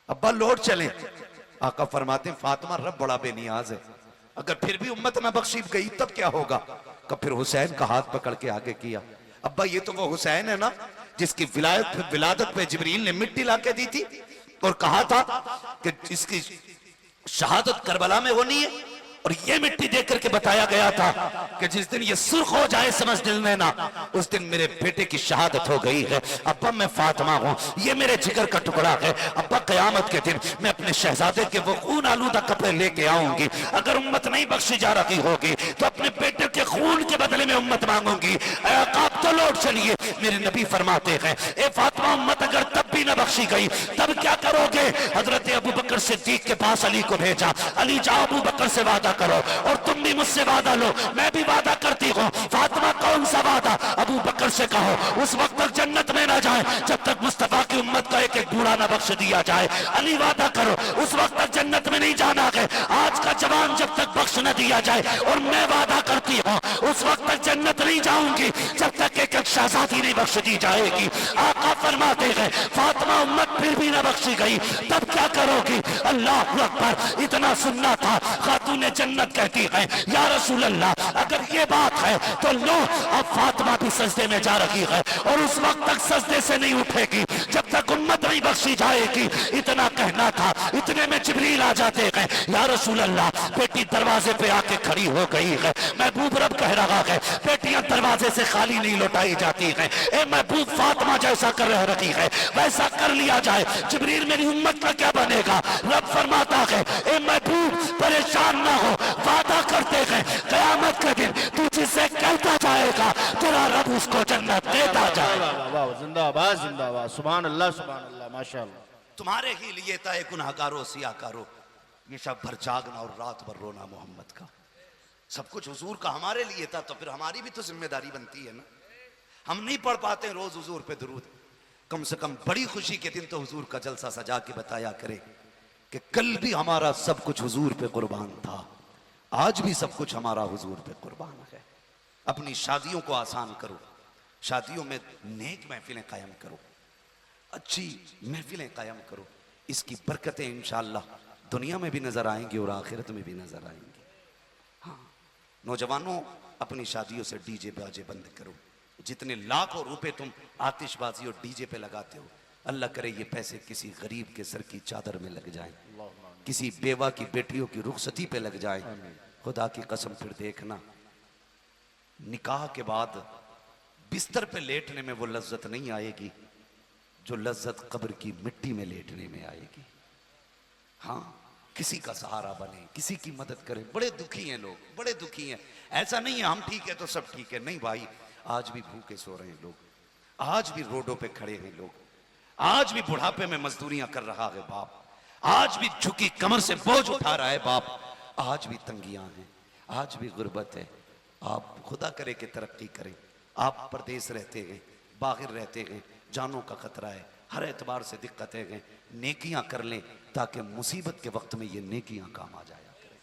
अब्बा लौट चले। आका फरमाते फातिमा रब बड़ा बेनियाज है, अगर फिर भी उम्मत ना बख्शी गई तब क्या होगा। कब फिर हुसैन का हाथ पकड़ के आगे किया, अब्बा ये तो वो हुसैन है ना जिसकी विलादत पे जिब्रील ने मिट्टी लाके दी थी और कहा था कि इसकी शहादत करबला में होनी है, और ये मिट्टी देख करके बताया गया था कि जिस दिन ये सुर्ख हो जाए समझ लेना उस दिन मेरे बेटे की शहादत हो गई है। अब्बा मैं फातिमा हूँ, ये मेरे जिगर का टुकड़ा है। अब्बा क़यामत के दिन मैं अपने शहजादे के वो खून आलूदा कपड़े लेके आऊंगी। अगर उम्मत नहीं बख्शी जा रही होगी तो अपने बेटे के खून के बदले में उम्मत मांगूंगी। आप तो लौट चलिए। मेरे नबी फरमाते हैं ए फातिमा उम्मत अगर तब भी न बख्शी गई तब क्या करोगे। हजरत अबू बकर सिद्दीक के पास अली को भेजा, अली जाओ अबू बकर से वादा करो और तुम भी मुझसे वादा लो, मैं भी वादा करती हूँ। फातिमा कौन सा वादा। अबू बकर से कहो उस वक्त तक जन्नत में ना जाए जब तक मुस्तफा की उम्मत का एक एक बूढ़ा ना बख्श दिया जाए। अली वादा करो उस वक्त तक जन्नत में नहीं जाना है आज का जवान जब तक बख्श न दिया जाए, और मैं वादा करती हूँ उस वक्त तक जन्नत नहीं जाऊंगी जब तक एक एक शहजादी नहीं बख्श दी जाएगी। आका फरमाते हैं फातिमा उम्मत फिर भी ना बख्शी गई तब क्या करोगी। अल्लाह अकबर। इतना सुनना था। खातून जन्नत कहती है या रसूल अल्लाह अगर ये बात है तो लो अब फातिमा भी सजदे में जा रही है और उस वक्त तक सजदे से नहीं उठेगी जब तक उम्मत नहीं बख्शी जाएगी। इतना कहना था, इतने में जिब्रील आ जाते हैं या रसूल अल्लाह बेटी दरवाजे पे आके खड़ी हो गई है। महबूब रब कह रहा है बेटियां दरवाजे से खाली नहीं लौटाई जाती हैं। ए महबूब फातिमा जैसा कर रही है वैसा कर लिया जाए। जिब्रील मेरी उम्मत का क्या बनेगा। रब फरमाता है ए महबूब परेशान ना हो, वादा करते हैं क़यामत के दिन तू जिसे कहता जाएगा तेरा रब उसको जन्नत देता जाएगा। जिंदाबाद जिंदाबाद सुभान अल्लाह माशाअल्लाह। तुम्हारे ही लिए ताए गुनहगारो सियाकारो ये शब भर जागना और रात भर रोना मोहम्मद का। सब कुछ हुजूर का हमारे लिए था तो फिर हमारी भी तो जिम्मेदारी बनती है ना। हम नहीं पढ़ पाते रोज हुजूर पे दुरूद, कम से कम बड़ी खुशी के दिन तो हुजूर का जलसा सजा के बताया करे कि कल भी हमारा सब कुछ हुजूर पे कुर्बान था, आज भी सब कुछ हमारा हुजूर पे कुर्बान है। अपनी शादियों को आसान करो, शादियों में नेक महफिलें कायम करो, अच्छी महफिलें कायम करो। इसकी बरकतें इंशाअल्लाह दुनिया में भी नजर आएंगी और आखिरत में भी नजर आएंगी। हाँ नौजवानों अपनी शादियों से डीजे बाजे बंद करो। जितने लाखों रुपए तुम आतिशबाजी और डीजे पे लगाते हो अल्लाह करे ये पैसे किसी गरीब के सर की चादर में लग जाएं, किसी बेवा की बेटियों की रुखसती पे लग जाएं। खुदा की कसम फिर देखना निकाह के बाद बिस्तर पे लेटने में वो लज्जत नहीं आएगी जो लज्जत कब्र की मिट्टी में लेटने में आएगी। हाँ किसी का सहारा बने, किसी की मदद करें। बड़े दुखी हैं लोग, बड़े दुखी हैं। ऐसा नहीं है हम ठीक है तो सब ठीक है, नहीं भाई। आज भी भूखे सो रहे हैं लोग, आज भी रोडों पे खड़े हैं लोग, आज भी बुढ़ापे में मजदूरियां कर रहा है बाप, आज भी झुकी कमर से बोझ उठा रहा है बाप, आज भी तंगियां हैं, आज भी गुर्बत है। आप खुदा करे कि तरक्की करें। आप परदेश रहते हैं, बाहर रहते हैं, जानों का खतरा है, हर एतबार से दिक्कतें हैं। नेकियां कर लें ताकि मुसीबत के वक्त में ये नेकियां काम आ जाया करें,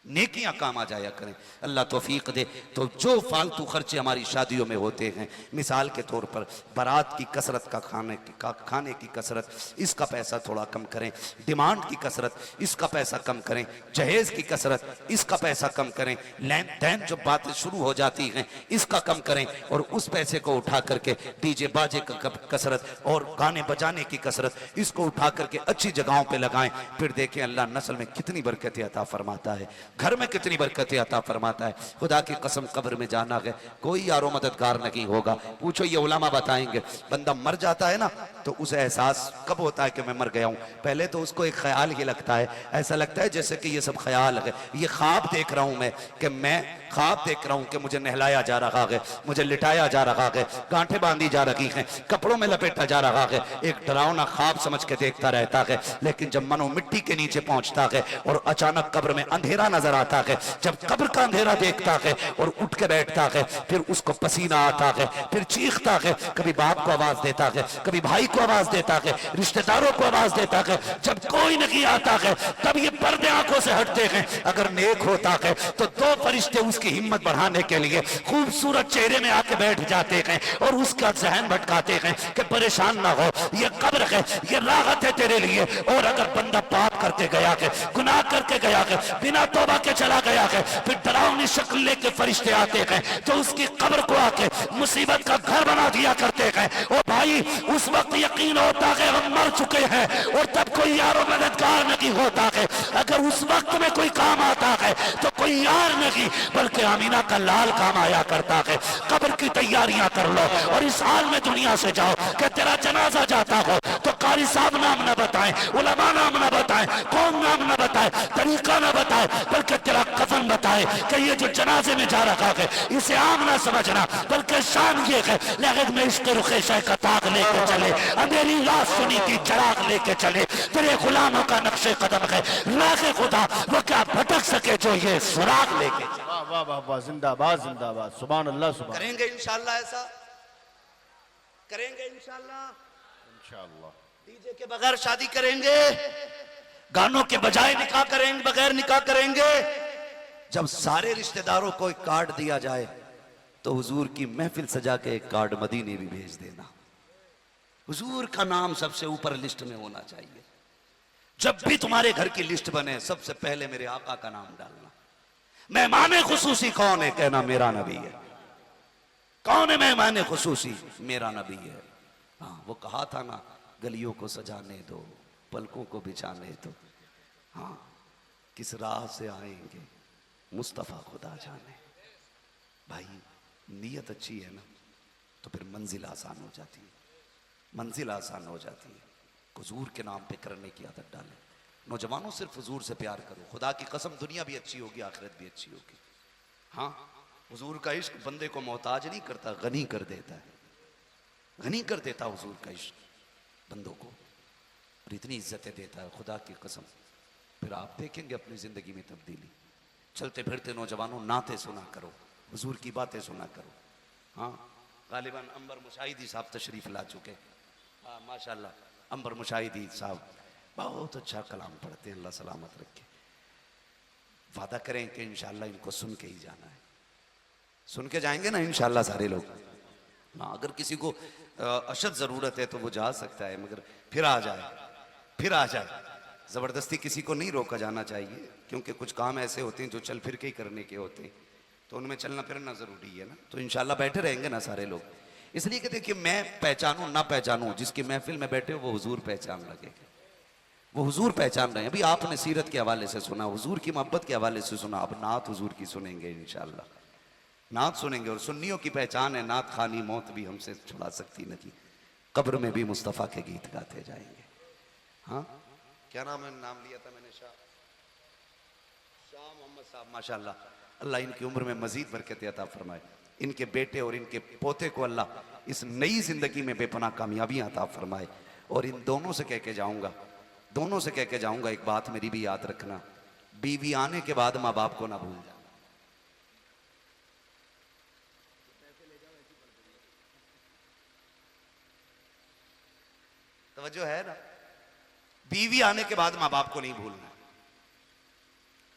नेकियां काम आ जाया करें। अल्लाह तौफीक दे। तो जो फालतू खर्चे हमारी शादियों में होते हैं, मिसाल के तौर पर बारात की कसरत का खाने की कसरत, इसका पैसा थोड़ा कम करें। डिमांड की कसरत, इसका पैसा कम करें। जहेज की कसरत, इसका पैसा कम करें। लेन देन जो बातें शुरू हो जाती हैं इसका कम करें और उस पैसे को उठा करके डीजे बाजे का कसरत और गाने बजाने की कसरत, इसको उठा करके अच्छी जगहों पर लगाएं। फिर देखें अल्लाह नस्ल में कितनी बरकतें अता फरमाता है, घर में कितनी बरकतें अता फरमाता है। खुदा की कसम कब्र में जाना है कोई यारो मददगार नहीं होगा। पूछो ये उलमा बताएंगे बंदा मर जाता है ना तो उसे एहसास कब होता है कि मैं मर गया हूं। पहले तो उसको एक ख्याल ही लगता है, ऐसा लगता है जैसे कि ये सब ख्याल है, ये ख्वाब देख रहा हूं मैं, कि मैं ख्वाब देख रहा हूं कि मुझे नहलाया जा रहा है, मुझे लिटाया जा रहा है, गांठें बांधी जा रही हैं, कपड़ों में लपेटा जा रहा है। एक डरावना ख्वाब समझ के देखता रहता है, लेकिन जब मनो मिट्टी के नीचे पहुंचता है और अचानक कब्र में अंधेरा नजर नजर आता है, जब कब्र का अंधेरा देखता है और उठ के बैठता है, फिर उसको पसीना आता है, फिर चीखता है, कभी बाप को आवाज देता है, कभी भाई को आवाज देता है, रिश्तेदारों को आवाज देता है। जब कोई नहीं आता है तब ये पर्दे आंखों से हटते हैं। अगर नेक होता है तो दो फरिश्ते उसकी हिम्मत बढ़ाने के लिए खूबसूरत चेहरे में आके बैठ जाते हैं और उसका जहन भटकाते हैं कि परेशान ना हो, ये कब्र है, ये राहत है तेरे लिए। और अगर बंदा पाप करके गया है, गुनाह करके गया है, बिना तौबा के चला गया है, फिर डरावनी शक्ल लेके फरिश्ते आते हैं जो उसकी कब्र को आके मुसीबत का घर बना दिया करते हैं। और भाई उस वक्त यकीन होता है हम मर चुके हैं और तब कोई यारो मददगार नहीं होता है। अगर उस वक्त में कोई काम आता है तो कोई यार नहीं बल्कि आमीना का लाल काम आया करता है। कब्र की तैयारियां कर लो और इस हाल में दुनिया से जाओ कि तेरा जनाजा जाता हो तो कारी साहब नाम न बताएं, उलमा नाम न बताएं, कौन नाम न बताए, तरीका न बताए, बल्कि तेरा कफन बताए कि ये जो जनाजे में जा रखा है इसे आम ना समझना, बल्कि शान ये है लगन में इसके रुखे शाह का ताक लेके चले, अंधेरी रात सुनी थी चराग लेके चले, तेरे गुलामों का नक्शे कदम है राखे खुदा वो क्या भटक सके जो ये सुराग लेके चले। वाह वाह वाह वाह, जिंदाबाद जिंदाबाद, सुभान अल्लाह सुभान। करेंगे इंशाल्लाह, ऐसा करेंगे इंशाल्लाह। इंशाअल्लाह डीजे के बगैर शादी करेंगे, गानों के बजाय निकाह करेंगे, बगैर निकाह करेंगे। जब सारे रिश्तेदारों को एक कार्ड दिया जाए तो हुजूर की महफिल सजा के एक कार्ड मदीने भी भेज देना। हुजूर का नाम सबसे ऊपर लिस्ट में होना चाहिए। जब भी तुम्हारे घर की लिस्ट बने सबसे पहले मेरे आका का नाम डालना। मेहमान खुसूसी कौन है? कहना मेरा नबी है। कौन है मेहमान खुसूसी? मेरा नबी है। हाँ, वो कहा था ना, गलियों को सजाने दो, पलकों को बिछाने दो। हाँ, किस राह से आएंगे मुस्तफा खुदा जाने। भाई नीयत अच्छी है ना तो फिर मंजिल आसान हो जाती है, मंजिल आसान हो जाती है। हुजूर के नाम पे करने की आदत डालें। नौजवानों सिर्फ हुजूर से प्यार करो, खुदा की कसम दुनिया भी अच्छी होगी, आखिरत भी अच्छी होगी। हाँ, हुजूर का इश्क बंदे को मोहताज नहीं करता, गनी कर देता है, गनी कर देता हुजूर का इश्क बंदों को, और इतनी इज्जतें देता है खुदा की कसम। फिर आप देखेंगे अपनी जिंदगी में तब्दीली। चलते फिरते नौजवानों नाते सुना करो, हुजूर की बातें सुना करो। हाँ, गालिबन अंबर मुशाहिदी साहब तशरीफ ला चुके। हाँ माशाल्लाह, अंबर मुशाहिदी साहब बहुत अच्छा कलाम पढ़ते हैं, अल्लाह सलामत रखे। वादा करें कि इंशाल्लाह इनको सुन के ही जाना है, सुन के जाएंगे ना इंशाल्लाह सारे लोग। हाँ, अगर किसी को अशद ज़रूरत है तो वो जा सकता है, मगर फिर आ जाए, फिर आ जाए। ज़बरदस्ती किसी को नहीं रोका जाना चाहिए, क्योंकि कुछ काम ऐसे होते हैं जो चल फिर के ही करने के होते हैं, तो उनमें चलना फिरना ज़रूरी है ना। तो इंशाल्लाह बैठे रहेंगे ना सारे लोग। इसलिए कहते कि मैं पहचानूं ना पहचानूं, जिसकी महफिल में बैठे हो वो हुजूर पहचान लगे, वो हुजूर पहचान रहे हैं। अभी आपने सीरत के हवाले से सुना, हुजूर की मोहब्बत के हवाले से सुना, अब नात हुजूर की सुनेंगे इंशाल्लाह, नात सुनेंगे। और सुन्नियों की पहचान है नात खानी, मौत भी हमसे छुड़ा सकती नहीं, कब्र में भी मुस्तफ़ा के गीत गाते जाएंगे। हाँ, क्या नाम है? नाम लिया था मैंने, शाह मोहम्मद साहब, माशाल्लाह। अल्लाह इनकी उम्र में मजीद बरकत अता फरमाए, इनके बेटे और इनके पोते को अल्लाह इस नई जिंदगी में बेपनाह कामयाबियां अता फरमाए। और इन दोनों से कह के जाऊंगा, दोनों से कह के जाऊंगा, एक बात मेरी भी याद रखना, बीवी आने के बाद माँ बाप को ना भूल जाना। तवज्जो है ना? बीवी आने के बाद माँ बाप को नहीं भूलना,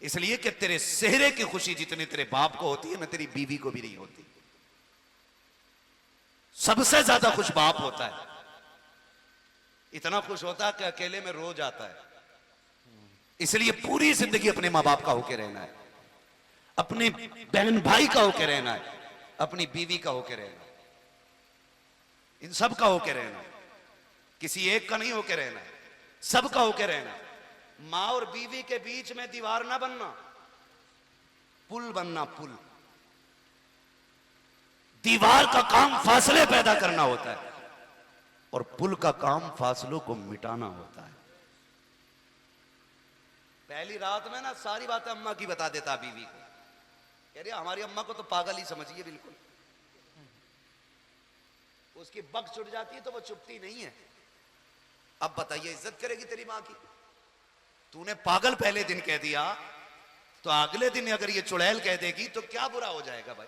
इसलिए कि तेरे सेहरे की खुशी जितनी तेरे बाप को होती है ना, तेरी बीवी को भी नहीं होती। सबसे ज्यादा खुश बाप होता है, इतना खुश होता है कि अकेले में रो जाता है। इसलिए पूरी जिंदगी अपने माँ बाप का होके रहना है, अपने बहन भाई का होके रहना है, अपनी बीवी का होके रहना, इन सब का होके रहना, किसी एक का नहीं होके रहना, सबका होके रहना। माँ और बीवी के बीच में दीवार ना बनना, पुल बनना, पुल। दीवार का काम फासले पैदा करना होता है और पुल का काम फासलों को मिटाना होता है। पहली रात में ना सारी बातें अम्मा की बता देता बीवी को, कह रही हमारी अम्मा को तो पागल ही समझिए बिल्कुल, उसकी बक छुट जाती है तो वो चुपती नहीं है। अब बताइए इज्जत करेगी तेरी माँ की? तूने पागल पहले दिन कह दिया तो अगले दिन अगर ये चुड़ैल कह देगी तो क्या बुरा हो जाएगा भाई,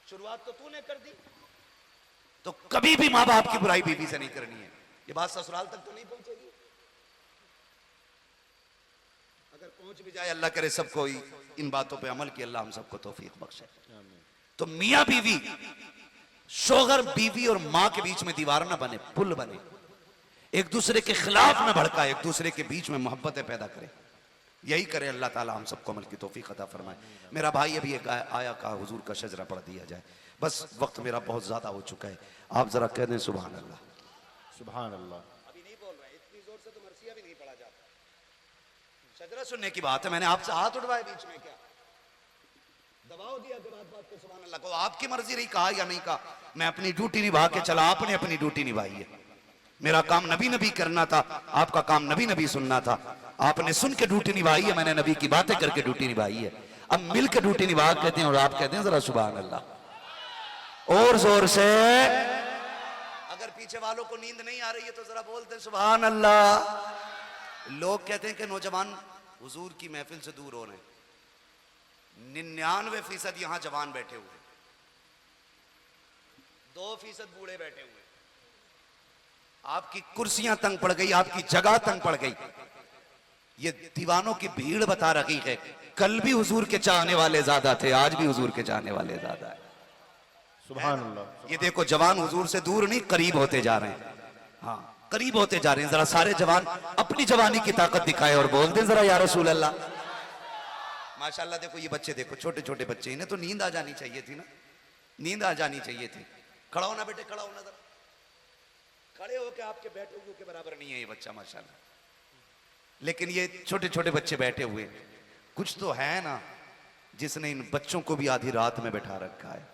शुरुआत तो तूने कर दी। तो कभी भी मां बाप की बुराई बीवी से नहीं करनी है। ये बात ससुराल तक तो नहीं पहुंचेगी, अगर पहुंच भी जाए अल्लाह करे सबको इन बातों पे अमल की अल्लाह हम सबको तौफीक बख्शे। तो मियां बीवी, शोहर बीवी और मां के बीच में दीवार ना बने, पुल बने, एक दूसरे के खिलाफ ना भड़काए, एक दूसरे के बीच में मोहब्बतें पैदा करे। यही करे अल्लाह ताला हम सबको अमल की तौफीक अता फरमाए। मेरा भाई अभी एक आया कहा हुजूर का शजरा पढ़ दिया जाए, बस वक्त मेरा बहुत ज्यादा हो चुका है, आप जरा कह दें सुभान अल्लाह। सुभान अल्लाह। अभी नहीं बोल रहे, इतनी जोर से तो मरसिया भी नहीं पढ़ा जाता। शजरा सुनने की बात है, मैंने आपसे हाथ उठवाए बीच में, क्या दबाव दिया कि बात बात पे सुभान अल्लाह को? आपकी मर्जी रही, कहा या नहीं कहा, मैं अपनी ड्यूटी निभा के चला, आपने अपनी ड्यूटी निभाई है। मेरा काम नबी नबी करना था, आपका काम नबी नबी सुनना था। आपने सुन के ड्यूटी निभाई है, मैंने नबी की बातें करके ड्यूटी निभाई है। अब मिल के ड्यूटी निभा कहते हैं और आप कहते हैं जरा सुभान अल्लाह और जोर से। अगर पीछे वालों को नींद नहीं आ रही है तो जरा बोलते हैं सुभान अल्लाह। लोग कहते हैं कि नौजवान हुजूर की महफिल से दूर हो रहे हैं, 99% यहां जवान बैठे हुए, 2% बूढ़े बैठे हुए। आपकी कुर्सियां तंग पड़ गई, आपकी जगह तंग पड़ गई। ये दीवानों की भीड़ बता रही है, कल भी हुजूर के चाहने वाले ज्यादा थे, आज भी हुजूर के चाहने वाले ज्यादा है। सुभान अल्लाह। ये देखो जवान हुजूर से दूर नहीं, करीब होते जा रहे हैं। हाँ, करीब होते जा रहे हैं। जरा सारे जवान अपनी जवानी की ताकत दिखाए और बोल दें जरा या रसूल अल्लाह। माशाल्लाह देखो ये बच्चे, देखो छोटे छोटे बच्चे, इन्हें तो नींद आ जानी चाहिए थी ना, नींद आ जानी चाहिए थी। खड़ा होना बेटे, खड़ा होना जरा। खड़े होके आपके बैठे हुए के बराबर नहीं है ये बच्चा माशाल्लाह, लेकिन ये छोटे छोटे बच्चे बैठे हुए, कुछ तो है ना जिसने इन बच्चों को भी आधी रात में बैठा रखा है।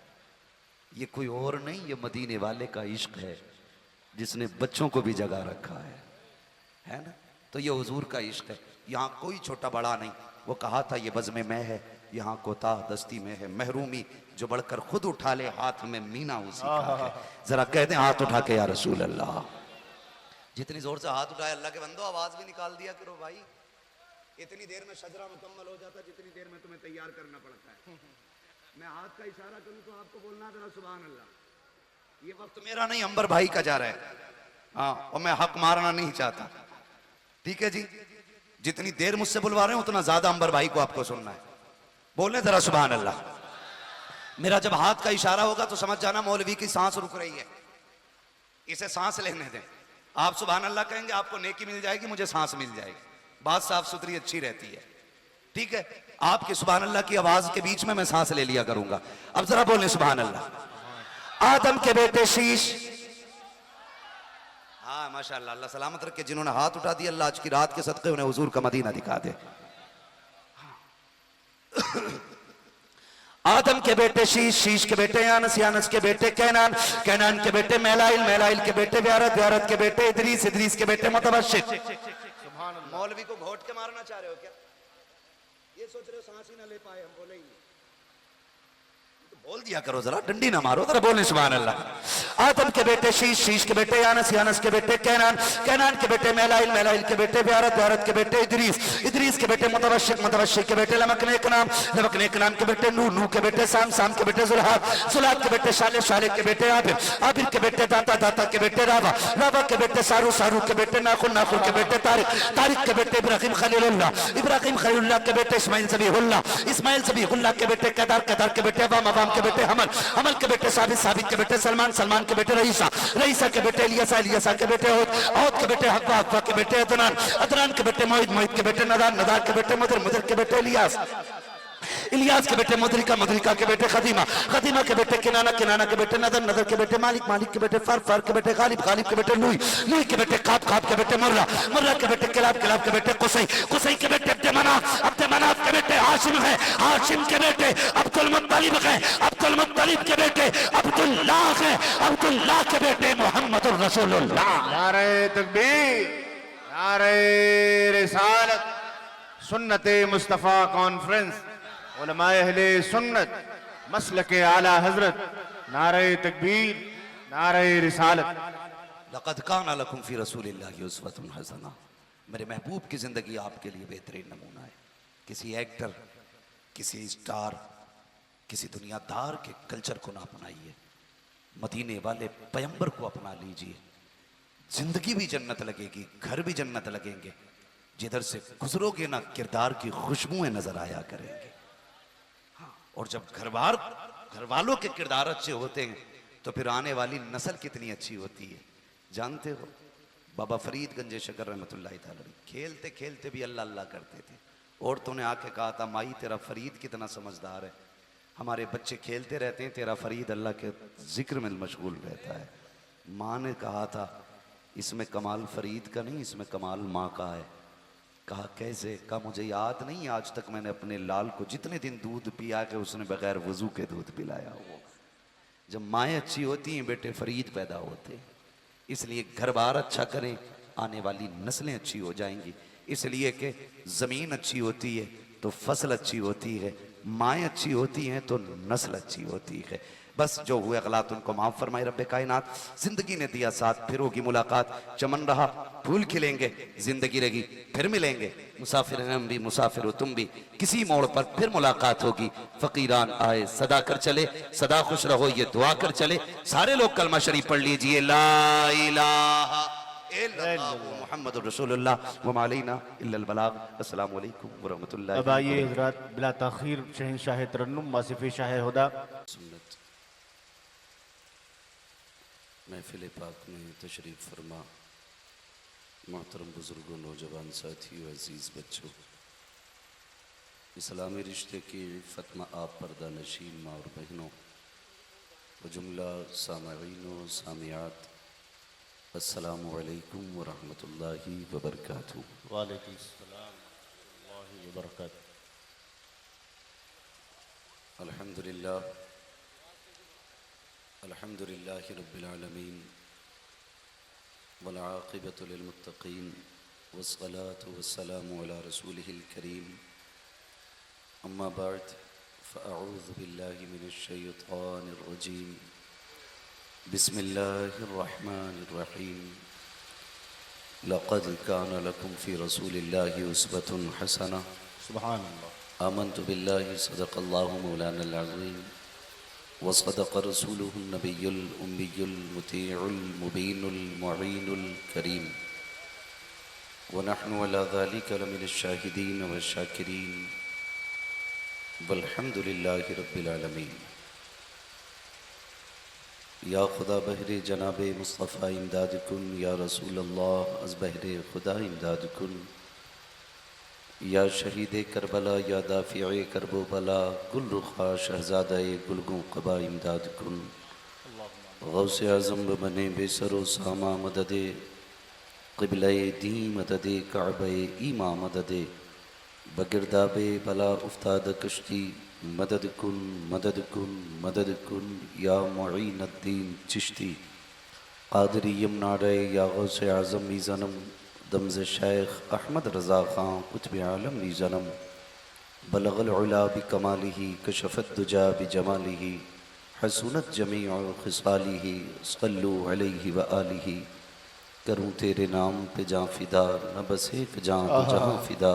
ये कोई और नहीं, ये मदीने वाले का इश्क है जिसने बच्चों को भी जगा रखा है ना। तो ये हुजूर का इश्क है, यहाँ कोई छोटा बड़ा नहीं। वो कहा था ये बज़्म में है, यहाँ कोताह दस्ती में है, महरूमी जो बढ़कर खुद उठा ले हाथ में मीना उसी का है। जरा कह दें हाथ उठा के या रसूल अल्लाह। जितनी जोर से हाथ उठाए अल्लाह के बंदो आवाज भी निकाल दिया करो भाई। इतनी देर में शजरा मुकम्मल हो जाता जितनी देर में तुम्हें तैयार करना पड़ता है। मैं हाथ का इशारा करूं तो आपको बोलना जरा सुभान अल्लाह। ये वक्त मेरा नहीं, अंबर भाई का जा रहा है। हाँ, और मैं हक मारना नहीं चाहता, ठीक है जी। जितनी देर मुझसे बुलवा रहे हैं उतना ज्यादा अंबर भाई को आपको सुनना है। बोलने जरा सुभान अल्लाह। मेरा जब हाथ का इशारा होगा तो समझ जाना मौलवी की सांस रुक रही है, इसे सांस लेने दें। आप सुभान अल्लाह कहेंगे आपको नेकी मिल जाएगी, मुझे सांस मिल जाएगी, बात साफ सुथरी अच्छी रहती है, ठीक है। आपके सुभान अल्लाह की आवाज के बीच में मैं सांस ले लिया करूंगा। अब जरा बोलें सुभान अल्लाह। आदम के बेटे शीश, हाँ माशाअल्लाह, अल्लाह सलामत रखे। जिन्होंने हाथ उठा दिया अल्लाह आज की रात के सदके उन्हें हुजूर का मदीना दिखा दे। आदम के बेटे शीश, शीश के बेटे यानस, यानस के बेटे कैनान, कैनान के बेटे मैलाइल, मैलाइल के बेटे व्यारत, व्यारत के बेटे इदरीस, इदरीस के बेटे मुतबश्शिर। मौलवी को घोट के मारना चाह रहे हो क्या? ये सोच रहे हो सांस ही ना ले पाए हम, बोले ही बोल दिया करो जरा, डंडी ना मारो जरा, बोले सुभान अल्लाह। आदम के बेटे शीश, शीश के बेटे यानस, यानस के बेटे कैनान, कैनान के बेटे मैलाइल, मैलाइल के बेटे व्यारत, व्यारत के बेटे इदरीस, इदरीस के बेटे मुतबश्शिर, मुतबश्शिर के बेटे लमकने के नाम, लमकने के नाम के बेटे नूह, नूह के बेटे साम, साम के बेटे जुल्हाद, जुल्हाद के बेटे शालिह, शालिह के बेटे आबिर, आबिर के बेटे दाता, दाता के बेटे रावा, रावा के बेटे सारू, सारू के बेटे नाखुन, नाखुन के बेटे तारिक, तारिक के बेटे इब्राहिम खलीलुल्लाह, इब्राहिम खलीलुल्लाह के बेटे इस्माइल ज़बीहुल्लाह, इस्माइल ज़बीहुल्लाह के बेटे केदार, केदार के बेटे अवाम, अवाम के बेटे हमल, हमल के बेटे साबित, साबित के बेटे सलमान, सलमान के बेटे रईसा, रईसा के बेटे इलियासा, इलियासा के बेटे औद, औद के बेटे हक्वा, हक्वा के बेटे अदनान, अदनान के बेटे मोहित, मोहित के बेटे नदान, नदान के बेटे मुदर, मुदर के बेटे इलियास, इलियास के बेटे मुद्रिका, मुद्रिका के बेटे खदीमा, खदीमा के बेटे किनाना, किनाना के बेटे नदर, नदर के बेटे मालिक, मालिक के बेटे फर, फर के बेटे गालिब, गालिब के बेटे लुई, लुई के बेटे काब, काब के बेटे मुर्रा, मुर्रा के बेटे किलाब, किलाब के बेटे कुसई, कुसई के बेटे अब्दे मनाफ, अब्दे मनाफ के बेटे हाशिम है, हाशिम के बेटे अब्दुल मुत्तलिब है, अब्दुल मुत्तलिब के बेटे अब्दुल्लाह है, अब्दुल्लाह के बेटे मुहम्मदुर रसूलुल्लाह। नारे तकबीर, नारे रिसालत, सुन्नते मुस्तफा कॉन्फ्रेंस, उलमाए अहले सुन्नत, मसलके आला हजरत, नारे तकबीर, नारे रिसालत। लक़द काना लकुम फ़ी रसूलिल्लाहि उस्वतुन हसना। मेरे महबूब की जिंदगी आपके लिए बेहतरीन नमूना है। किसी एक्टर किसी स्टार, किसी दुनियादार के कल्चर को ना अपनाइए, मदीने वाले पैगंबर को अपना लीजिए। जिंदगी भी जन्नत लगेगी, घर भी जन्नत लगेंगे। जिधर से गुजरोगे ना किरदार की खुशबुएं नजर आया करेंगे। हाँ, और जब घर वालों के किरदार अच्छे होते हैं तो फिर आने वाली नस्ल कितनी अच्छी होती है। जानते हो बाबा फरीद गंजे शकर रहमतुल्लाहि तआला खेलते खेलते भी अल्लाह अल्लाह करते थे। औरतों ने आके कहा था, माई तेरा फरीद कितना समझदार है, हमारे बच्चे खेलते रहते हैं, तेरा फरीद अल्लाह के जिक्र में मशगूल रहता है। माँ ने कहा था, इसमें कमाल फरीद का नहीं, इसमें कमाल माँ का है। कहा कैसे? कहा मुझे याद नहीं आज तक मैंने अपने लाल को जितने दिन दूध पिया कि उसने बगैर वजू के दूध पिलाया हो। जब माएँ अच्छी होती हैं बेटे फरीद पैदा होते हैं। इसलिए घर बार अच्छा करें, आने वाली नस्लें अच्छी हो जाएंगी। इसलिए कि ज़मीन अच्छी होती है तो फसल अच्छी होती है, माएँ अच्छी होती हैं तो नस्ल अच्छी होती है। बस जो हुए गलत उनको माफ़ फरमाए रब्बे कायनात। जिंदगी ने दिया साथ, फिर होगी मुलाकात। चमन रहा फूल खिलेंगे, जिंदगी रहेगी फिर मिलेंगे। मुसाफिर हैं हम भी, मुसाफिर हो तुम भी, किसी मोड़ पर फिर मुलाकात होगी। फकीरान आए सदा कर चले, सदा खुश रहो ये दुआ कर चले। सारे लोग कलमा शरीफ पढ़ लीजिए, ला इलाहा इल्लल्लाह मुहम्मदुर रसूलुल्लाह व मा अलैना इल्लल बलाग। अस्सलामु अलैकुम व रहमतुल्लाहि। अब आइए हजरात बिला ताखीर शहंशाह तरन्नुम वासिफ शाह हुदा सुन्नत महफिल पाक में तशरीफ़ फरमा। मोहतरम बुजुर्गों, नौजवान साथियों, अजीज़ बच्चों, इस्लामी रिश्ते की फ़तमा आप पर्दा नशीन माँ और बहनों व जुमला सामईन व सामियात, अस्सलामु अलैकुम व रहमतुल्लाहि व बरकातुहू। वालेकुम अस्सलाम व बरकातहू। अल्हम्दुलिल्लाह अल्हम्दुलिल्लाहि रब्बिल आलमीन वल आक़िबतु लिल मुत्तक़ीन वस्सलातु वस्सलामु अला रसूलिहिल करीम। अम्मा बाद फ़अऊज़ु बिल्लाहि मिनश शैतानिर रजीम। बिस्मिल्लाहिर रहमानिर रहीम। लक़द कान लकुम फ़ी रसूलिल्लाहि उस्वतुन हसना। सुभान अल्लाह। आमन्तु बिल्लाहि सदक़ल्लाहु मौलानल अज़ीम व सदक़ रसूलुहुन नबियुल उम्मियुल मुतीउल मुबीनुल मुईनुल करीम व नहनु अला ज़ालिका लमिनश शाहिदीन व शाकिरीन वल्हम्दुलिल्लाहि रब्बिल आलमीन। या खुदा बहरे जनाबे मुस्तफ़ा इमदाद कुन, या रसूल अल्लाह अज़ बहरे खुदा इमदाद कुन। या शहीद करबला, या दाफ़िए करबो बला, गुल रुखा शहज़ादा गुलगों क़बा इमदाद कुन। गौसे आज़म बने बेसरो सामा मददे क़िबले दी मददे काबे ईमा मददे बगिरदाबे बला उफ्ताद कश्ती मदद कुन मदद कुन मदद कुन। या मुईनुद्दीन चिश्ती क़ादरी यमनारे, या गौसे आज़म मीज़नम दमज़ शेख अहमद रज़ा ख़ां कुतुब आलम मीज़नम बलगल उला बिकमालिही कशफ़त दुजा बिजमालिही हसूनत जमीउ ख़िसालिही सल्लु अलैहि व आलिही। करूँ तेरे नाम पे जाँ फ़िदा, न बस एक जाँ दो जहाँ फ़िदा,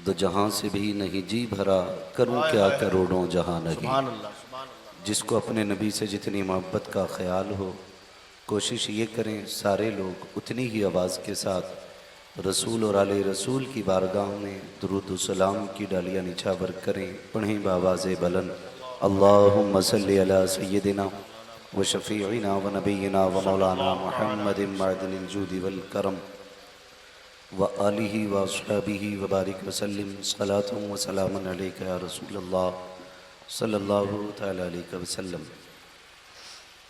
दो जहाँ से भी नहीं जी भरा, करूँ क्या करोड़ों जहाँ नहीं। सुभान अल्लाह सुभान अल्लाह। जिसको अपने नबी से जितनी मोहब्बत का ख्याल हो, कोशिश ये करें सारे लोग उतनी ही आवाज़ के साथ रसूल और आले रसूल की बारगाह में दुरूद व सलाम की डालियाँ निछावर करें। पढ़ें बावाज़ बुलंद, अल्लाहुम्मा सल्लि अला सय्यदिना व शफ़ीइना व नबीना व मौलाना मुहम्मदिन मअदनिल जूदि वल करम व आलिही व अस्हाबिही व बारिक व सल्लिम सलातुम व सलामुन अलैका या रसूलल्लाह सल्लल्लाहु तआला अलैहि वसल्लम।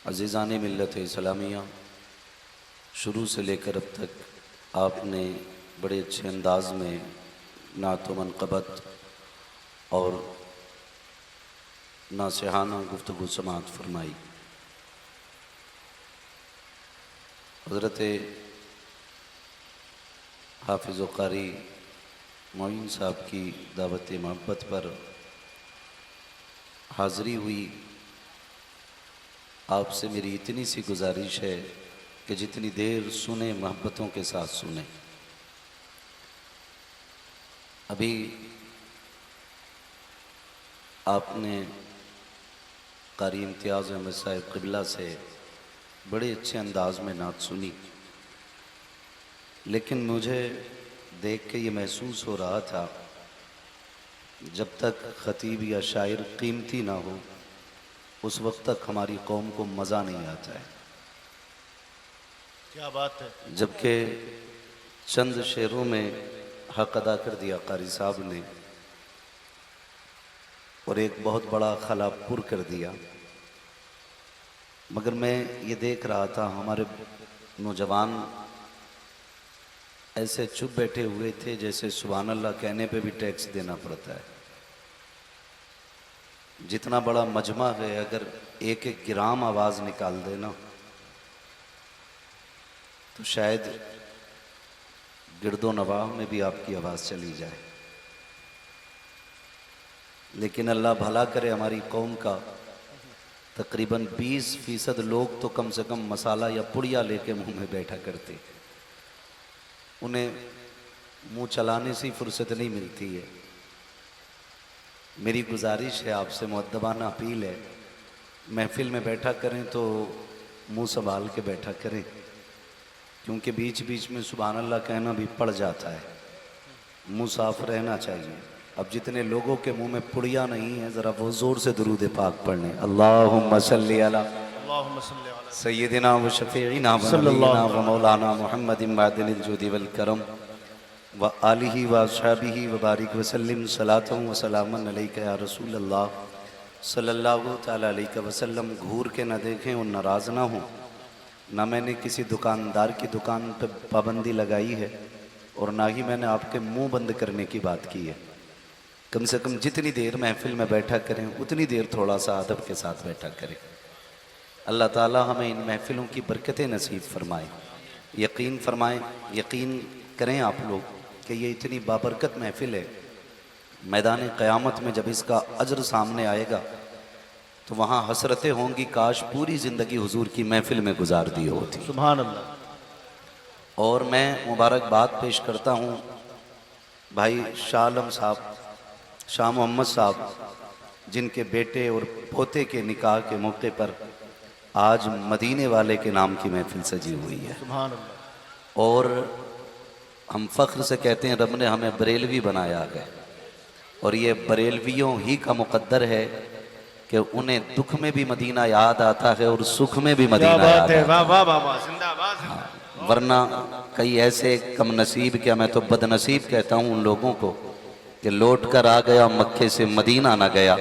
अज़ीज़ान मिल्लत इस्लामिया, शुरू से लेकर अब तक आपने बड़े अच्छे अंदाज में नात व मनक़बत और नासिहाना गुफ्तगू समाअत फरमाई। हज़रत हाफिज़ व क़ारी मोइन साहब की दावत मोहब्बत पर हाज़री हुई। आपसे मेरी इतनी सी गुजारिश है कि जितनी देर सुने मोहब्बतों के साथ सुने। अभी आपने कारी इम्तियाज़ अहमद साहब क़िबला से बड़े अच्छे अंदाज में नात सुनी, लेकिन मुझे देख के ये महसूस हो रहा था जब तक ख़तीब या शायर कीमती ना हो उस वक्त तक हमारी कौम को मज़ा नहीं आता है। क्या बात है। जबकि चंद शेरों में हक़ अदा कर दिया कारी साहब ने और एक बहुत बड़ा खला पुर कर दिया। मगर मैं ये देख रहा था हमारे नौजवान ऐसे चुप बैठे हुए थे जैसे सुभान अल्लाह कहने पे भी टैक्स देना पड़ता है। जितना बड़ा मजमा है अगर एक एक ग्राम आवाज़ निकाल देना तो शायद गिरदो नवाह में भी आपकी आवाज़ चली जाए। लेकिन अल्लाह भला करे, हमारी कौम का तकरीबन 20% लोग तो कम से कम मसाला या पुड़िया लेके मुंह में बैठा करते, उन्हें मुंह चलाने से फुर्सत नहीं मिलती है। मेरी गुजारिश है आपसे, मुअद्दबाना अपील है, महफिल में बैठा करें तो मुंह संभाल के बैठा करें, क्योंकि बीच बीच में सुभान अल्लाह कहना भी पड़ जाता है। मुंह साफ रहना चाहिए। अब जितने लोगों के मुंह में पुड़िया नहीं है, ज़रा वो ज़ोर से दुरूद पाक पढ़ लें। अल्लाहुम्मा सल्ली अला सय्यदिना व शफीइना व नबीना व मौलाना मुहम्मदिन मादिनिल जुदी वल करम व आलिहि व अस्हाबिहि व बारिक व सल्लिम सलातन व सलामन अलैका या रसूल अल्लाह सल्लल्लाहु तआला अलैहि वसल्लम। घूर के न देखें और नाराज़ ना हों। ना मैंने किसी दुकानदार की दुकान पर पाबंदी लगाई है और ना ही मैंने आपके मुंह बंद करने की बात की है। कम से कम जितनी देर महफिल में बैठा करें उतनी देर थोड़ा सा अदब के साथ बैठा करें। अल्लाह ताला हमें इन महफिलों की बरकतें नसीब फरमाए। यकीन फरमाएं, यकीन करें आप लोग कि ये इतनी बाबरकत महफिल है, मैदान क़यामत में जब इसका अजर सामने आएगा तो वहाँ हसरतें होंगी काश पूरी ज़िंदगी हुजूर की महफिल में गुजार दी होती। सुभान अल्लाह। और मैं मुबारकबाद पेश करता हूँ भाई शाह आलम साहब, शाह मोहम्मद साहब, जिनके बेटे और पोते के निकाह के मौके पर आज मदीने वाले के नाम की महफिल सजी हुई है। सुभान अल्लाह। और हम फ़ख्र से कहते हैं रब ने हमें बरेलवी बनाया है और ये बरेलवियों ही का मुक़द्दर है कि उन्हें दुख में भी मदीना याद आता है और सुख में भी मदीना याद आता है। वाह वाह वाह वाह, जिंदाबाद। वरना कई ऐसे कम नसीब, क्या मैं तो बदनसीब कहता हूँ उन लोगों को कि लौट कर आ गया मक्के से मदीना ना गया,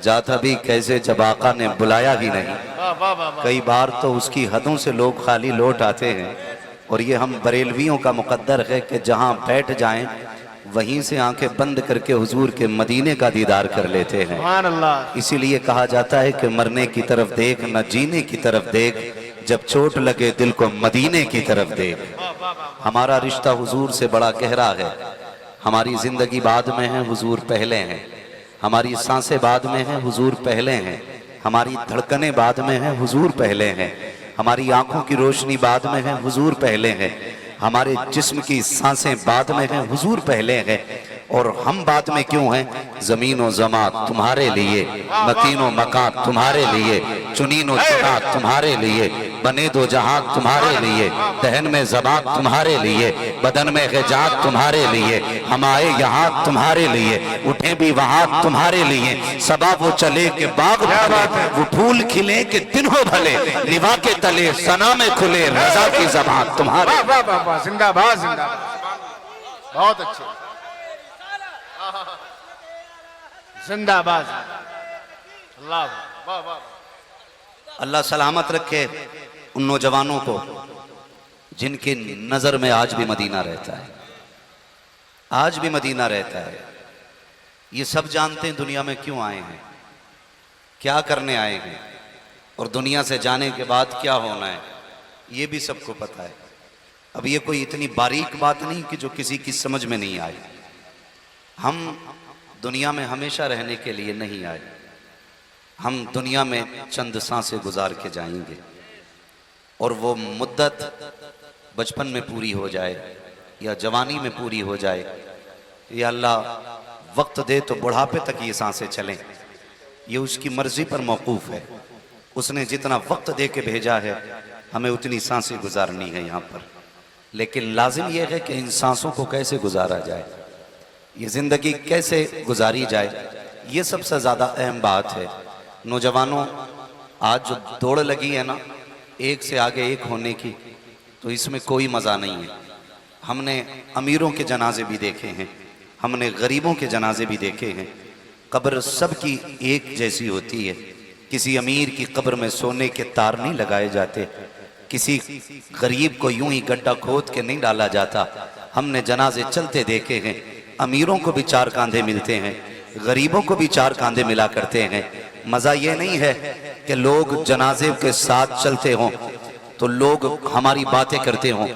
जाता भी कैसे जब आका ने बुलाया ही नहीं। कई बार तो उसकी हदों से लोग खाली लौट आते हैं और ये हम बरेलवियों का मुक़द्दर है कि जहाँ बैठ जाएं वहीं से आंखें बंद करके हुजूर के मदीने का दीदार कर लेते हैं। सुभान अल्लाह। इसीलिए कहा जाता है कि मरने की तरफ देख न जीने की तरफ देख, जब चोट लगे दिल को मदीने की तरफ देख। हमारा रिश्ता हुजूर से बड़ा गहरा है। हमारी ज़िंदगी बाद में है, हुजूर पहले हैं। हमारी सांसें बाद में हैं, हुजूर पहले हैं। हमारी धड़कनें बाद में हैं, हुजूर पहले हैं। हमारी आंखों की रोशनी बाद में है, हुजूर पहले हैं। हमारे जिस्म की सांसें बाद में हैं, हुजूर पहले हैं। और हम बाद में क्यों हैं? ज़मीन व ज़मा तुम्हारे लिए, मकीन व मकान तुम्हारे लिए, चुनीन व चुना तुम्हारे लिए, बने दो जहां तुम्हारे लिए, दहन में ज़बान तुम्हारे लिए, बदन में ग़िज़ात तुम्हारे लिए, हम आए यहाँ तुम्हारे लिए, उठे भी वहाँ तुम्हारे लिए। सबा वो चले के बाग भले, वो फूल खिले के दिन हो भले, निभा के तले सना में खुले रज़ा की ज़बान तुम्हारे। जिंदाबाद जिंदाबाद। बहुत अच्छे। जिंदाबाद। अल्लाह वाह वाह। अल्लाह सलामत रखे उन नौजवानों को जिनकी नज़र में आज भी मदीना रहता है, आज भी मदीना रहता है। ये सब जानते हैं दुनिया में क्यों आए हैं, क्या करने आए हैं और दुनिया से जाने के बाद क्या होना है, ये भी सबको पता है। अब ये कोई इतनी बारीक बात नहीं कि जो किसी की समझ में नहीं आई। हम दुनिया में हमेशा रहने के लिए नहीं आए, हम दुनिया में चंद सांसें गुजार के जाएंगे और वो मुद्दत बचपन में पूरी हो जाए या जवानी में पूरी हो जाए या अल्लाह वक्त दे तो बुढ़ापे तक ये सांसें चलें, ये उसकी मर्जी पर मौकूफ है। उसने जितना वक्त दे के भेजा है हमें उतनी सांसें गुजारनी है यहाँ पर। लेकिन लाजिम यह है कि इन सांसों को कैसे गुजारा जाए, ये ज़िंदगी कैसे गुजारी जाए, ये सबसे ज़्यादा अहम बात है। नौजवानों, आज जो दौड़ लगी है ना एक से आगे एक होने की, तो इसमें कोई मज़ा नहीं है। हमने अमीरों के जनाजे भी देखे हैं, हमने गरीबों के जनाजे भी देखे हैं। कब्र सबकी एक जैसी होती है। किसी अमीर की कब्र में सोने के तार नहीं लगाए जाते, किसी गरीब को यूं ही गड्ढा खोद के नहीं डाला जाता। हमने जनाजे चलते देखे हैं। अमीरों को भी 4 कांधे मिलते हैं, गरीबों को भी 4 कांधे मिला करते हैं। मज़ा ये नहीं है कि लोग जनाजे के साथ चलते हों तो लोग हमारी बातें करते हों।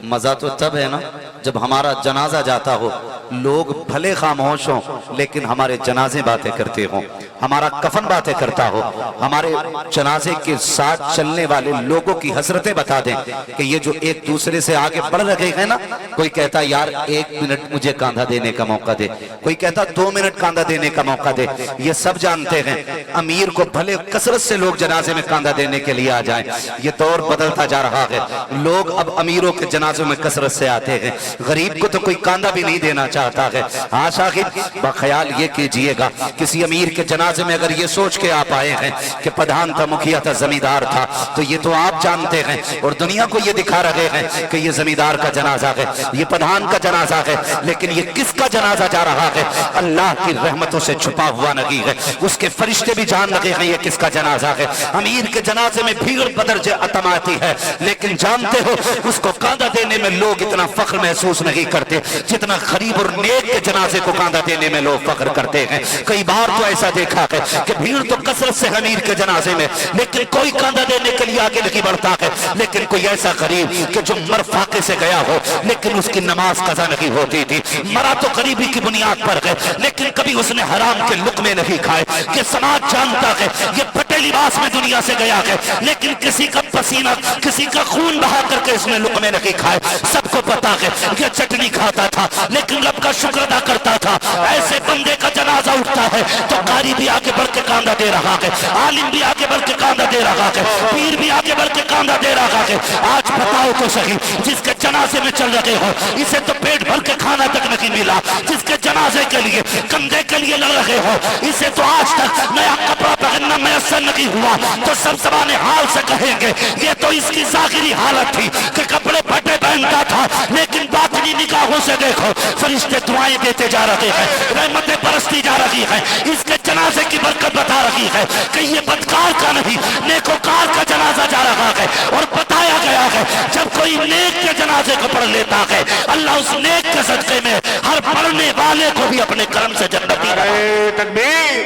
मज़ा तो तब है ना जब हमारा जनाजा जाता हो, लोग भले खामोश हों लेकिन हमारे जनाजे बातें करते हों, हमारा कफन बातें करता हो, हमारे जनाजे के साथ चलने वाले लोगों की हसरतें बता दें कि ये जो एक दूसरे से आगे बढ़ रहे हैं ना, कोई कहता यार 1 मिनट मुझे कांधा देने का मौका दे, कोई कहता 2 मिनट कांधा देने का मौका दे। ये सब जानते हैं अमीर को भले कसरत से लोग जनाजे में कांधा देने के लिए आ जाएं। ये दौर बदलता जा रहा है, लोग अब अमीरों के जनाजों में कसरत से आते हैं, गरीब को तो कोई कांधा भी नहीं देना चाहता है। हाँ साहिब, बख्याल ये कीजिएगा, किसी अमीर के जनाजे में अगर ये सोच के आप आए हैं कि प्रधान था, मुखिया था, जमींदार था, तो ये तो आप जानते हैं और दुनिया को ये दिखा रहे हैं कि ये जमींदार का जनाजा है, ये प्रधान का जनाजा है। लेकिन ये किसका जनाजा जा रहा है? अल्लाह की रहमतों से छुपा हुआ नबी है, उसके फरिश्ते भी जान लगे हैं ये किसका जनाजा है। अमीर के जनाजे में भीड़ बदरजे अतम आती है, लेकिन जानते हो उसको कांधा देने में लोग इतना फख्र महसूस नहीं करते जितना गरीब और नेक के जनाजे को कांधा देने में लोग फख्र करते हैं। कई बार तो ऐसा देखा है कि भीड़ तो कसरत से अमीर के जनाजे में, लेकिन कोई कांधा देने के लिए आगे नहीं बढ़ता है। लेकिन कोई ऐसा गरीब कि जो मर फाके से गया हो लेकिन उसकी नमाज कज़ा नहीं होती थी, मरा तो गरीबी की बुनियाद पर है लेकिन कभी उसने हराम के लुक़मे नहीं खाए। ये समाज जानता है ये फटे लिबास में दुनिया से गया है, लेकिन किसी का पसीना, किसी का खून बहा करके इसने लुक़मे नहीं खाए। सबको पता है ये चटनी खाता था लेकिन रब का शुक्र अदा करता था। ऐसे बंदे का जनाजा उठता है तो कारी भी आगे बढ़ के कांधा दे रहा है, आलिम भी आगे बढ़ के कांधा दे रहा है, पीर भी आगे बढ़ के कांधा दे रहा है। आज बताओ तो सही, जिसके जनाजे में चल रहे हो इसे तो पेट भर के खाना तक नहीं मिला, जिसके जनाजे के लिए, कंधे के लिए लड़ रहे हो इसे तो आज तक नया कपड़ा पहनना मैसर नहीं हुआ, तो सब ज़बाने हाल से कहेंगे ये तो इसकी ज़ाहिरी हालत थी कि कपड़े फटे पहनता था, लेकिन बातनी निगाहों से देखो फरिश्ते दुआएं देते जा रहे हैं, रहमतें बरसती जा रही है। इसके जनाजे की बरकत बता रही है कि ये बदकार का नहीं नेकोकार का जनाजा जा रहा है। और बताया गया है जब कोई नेक के जनाजे को पढ़ लेता है अल्लाह उस नेक के सदक़े में हर पढ़ने वाले को भी अपने करम से जन्नती। नारे तकबीर,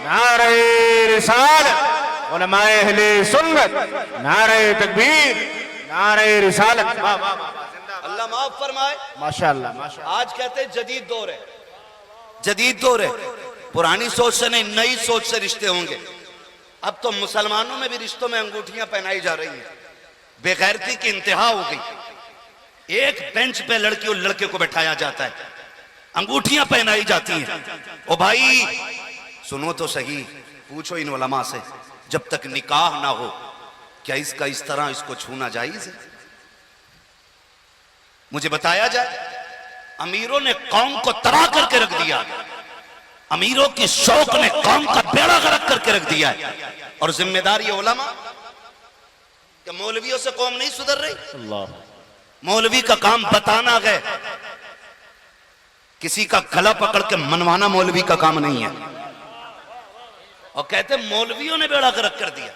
नारे रिसालत, उलमाए अहले सुन्नत, नारे तकबीर, नारे रिसालत। अल्लाह माफ फरमाए। माशाअल्लाह माशाअल्लाह। आज कहते हैं जदीद दौर है, जदीद दौर है, पुरानी सोच से नहीं नई सोच से रिश्ते होंगे। अब तो मुसलमानों में भी रिश्तों में अंगूठियां पहनाई जा रही हैं, बेगैरती की इंतहा हो गई। एक बेंच पे लड़की और लड़के को बैठाया जाता है, अंगूठियां पहनाई जाती हैं। ओ भाई सुनो तो सही, पूछो इन उलमा से, जब तक निकाह ना हो क्या इसका इस तरह इसको छूना जायज है? मुझे बताया जाए। अमीरों ने कौम को तबाह करके रख दिया, अमीरों की शौक ने कौम का बेड़ा गर्क करके रख दिया है। और जिम्मेदारी उलमा कि मौलवियों से कौम नहीं सुधर रही। मौलवी का काम बताना है, किसी का गला पकड़ के मनवाना मौलवी का काम नहीं है। और कहते मौलवियों ने बेड़ा गर्क कर दिया।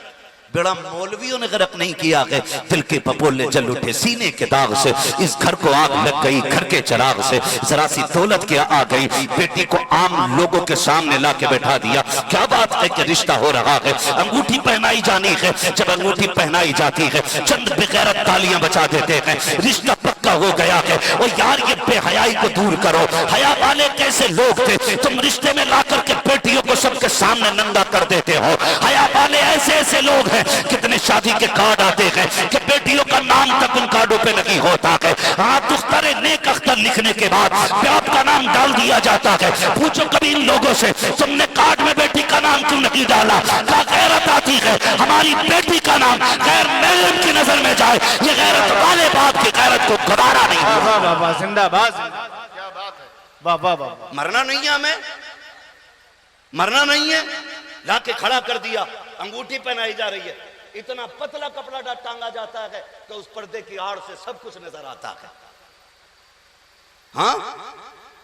बेड़ा मौलवियों ने गर्क नहीं किया है, दिल के पपोले जल उठे सीने के दाग से, इस घर को आग लग गई घर के चिराग से, जरा सी दौलत क्या आ गई, बेटी को आम लोगों के सामने ला के बैठा दिया। क्या बात है कि रिश्ता हो रहा है, अंगूठी पहनाई जानी है। जब अंगूठी पहनाई जाती है चंद बेगैरत तालियां बचा देते हैं, रिश्ता पक्का हो गया है। और यार ये बेहयाई को दूर करो। हया वाले कैसे लोग थे, तुम रिश्ते में ला करके बेटियों को सबके सामने नंगा कर देते हो। हया वाले ऐसे ऐसे लोग हैं, कितने शादी के कार्ड आते हैं कि बेटियों का नाम तक उन कार्डों पे नहीं होता है। आप दुख्तर नेक अख्तर लिखने के बाद बाप का नाम डाल दिया जाता है। पूछो कभी इन लोगों से तुमने कार्ड में बेटी का नाम क्यों नहीं डाला? क्या गैरत आती है हमारी बेटी का नाम गैर महरम की नजर में जाए? ये गैरत वाले बाप की गैरत को गवारा नहीं। वाह वाह वाह, जिंदाबाद, क्या बात है, वाह वाह वाह। मरना नहीं है हमें, मरना नहीं है। लाके खड़ा कर दिया, अंगूठी पहनाई जा रही है, इतना पतला कपड़ा टांगा जाता है कि उस पर्दे की आड़ से सब कुछ नजर आता है। हाँ,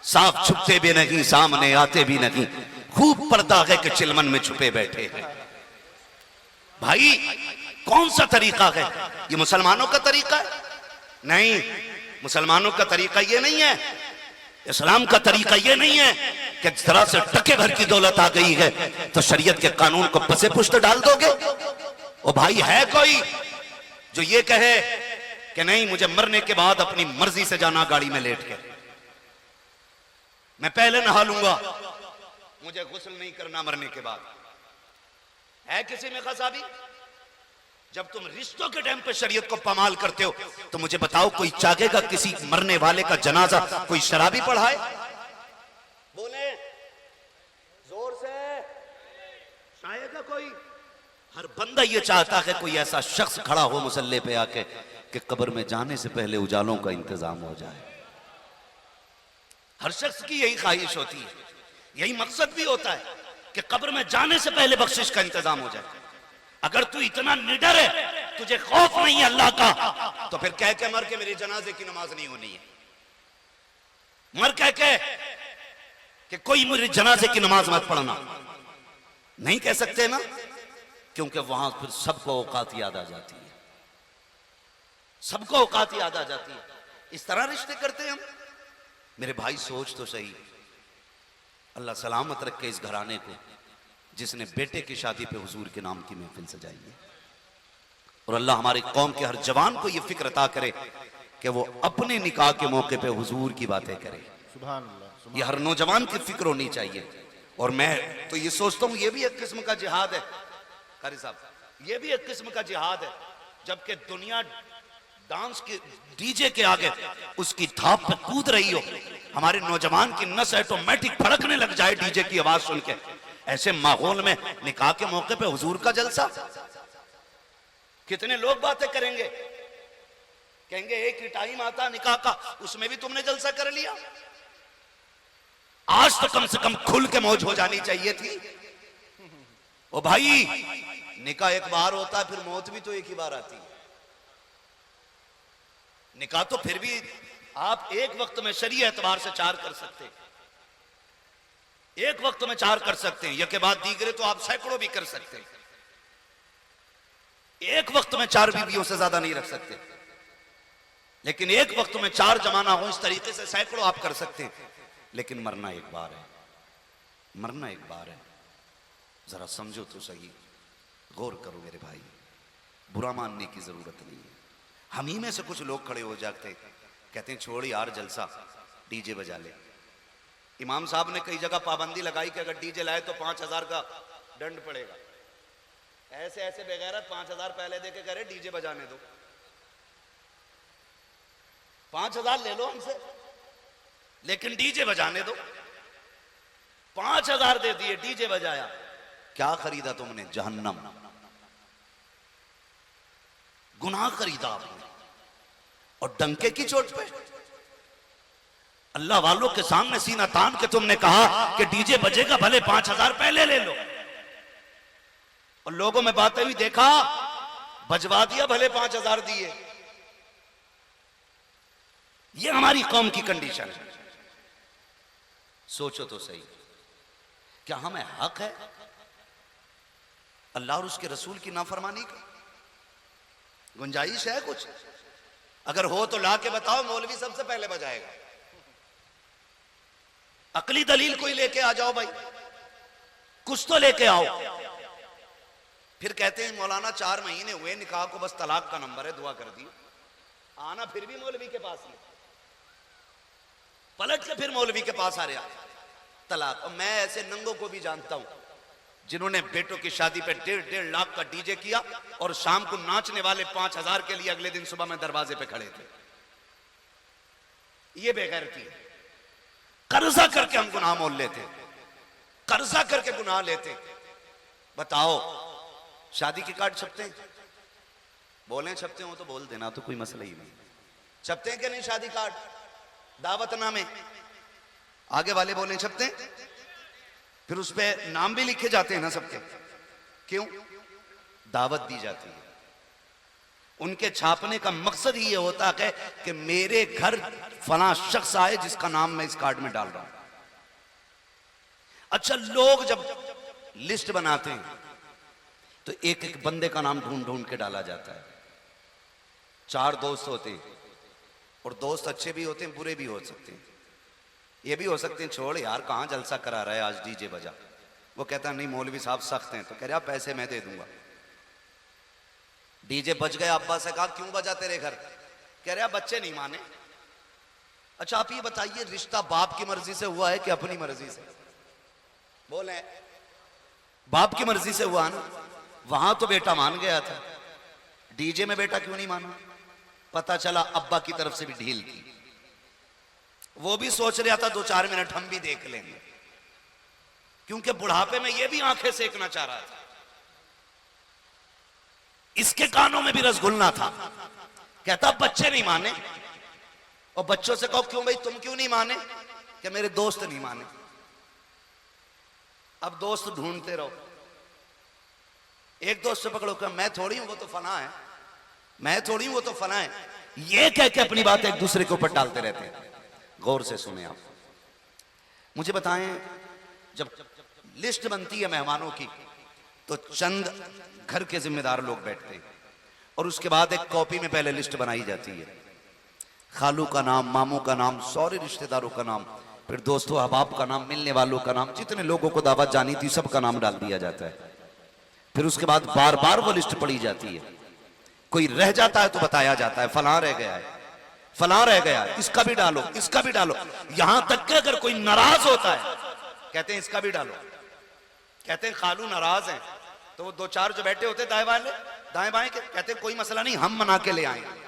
सांप छुपते भी नहीं, सामने आते भी नहीं, खूब पर्दा है कि चिलमन में छुपे बैठे हैं। भाई कौन सा तरीका है ये? मुसलमानों का तरीका है? नहीं, मुसलमानों का तरीका ये नहीं है, इस्लाम का तरीका ये नहीं है कि जरा से टके भर की दौलत आ गई है तो शरीयत के कानून को पसे पुश्त डाल दोगे। ओ भाई, है कोई जो ये कहे कि नहीं मुझे मरने के बाद अपनी मर्जी से जाना गाड़ी में लेट के, मैं पहले नहा लूंगा, मुझे गुस्ल नहीं करना मरने के बाद? है किसी में खसाबी? जब तुम रिश्तों के टाइम पे शरीयत को पमाल करते हो तो मुझे बताओ, कोई चाहेगा किसी मरने वाले का जनाजा कोई शराबी पढ़ाए? बोले जोर से, चाहेगा कोई? हर बंदा ये चाहता है कोई ऐसा शख्स खड़ा हो मुसल्ले पे आके कि कब्र में जाने से पहले उजालों का इंतजाम हो जाए। हर शख्स की यही ख्वाहिश होती है, यही मकसद भी होता है कि कब्र में जाने से पहले बख्शिश का इंतजाम हो जाए। अगर तू इतना निडर है, तुझे खौफ नहीं है अल्लाह का, तो फिर कह के मर के मेरे जनाजे की नमाज नहीं होनी है। मर कह के कि कोई मेरे जनाजे की नमाज मत पढ़ना, नहीं कह सकते ना, क्योंकि वहां फिर सबको औकात याद आ जाती है, सबको औकात याद आ जाती है। इस तरह रिश्ते करते हैं हम। मेरे भाई सोच तो सही, अल्लाह सलामत रखे इस घराने को जिसने बेटे की शादी पे हुजूर के नाम की महफिल सजाई है, और अल्लाह हमारी कौम के हर जवान को यह फिक्र अता करे कि वो अपने निकाह के मौके पे हुजूर की बातें करे। सुभान अल्लाह, ये हर नौजवान की फिक्र होनी चाहिए। और मैं तो ये सोचता हूं ये भी एक किस्म का जिहाद है कारी साहब, ये भी एक किस्म का जिहाद है। जबकि दुनिया डांस के डीजे के आगे उसकी थाप पे कूद रही हो, हमारे नौजवान की नस ऑटोमेटिक फड़कने लग जाए डीजे की आवाज सुन के, ऐसे माहौल में निकाह के मौके पे हुजूर का जलसा, कितने लोग बातें करेंगे, कहेंगे एक ही टाइम आता निकाह का, उसमें भी तुमने जलसा कर लिया। आज तो कम से कम खुल के मौज हो जानी चाहिए थी। ओ भाई, निकाह एक बार होता है, फिर मौत भी तो एक ही बार आती है। निकाह तो फिर भी आप एक वक्त में शरीय एतबार से 4 कर सकते हैं, एक वक्त में 4 कर सकते हैं, या के बाद दीगरे तो आप सैकड़ों भी कर सकते हैं। एक वक्त में 4 बीवियों से ज्यादा नहीं रख सकते, लेकिन एक वक्त में 4 जमाना हो इस तरीके से सैकड़ों आप कर सकते हैं। लेकिन मरना एक बार है, मरना एक बार है। जरा समझो तो सही, गौर करो मेरे भाई, बुरा मानने की जरूरत नहीं है। हम ही में से कुछ लोग खड़े हो जाते कहते हैं छोड़ यार जलसा, डीजे बजा ले। इमाम साहब ने कई जगह पाबंदी लगाई कि अगर डीजे लाए तो 5000 का दंड पड़ेगा। ऐसे ऐसे बेगैरत 5000 पहले देके कह रहे डीजे बजाने दो। 5000 ले लो हमसे, लेकिन डीजे बजाने दो। 5000 दे दिए, डीजे बजाया, क्या खरीदा तुमने? जहन्नम। गुनाह खरीदा आपने, और डंके की चोट पे अल्लाह वालों के सामने सीना तान के तुमने कहा कि डीजे बजेगा, भले 5000 पहले ले लो, और लोगों में बातें भी देखा, बजवा दिया, भले 5000 दिए। ये हमारी कौम की कंडीशन है। सोचो तो सही, क्या हमें हक है अल्लाह और उसके रसूल की नाफरमानी का? गुंजाइश है कुछ? अगर हो तो ला के बताओ, मौलवी सबसे पहले बजाएगा। अकली दलील कोई लेके आ जाओ भाई, कुछ तो लेके आओ। फिर कहते हैं मौलाना 4 महीने हुए निकाह को, बस तलाक का नंबर है, दुआ कर दी। आना फिर भी मौलवी के पास ही, पलट के फिर मौलवी के पास आ रहा तलाक। और मैं ऐसे नंगों को भी जानता हूं जिन्होंने बेटों की शादी पे 1.5 लाख का डीजे किया और शाम को नाचने वाले 5,000 के लिए अगले दिन सुबह में दरवाजे पे खड़े थे। ये बेगैरती है। कर्जा करके हम गुनाह मोल लेते, कर्जा करके गुनाह लेते। बताओ, शादी के कार्ड छपते हैं? बोले छपते हो तो बोल देना, तो कोई मसला ही नहीं। छपते हैं कि नहीं शादी कार्ड? दावतनामे आगे वाले बोले छपते हैं, फिर उस पे नाम भी लिखे जाते हैं ना सबके। क्यों? दावत दी जाती है। उनके छापने का मकसद ही ये होता है कि मेरे घर फला शख्स आए जिसका नाम मैं इस कार्ड में डाल रहा हूं। अच्छा, लोग जब लिस्ट बनाते हैं तो एक एक बंदे का नाम ढूंढ ढूंढ के डाला जाता है। 4 दोस्त होते हैं, और दोस्त अच्छे भी होते हैं, बुरे भी हो सकते हैं। ये भी हो सकते हैं, छोड़ यार कहां जलसा करा रहा है आज, डीजे बजा। वो कहता नहीं मौलवी साहब सख्त हैं, तो कह रहा पैसे मैं दे दूंगा। डीजे बज गया, अब्बा से कहा क्यों बजा तेरे घर? कह रहा बच्चे नहीं माने। अच्छा आप ये बताइए, रिश्ता बाप की मर्जी से हुआ है कि अपनी मर्जी से? बोले बाप की मर्जी से हुआ ना। वहां तो बेटा मान गया था, डीजे में बेटा क्यों नहीं माना? पता चला अब्बा की तरफ से भी ढील थी। वो भी सोच रहा था 2-4 मिनट हम भी देख लेंगे, क्योंकि बुढ़ापे में ये भी आंखें सेकना चाह रहा था। इसके कानों में भी रसगुल्ला था। कहता बच्चे नहीं माने। और बच्चों से कहो क्यों भाई, तुम क्यों नहीं माने? कि मेरे दोस्त नहीं माने। अब दोस्त ढूंढते रहो। एक दोस्त से पकड़ो कि मैं थोड़ी हूं, वो तो फना है, मैं थोड़ी हूं, वो तो फना है। ये कह के अपनी बात एक दूसरे के ऊपर डालते रहते हैं। गौर से सुने आप, मुझे बताएं, जब लिस्ट बनती है मेहमानों की तो चंद घर के जिम्मेदार लोग बैठते हैं, और उसके बाद एक कॉपी में पहले लिस्ट बनाई जाती है। खालू का नाम, मामू का नाम, सारे रिश्तेदारों का नाम, फिर दोस्तों अहबाब का नाम, मिलने वालों का नाम, जितने लोगों को दावत जानी थी सबका नाम डाल दिया जाता है। फिर उसके बाद बार बार वो लिस्ट पढ़ी जाती है। कोई रह जाता है तो बताया जाता है फलां रह गया है, फलां रह गया है, इसका भी डालो, इसका भी डालो। यहां तक कि अगर कोई नाराज होता है कहते हैं इसका भी डालो। कहते हैं खालू नाराज हैं, तो वो 2-4 जो बैठे होते दाएं बाएं के कहते हैं कोई मसला नहीं, हम मना के ले आएंगे।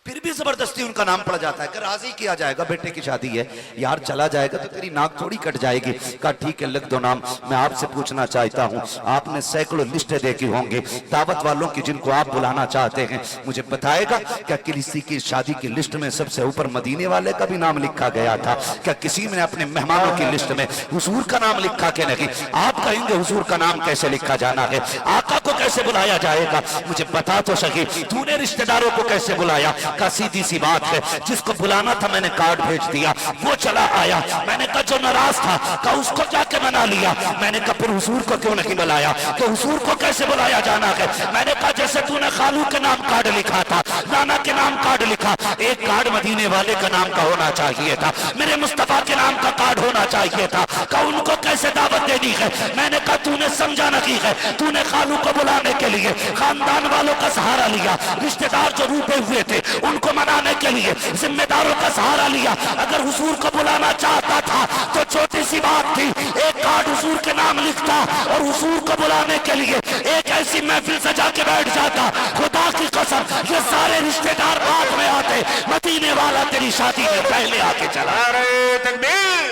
फिर भी जबरदस्ती उनका नाम पड़ जाता है कि राजी किया जाएगा, बेटे की शादी है यार, चला जाएगा तो तेरी नाक थोड़ी कट जाएगी। कहा ठीक है लिख दो नाम। मैं आपसे पूछना चाहता हूं, आपने सैकड़ों लिस्टें देखी होंगी दावत वालों की जिनको आप बुलाना चाहते हैं, मुझे बताएगा क्या किसी की शादी की लिस्ट में सबसे ऊपर मदीने वाले का भी नाम लिखा गया था? क्या किसी ने अपने मेहमानों की लिस्ट में हुजूर का नाम लिखा के नहीं? आप कहेंगे हुजूर का नाम कैसे लिखा जाना है, आका को कैसे बुलाया जाएगा? मुझे बता तो सके, तूने रिश्तेदारों को कैसे बुलाया? का सीधी सी बात है, जिसको बुलाना था मैंने कार्ड भेज दिया, वो चला आया। मैंने कहा जो नाराज था का उसको जाके मना लिया। मैंने कहा फिर हुजूर को क्यों नहीं बुलाया? तो हुजूर को कैसे बुलाया जाना है? मैंने कहा जैसे तूने खालू के नाम कार्ड लिखा था, नाना के नाम कार्ड लिखा, एक कार्ड मदीने वाले का नाम का होना चाहिए था, मेरे मुस्तफा के नाम का कार्ड होना चाहिए था। का उनको कैसे दावत देनी है? मैंने कहा तूने समझा नहीं है, तूने खालू को बुलाने के लिए खानदान वालों का सहारा लिया, रिश्तेदार जो रूठे हुए थे उनको मनाने के लिए जिम्मेदारों का सहारा लिया। अगर हुजूर को बुलाना चाहता था तो छोटी सी बात थी, एक कार्ड हुजूर के नाम लिखता और हुजूर को बुलाने के लिए एक ऐसी महफिल सजा के बैठ जाता। खुदा की कसम ये सारे रिश्तेदार बाद में आते, मदीने वाला तेरी शादी में पहले आके चला। नारे तकबीर,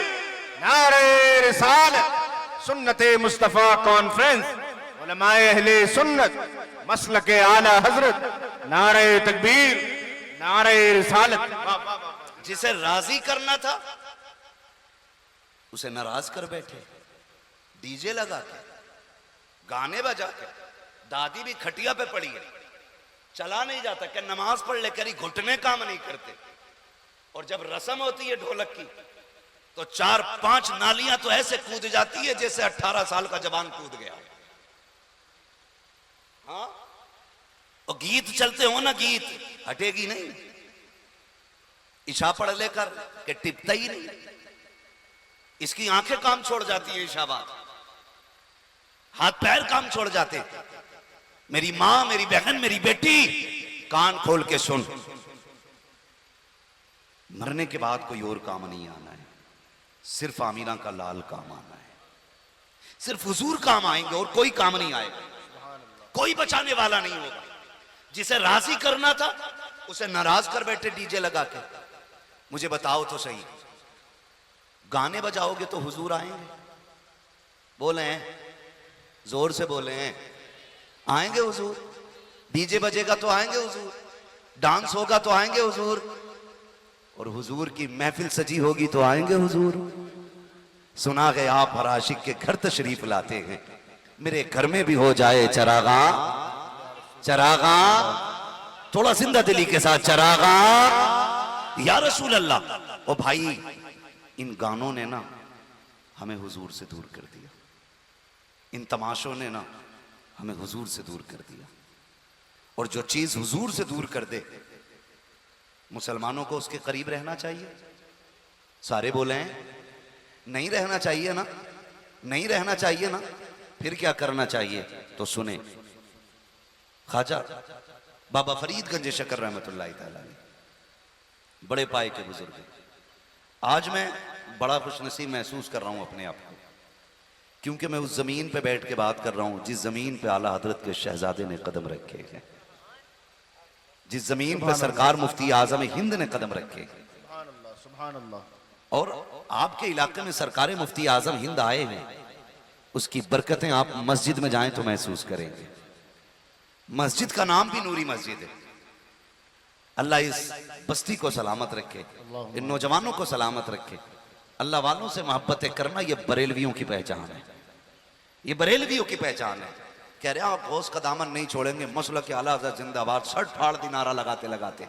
नारे रिसालत, सुन्नते मुस्तफा कॉन्फ्रेंस, उलमाए अहले सुन्नत, मसलके आला हजरत, नारे तकबीर, नारे रिसालत। जिसे राजी करना था उसे नाराज कर बैठे, डीजे लगा के, गाने बजा के। दादी भी खटिया पे पड़ी है, चला नहीं जाता, क्या नमाज पढ़ ले, करी घुटने काम नहीं करते। और जब रस्म होती है ढोलक की तो 4-5 नालियां तो ऐसे कूद जाती है जैसे 18 साल का जवान कूद गया। हाँ, और गीत चलते हो ना, गीत हटेगी नहीं। इशा पढ़ लेकर के टिपता ही नहीं, इसकी आंखें काम छोड़ जाती है, इशा बाद हाथ पैर काम छोड़ जाते। मेरी मां, मेरी बहन, मेरी बेटी, कान खोल के सुन, मरने के बाद कोई और काम नहीं आना है, सिर्फ आमीना का लाल काम आना है। सिर्फ हुजूर काम आएंगे और कोई काम नहीं आएगा, कोई बचाने वाला नहीं होगा। जिसे राजी करना था उसे नाराज कर बैठे डीजे लगा के। मुझे बताओ तो सही, गाने बजाओगे तो हुजूर आएंगे? बोले हैं, जोर से बोले हैं, आएंगे हुजूर? डीजे बजेगा तो आएंगे हुजूर, डांस होगा तो आएंगे हुजूर, और हुजूर की महफिल सजी होगी तो आएंगे हुजूर। सुना गया आप हर आशिक के घर तशरीफ लाते हैं, मेरे घर में भी हो जाए चरागा, चरागा, थोड़ा जिंदा दिली के साथ चरागा या रसूल अल्लाह। ओ भाई, इन गानों ने ना हमें हुजूर से दूर कर दिया, इन तमाशों ने ना हमें हुजूर से दूर कर दिया। और जो चीज हुजूर से दूर कर दे, मुसलमानों को उसके करीब रहना चाहिए। सारे बोले हैं नहीं रहना चाहिए ना, नहीं रहना चाहिए ना, फिर क्या करना चाहिए? तो सुने, ख्वाजा बाबा फरीदगंज शकर रहमतुल्लाह तआला अलैह, बड़े पाए के बुजुर्ग। आज मैं बड़ा खुशनसीब महसूस कर रहा हूं अपने आप को, क्योंकि मैं उस जमीन पे बैठ के बात कर रहा हूं जिस जमीन पे आला हजरत के शहजादे ने कदम रखे हैं, जिस जमीन पर सरकार मुफ्ती आजम हिंद ने कदम रखे। सुभान अल्लाह। और आपके इलाके में सरकार मुफ्ती आजम हिंद आए हैं, उसकी बरकतें आप मस्जिद में जाएं तो महसूस करेंगे। मस्जिद का नाम भी नूरी मस्जिद है। अल्लाह इस बस्ती को सलामत रखे, इन नौजवानों को सलामत रखे। अल्लाह वालों से मोहब्बतें करना ये बरेलवियों की पहचान है, ये बरेलवियों की पहचान है। कह रहे हैं आप गौस का दामन नहीं छोड़ेंगे, मसला के आला हज़रत जिंदाबाद, शर्ट फाड़ दी नारा लगाते लगाते।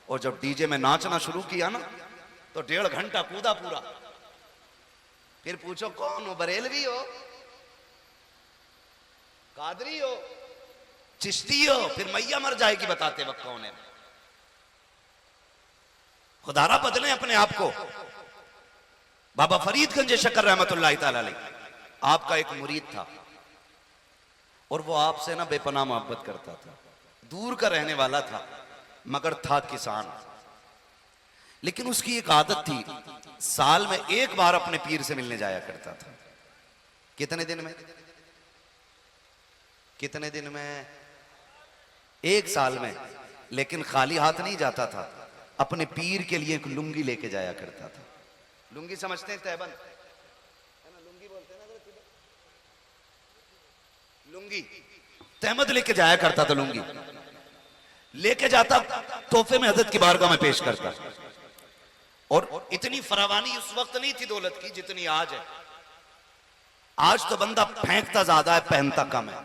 और जब डीजे में नाचना शुरू किया ना तो 1.5 घंटा कूदा पूरा। फिर पूछो कौन हो? बरेलवी हो, कादरी हो, चिश्ती हो? फिर मैया मर जाएगी बताते वक्त कौन है। खुदारा बदले अपने आप को। बाबा फरीदगंज शकर रहमतुल्लाह तआला अलैह आपका एक मुरीद था, और वो आपसे ना बेपनाह मोहब्बत करता था, दूर का रहने वाला था, मगर था किसान। लेकिन उसकी एक आदत थी, साल में एक बार अपने पीर से मिलने जाया करता था। कितने दिन में? कितने दिन में? एक साल में। लेकिन खाली हाथ नहीं जाता था, अपने पीर के लिए एक लुंगी लेके जाया करता था। लुंगी समझते हैं? तहबंद है ना, लुंगी बोलते हैं ना, लुंगी तहमद लेके जाया करता था। लुंगी लेके जाता, तोहफे में हजरत की बारगाह में पेश करता। और इतनी फरावानी उस वक्त नहीं थी दौलत की जितनी आज है। आज तो बंदा फेंकता ज्यादा है, पहनता कम है।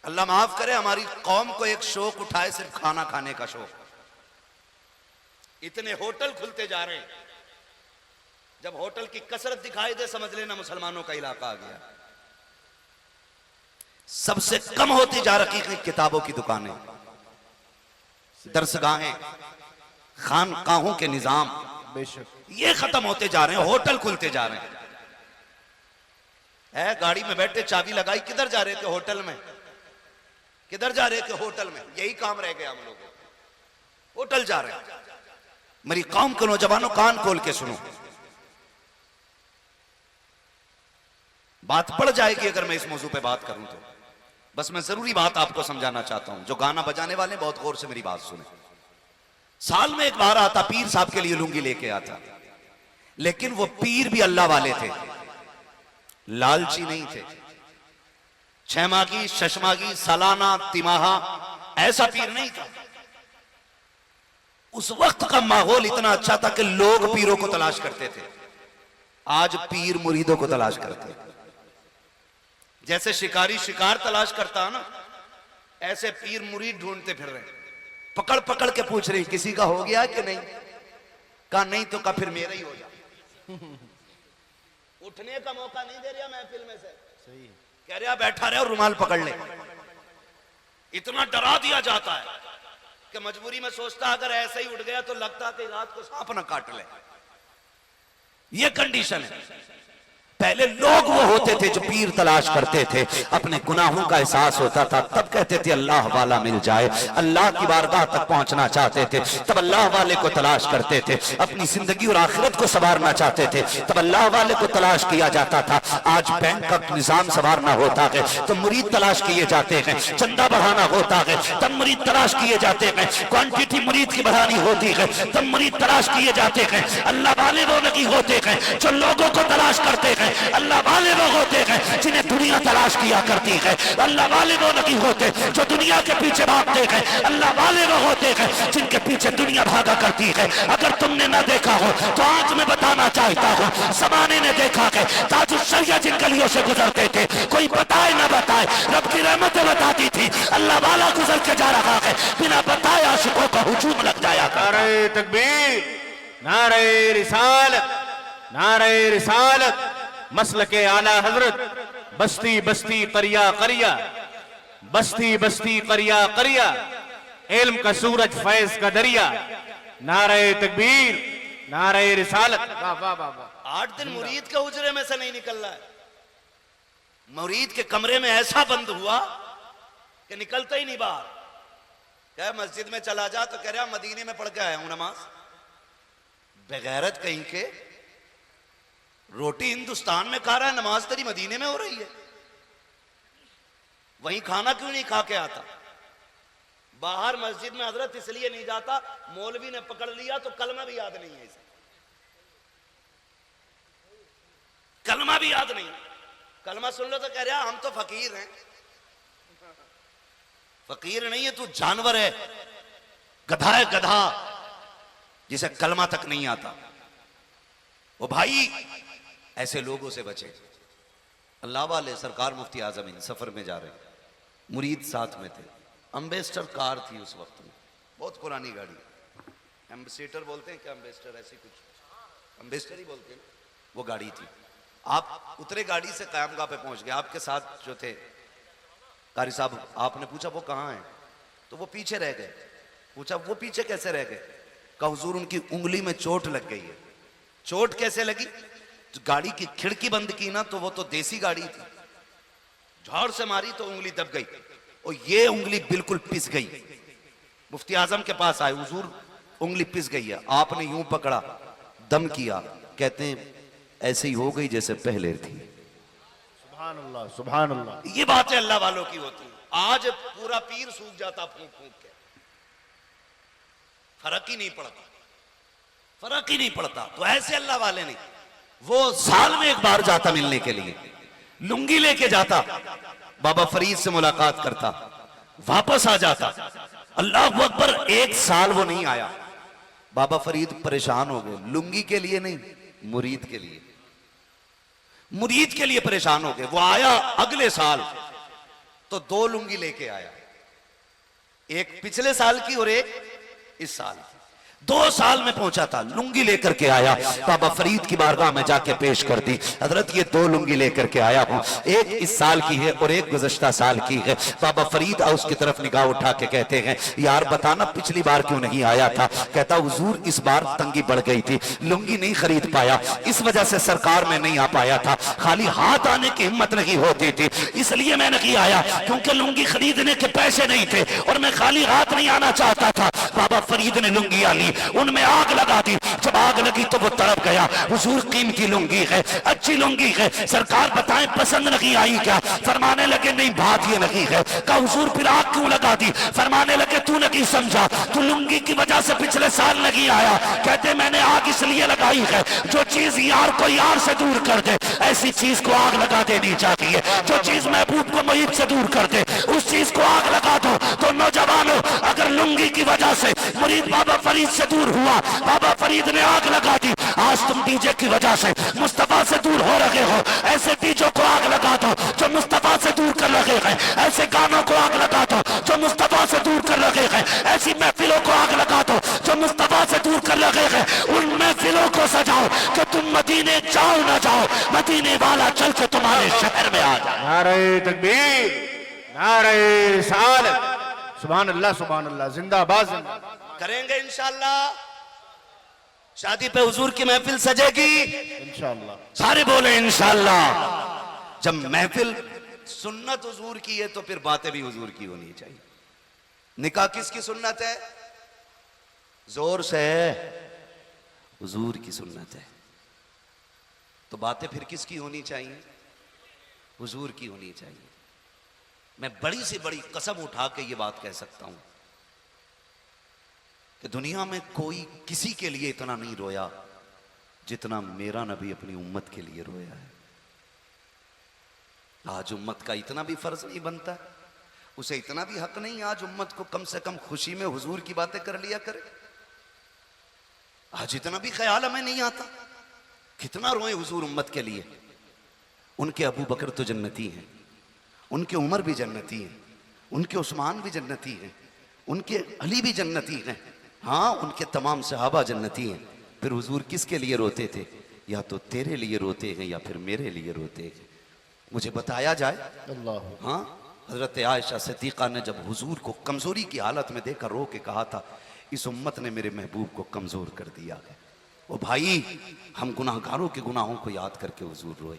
अल्लाह माफ करे, हमारी कौम को एक शौक उठाए, सिर्फ खाना खाने का शौक। इतने होटल खुलते जा रहे हैं, जब होटल की कसरत दिखाई दे समझ लेना मुसलमानों का इलाका आ गया। सबसे कम होती जा रही किताबों की दुकानें, दरसगाहें, खानकाहों के निजाम, बेशक ये खत्म होते जा रहे हैं, होटल खुलते जा रहे हैं। गाड़ी में बैठे चाबी लगाई, किधर जा रहे थे? होटल में। किधर जा रहे थे? होटल में। यही काम रह गया हम लोगों को, होटल जा रहे हैं। मेरी कौम के नौजवानों, कान खोल के सुनो, बात पड़ जाएगी अगर मैं इस मौजू पे बात करूं तो। बस मैं जरूरी बात आपको समझाना चाहता हूं। जो गाना बजाने वाले बहुत गौर से मेरी बात सुने। साल में एक बार आता, पीर साहब के लिए लुंगी लेके आता, लेकिन वो पीर भी अल्लाह वाले थे, लालची नहीं थे। छमागी, शशमागी, सालाना, तिमाहा, ऐसा पीर नहीं था। उस वक्त का माहौल इतना अच्छा था कि लोग पीरों को तलाश करते थे। आज पीर मुरीदों को तलाश करते। जैसे शिकारी शिकार तलाश करता है ना, ऐसे पीर मुरीद ढूंढते फिर रहे, पकड़ पकड़ के पूछ रहे किसी का हो गया कि नहीं। कहा नहीं तो का फिर मेरा ही हो जा। उठने का मौका नहीं दे रहा महफिल में से। सही है। कह रहा बैठा रहे और रुमाल पकड़ ले। इतना डरा दिया जाता है कि मजबूरी में सोचता अगर ऐसे ही उठ गया तो लगता कि रात को सांप न काट ले। ये कंडीशन है। पहले लोग वो होते थे जो पीर तलाश करते थे, अपने गुनाहों का एहसास होता था तब कहते थे अल्लाह वाला मिल जाए, अल्लाह की बारगाह तक पहुंचना चाहते थे तब अल्लाह वाले को तलाश करते थे, अपनी जिंदगी और आखिरत को संवारना चाहते थे तब अल्लाह वाले को तलाश किया जाता था। आज बैंक का निजाम संवारना होता है तो मुरीद तलाश किए जाते हैं, चंदा बढ़ाना होता है तब मुरीद तलाश किए जाते हैं, क्वांटिटी मुरीद की बढ़ानी होती है तब मुरीद तलाश किए जाते हैं। अल्लाह वाले वो नहीं होते हैं जो लोगों को तलाश करते हैं, अल्लाह वाले वो होते हैं जिन्हें दुनिया तलाश किया करती है। अल्लाह वाले वो नहीं होते जो दुनिया के पीछे भागते हैं, अल्लाह वाले वो होते हैं जिनके पीछे दुनिया भागा करती है। अगर तुमने ना देखा हो तो आज मैं बताना चाहता हूँ, ज़माने ने देखा है ताजुल शरिया जिन गलियों से गुजरते थे, कोई बताए ना बताए रब की रहमतें बताती थी, अल्लाह वाला गुजर के जा रहा है बिना बताए आशिकों का हुजूम लग जाया। नारे तकबीर, नारे रिसालत, नारे रिसालत, मसलके आला हजरत, बस्ती बस्ती करिया करिया, बस्ती बस्ती करिया करिया, इल्म का सूरज फैज का दरिया, नारे तकबीर, नारे रिसालत। वाह वाह वाह वाह। 8 दिन मुरीद के उजरे में से नहीं निकल रहा है, मुरीद के कमरे में ऐसा बंद हुआ कि निकलता ही नहीं बाहर। कह मस्जिद में चला जा तो कह रहा मदीने में पढ़ के आया हूं नमाज। बेगैरत कहीं के, रोटी हिंदुस्तान में खा रहा है, नमाज तेरी मदीने में हो रही है। वहीं खाना क्यों नहीं खा के आता? बाहर मस्जिद में हजरत इसलिए नहीं जाता, मौलवी ने पकड़ लिया तो कलमा भी याद नहीं है इसे, कलमा भी याद नहीं। कलमा सुन लो तो कह रहा हम तो फकीर हैं। फकीर नहीं है तू, जानवर है, गधा है, गधा जिसे कलमा तक नहीं आता। वो भाई ऐसे लोगों से बचे। अल्लाह वाले सरकार मुफ्ती आजम इन सफर में जा रहे, मुरीद साथ में थे, एम्बेसडर कार थी उस वक्त में, बहुत पुरानी गाड़ी, एम्बेसडर बोलते हैं क्या, एम्बेसडर ऐसी कुछ, एम्बेसडर ही बोलते हैं, वो गाड़ी थी। आप उतरे गाड़ी से क़यामगाह पे पहुंच गए, आपके साथ जो थे कारी साहब, आपने पूछा वो कहाँ है, तो वो पीछे रह गए। पूछा वो पीछे कैसे रह गए? कहा हुजूर उनकी उंगली में चोट लग गई है। चोट कैसे लगी? तो गाड़ी की खिड़की बंद की ना, तो वो तो देसी गाड़ी थी, झाड़ से मारी तो उंगली दब गई और ये उंगली बिल्कुल पिस गई। मुफ्ती आजम के पास आए, हुजूर उंगली पिस गई है। आपने यूं पकड़ा, दम किया, कहते हैं ऐसे ही हो गई जैसे पहले थी। सुभान अल्लाह, सुभान अल्लाह। ये बातें अल्लाह वालों की होती है। आज पूरा पीर सूख जाता फूंक फूंक के, फर्क ही नहीं पड़ता, फर्क ही नहीं पड़ता। तो ऐसे अल्लाह वाले नहीं, वो साल में एक बार जाता मिलने के लिए, लुंगी लेके जाता, बाबा फरीद से मुलाकात करता, वापस आ जाता। अल्लाह अकबर, एक साल वो नहीं आया। बाबा फरीद परेशान हो गए, लुंगी के लिए नहीं, मुरीद के लिए, मुरीद के लिए परेशान हो गए। वो आया अगले साल तो 2 लुंगी लेके आया, एक पिछले साल की और एक इस साल की। 2 साल में पहुंचा था, लुंगी लेकर के आया, बाबा फरीद की बारगाह में जाके पेश कर दी। हजरत ये 2 लुंगी लेकर के आया हूं, एक इस साल की है और एक गुज़श्ता साल की है। बाबा फरीद उसकी तरफ निगाह उठा के कहते हैं यार बताना पिछली बार क्यों नहीं आया था? कहता हुजूर इस बार तंगी बढ़ गई थी, लुंगी नहीं खरीद पाया, इस वजह से सरकार में नहीं आ पाया था, खाली हाथ आने की हिम्मत नहीं होती थी, इसलिए मैं नहीं आया, क्योंकि लुंगी खरीदने के पैसे नहीं थे और मैं खाली हाथ नहीं आना चाहता था। बाबा फरीद ने लुंगियां ली, उनमें आग लगा दी। जब आग लगी तो वो तड़प गया, हुजूर कीमती लुंगी है, अच्छी लुंगी है, सरकार बताएं पसंद नहीं आई क्या? फरमाने लगे नहीं बात ये नहीं है। कहा हुजूर फिर आग क्यों लगा दी? फरमाने लगे तू नहीं समझा, तू लुंगी की वजह से पिछले साल नहीं आया। कहते मैंने आग इसलिए लगाई है, जो चीज यार को यार से दूर कर दे ऐसी चीज को आग लगा देनी चाहिए, जो चीज महबूब को मुहीब से दूर कर दे उस चीज को आग लगा दो। तो नौजवानों, अगर लुंगी की वजह से मुरीद बाबा फरीद से दूर हुआ, बाबा फरीद ने आग लगा दी, आज तुम डीजे की वजह से मुस्तफा से दूर हो रहे हो, ऐसे डीजों को आग लगा दो जो मुस्तफा से दूर कर रहे हैं, ऐसे गानों को आग लगा दो जो मुस्तफा से दूर कर रहे हैं, ऐसी महफिलों को आग लगा दो जो मुस्तफा से दूर कर रहे हैं। उन महफिलों को सजाओ कि तुम मदीने जाओ ना जाओ, मदीने वाला चल के तुम्हारे शहर में आ जाए। नारे तकबीर, नारे रिसालत, सुभान अल्लाह, सुभान अल्लाह, जिंदाबाद, जिंदाबाद। करेंगे इंशाअल्लाह। शादी पे हुजूर की महफिल सजेगी, इंशाअल्लाह। सारे बोले इंशाअल्लाह। जब महफिल सुन्नत हुजूर की है तो फिर बातें भी हुजूर की होनी चाहिए। निकाह किसकी सुन्नत है? जोर से, हुजूर की सुन्नत है। तो बातें फिर किसकी होनी चाहिए? हुजूर की होनी चाहिए। मैं बड़ी से बड़ी कसम उठा के ये बात कह सकता हूं कि दुनिया में कोई किसी के लिए इतना नहीं रोया जितना मेरा नबी अपनी उम्मत के लिए रोया है। आज उम्मत का इतना भी फर्ज नहीं बनता, उसे इतना भी हक नहीं आज उम्मत को कम से कम खुशी में हुजूर की बातें कर लिया करे। आज इतना भी ख्याल हमें नहीं आता कितना रोए हुजूर उम्मत के लिए। उनके अबू बकर तो जन्नती हैं, उनके उमर भी जन्नती हैं, उनके उस्मान भी जन्नती हैं, उनके अली भी जन्नती हैं, हाँ उनके तमाम सहाबा जन्नती हैं। फिर हुजूर किसके लिए रोते थे? या तो तेरे लिए रोते हैं या फिर मेरे लिए रोते हैं। मुझे बताया जाए। अल्लाह। हाँ, हजरत आयशा सिद्दीक़ा ने जब हुजूर को कमजोरी की हालत में देखकर रो के कहा था, इस उम्मत ने मेरे महबूब को कमजोर कर दिया है। ओ भाई, हम गुनाहगारों के गुनाहों को याद करके हुजूर रोए।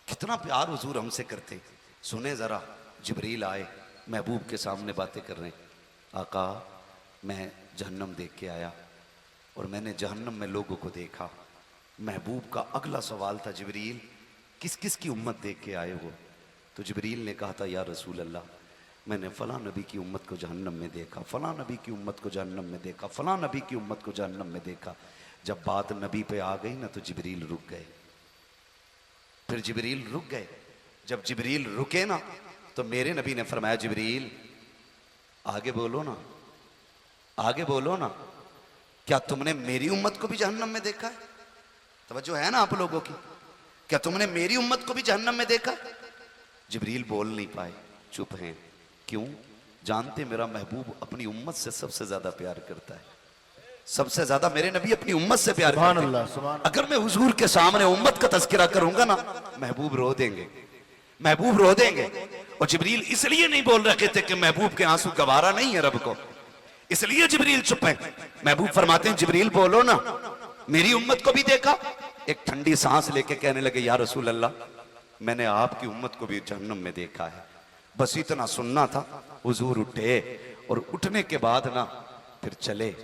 कितना प्यार हुजूर हमसे करते। सुने जरा, जिब्रील आए, महबूब के सामने बातें कर रहे हैं। आका, मैं जहन्नम देख के आया और मैंने जहन्नम में लोगों को देखा। महबूब का अगला सवाल था, जिब्रील किस किस की उम्मत देख के आए हो? तो जिब्रील ने कहा था, या रसूल अल्लाह, मैंने फलां नबी की उम्मत को जहन्नम में देखा, फलां नबी की उम्मत को जहन्नम में देखा, फलां नबी की उम्मत को जहन्नम में देखा। जब बात नबी पे आ गई ना तो जिब्रील रुक गए। फिर जिब्रील रुक गए। जब जिब्रील रुके ना तो मेरे नबी ने फरमाया, जिब्रील आगे बोलो ना, आगे बोलो ना, क्या तुमने मेरी उम्मत को भी जहन्नम में देखा है? तवज्जो है ना आप लोगों की? क्या तुमने मेरी उम्मत को भी जहन्नम में देखा? जिब्रील बोल नहीं पाए, चुप हैं। क्यों? जानते मेरा महबूब अपनी उम्मत से सबसे ज्यादा प्यार करता है। सबसे ज्यादा मेरे नबी अपनी उम्मत से प्यार सुभान करते अल्लाह, हैं। सुभान। अगर मैं हुजूर के सामने उम्मत का तज़किरा करूंगा ना, महबूब रो देंगे, महबूब रो देंगे। और जिब्रील इसलिए नहीं बोल रहे थे कि महबूब के आंसू गवारा नहीं है रब को, इसलिए जिब्रील चुप है। महबूब फरमाते हैं, जिब्रील बोलो ना, मेरी उम्मत को भी देखा। एक ठंडी सांस लेके कहने लगे, या रसूल अल्लाह, मैंने आपकी उम्मत को भी जहन्नम में देखा है। बस इतना सुनना था। हुजूर उठे और उठने के बाद ना फिर चले।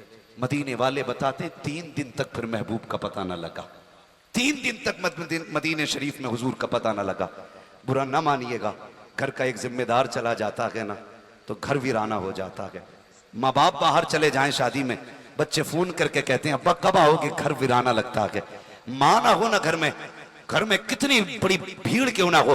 मदीने वाले बताते 3 दिन तक फिर महबूब का पता ना लगा। 3 दिन तक मदीने शरीफ में हुजूर का पता ना लगा। बुरा ना मानिएगा, घर का एक जिम्मेदार चला जाता है ना तो घर वीराना हो जाता है। माँ बाप बाहर चले जाएं शादी में, बच्चे फोन करके कहते हैं, अब्बा कब आओगे? घर वीराना लगता है। माँ ना हो ना घर में कितनी बड़ी भीड़ क्यों ना हो,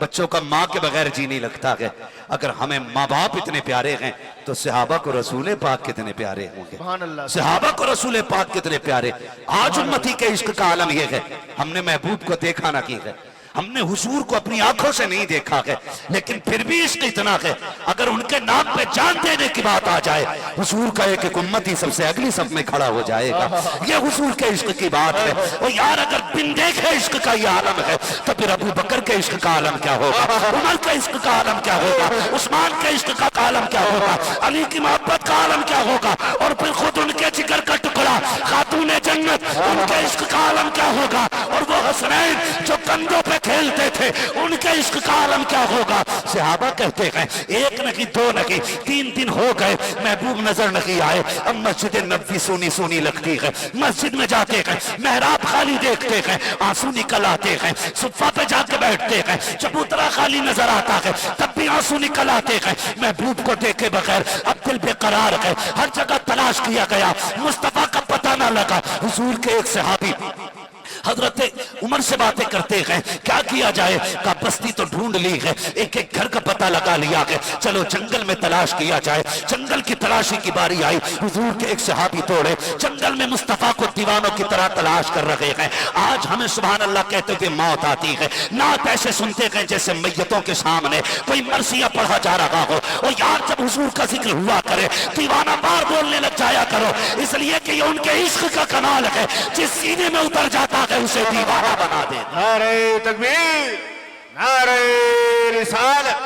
बच्चों का माँ के बगैर जी नहीं लगता है। अगर हमें माँ बाप इतने प्यारे हैं तो सहाबा को रसूल पाक कितने प्यारे होंगे। सुभान अल्लाह। सहाबा को रसूल पाक कितने प्यारे। आज उम्मती के इश्क का आलम यह है, हमने महबूब को देखा ना की है, हमने हुजूर को अपनी आंखों से नहीं देखा है, लेकिन फिर भी इश्क इतना है। अगर उनके नाम पे जान देने की बात आ जाए, हुजूर का एक उम्मती सबसे अगली सब में खड़ा हो जाएगा। ये हुजूर के इश्क की बात है। और यार, अगर बिन देखे इश्क का ये आलम है तो फिर अबू बकर के इश्क का आलम क्या होगा? उमर के इश्क का आलम क्या होगा? उस्मान के इश्क का आलम क्या होगा? अली की मोहब्बत का आलम क्या होगा? और फिर खुद उनके जिगर का टुकड़ा खातून जन्नत, उनके इश्क का आलम क्या होगा? और वो हसनैन जो कंधों पे खेलते थे, उनके इश्क का आलम क्या होगा? सहाबा कहते हैं, 1 नहीं 2 नहीं 3 दिन हो गए महबूब नजर नहीं आए। अब मस्जिद नबवी सोनी सोनी लगती है। मस्जिद में जाते हैं, मेहराब खाली देखते हैं, आंसू निकल आते हैं। सुफ़ा पे जाके बैठते हैं, चबूतरा खाली नजर आता है, तब भी आंसू निकल आते हैं। महबूब को देखे बगैर अब दिल बेकरार है। हर जगह तलाश किया गया, मुस्तफा का पता ना लगा। हुजूर के एक सहाबी हजरत उमर से बातें करते हैं, क्या किया जाए? का बस्ती तो ढूंढ ली है, एक एक घर का पता लगा लिया है, चलो जंगल में तलाश किया जाए। जंगल की तलाशी की बारी आई। हुजूर के एक सहाबी तोड़े जंगल में मुस्तफा को दीवानों की तरह तलाश कर रहे हैं। आज हमें सुभान अल्लाह कहते हुए मौत आती है। नात ऐसे सुनते हैं जैसे मैयतों के सामने कोई मरसिया पढ़ा जा रहा हो। और यार, जब हुजूर का जिक्र हुआ करे, दीवाना बार बोलने लग जाया करो, इसलिए कि ये उनके इश्क का कमाल है। जिस सीने में उतर जाता है उसे दीवाना बना दे। नारे तकबीर, नारे रिसालत,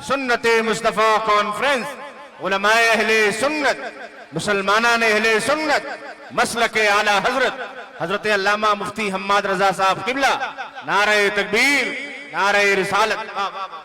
सुन्नते मुस्तफा कॉन्फ्रेंस, उलमाए अहले सुन्नत, मुसलमाना ने अहले सुन्नत मसलके आला हजरत हजरत अल्लामा मुफ्ती हम्माद रजा साहब किबला नारे तकबीर नारे रिसालत।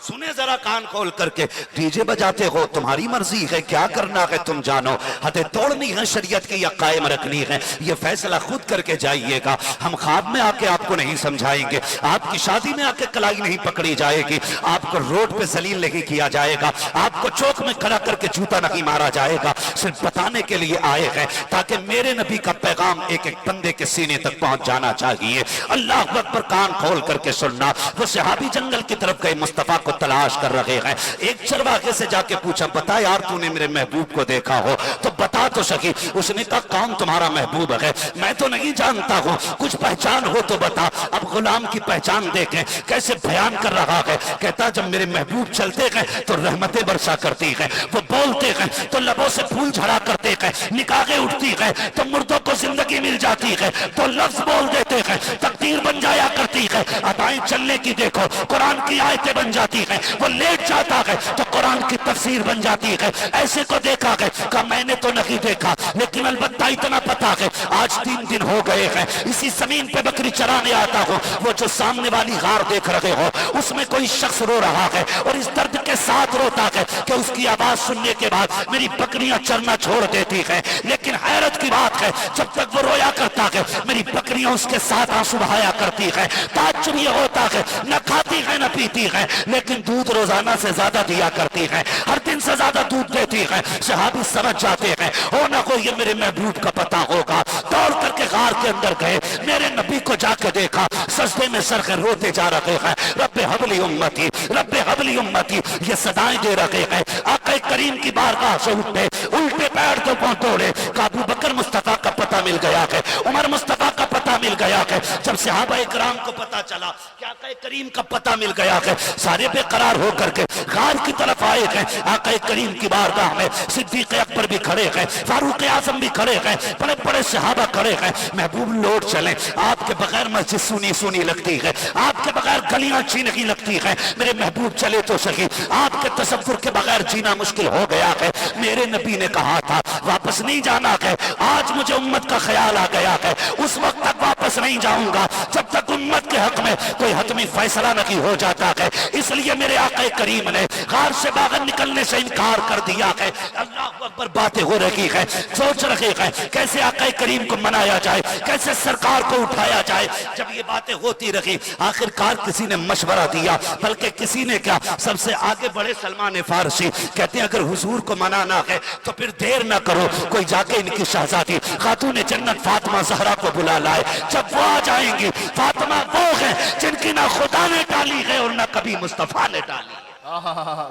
सुने जरा कान खोल करके, डीजे बजाते हो तुम्हारी मर्जी है, क्या करना है तुम जानो, हदें तोड़नी है शरीयत की या कायम रखनी है, ये फैसला खुद करके जाइएगा। हम ख्वाब में आके आपको नहीं समझाएंगे, आपकी शादी में आके कलाई नहीं पकड़ी जाएगी, आपको रोड पे जलील नहीं किया जाएगा, आपको चौक में खड़ा करके जूता नहीं मारा जाएगा। सिर्फ बताने के लिए आए हैं ताकि मेरे नबी का पैगाम एक एक बंदे के सीने तक पहुंच जाना चाहिए। अल्लाह अकबर, कान खोल करके सुनना। वो सहाबी जंगल की तरफ गए, मुस्तफा को तलाश कर रहे हैं। एक चरवाहे से जाके पूछा, बता यार तूने मेरे महबूब को देखा हो तो बता तो सकी। उसने कहा, कौन तुम्हारा महबूब है? मैं तो नहीं जानता हूँ, कुछ पहचान हो तो बता। अब गुलाम की पहचान देखें कैसे बयान कर रहा है। कहता, जब मेरे महबूब चलते हैं तो रहमतें बरसा करती है, वो बोलते हैं तो लबों से फूल झड़ा करते हैं, निकाहें उठती है तो मुर्दों को जिंदगी मिल जाती है, तो लफ्ज बोल देते हैं तकदीर बन जाया करती है। अदाएं चलने की देखो, कुरान की आयतें बन जाती है, वो लेट जाता है तो कुरान की तफसीर बन जाती है। ऐसे को देखा है, कहा मैंने तो नहीं देखा, लेकिन अलबत्ता इतना पता है आज 3 दिन हो गए हैं इसी जमीन पे बकरी चराने आता हूँ। वो जो सामने वाली गार देख रहे हो उसमें कोई शख्स रो रहा है और इस दर्द के साथ रोता है कि उसकी आवाज सुनने के बाद मेरी बकरियां चरना छोड़ देती है। लेकिन हैरत की बात है, जब तक वो रोया करता है मेरी बकरियां उसके साथ आंसू बहाया करती है। ताज्जुब ये होता है, न खाती है न पीती है, लेकिन दूध रोजाना से ज्यादा दिया करती है, हर दिन से ज्यादा दूध देती है। सहाबी समझ जाते हैं हो ना हो ये मेरे महबूब का पता होगा। दौड़ करके गार के अंदर गए, मेरे नबी को जाके देखा, सजदे में सर के रोते जा रहे हैं, रब्बे हबली उम्मती, रब्बे हबली उम्मती, ये सदाएं दे रहे हैं। आका करीम की बारगाह से उठे, उल्टे पैर तो पहुंच दौड़े। अबू बकर मुस्तफा का पता मिल गया है, उमर मुस्तफा का पता मिल गया है। जब सहाबा इकराम को पता चला कि आका करीम का पता मिल गया है, सारे बेकरार होकर के गार की तरफ आए हैं। आका करीम की बारगाह में सिद्दीक अकबर भी खड़े हैं, फारूक आजम भी खड़े हैं, बड़े बड़े सहाबा खड़े हैं। महबूब लौट चले, आपके बगैर मस्जिद सुनी सुनी लगती है, आपके बगैर गलियां अच्छी नहीं लगती है। मेरे महबूब चले तो सही, आपके तसव्वुर के बगैर जीना मुश्किल हो गया है। मेरे नबी ने कहा था वापस नहीं जाना है, आज मुझे उम्मत का ख्याल आ गया है, उस वक्त तक वापस नहीं जाऊंगा जब तक उम्मत के हक में कोई हतमी फैसला नहीं हो जाता है। इसलिए मेरे आका करीम ने गार से बाहर निकलने से इनकार कर दिया है। अल्लाह अकबर, बातें हो रही है, सोच रहे हैं कैसे आका करीम को मनाया जाए, कैसे सरकार को उठाया जाए। जब ये बातें होती रही, आखिरकार किसी ने मशवरा दिया, बल्कि किसी ने क्या, सबसे आगे बढ़े सलमान फारसी, कहते हैं अगर हुजूर को मनाना है तो फिर देर ना करो, कोई जाके इनकी शहजादी खातून जन्नत फातिमा ज़हरा को बुला लाए। जब वो आ जाएंगी, फातिमा वो है जिनकी ना खुदा ने डाली है और ना कभी मुस्तफा ने डाली है।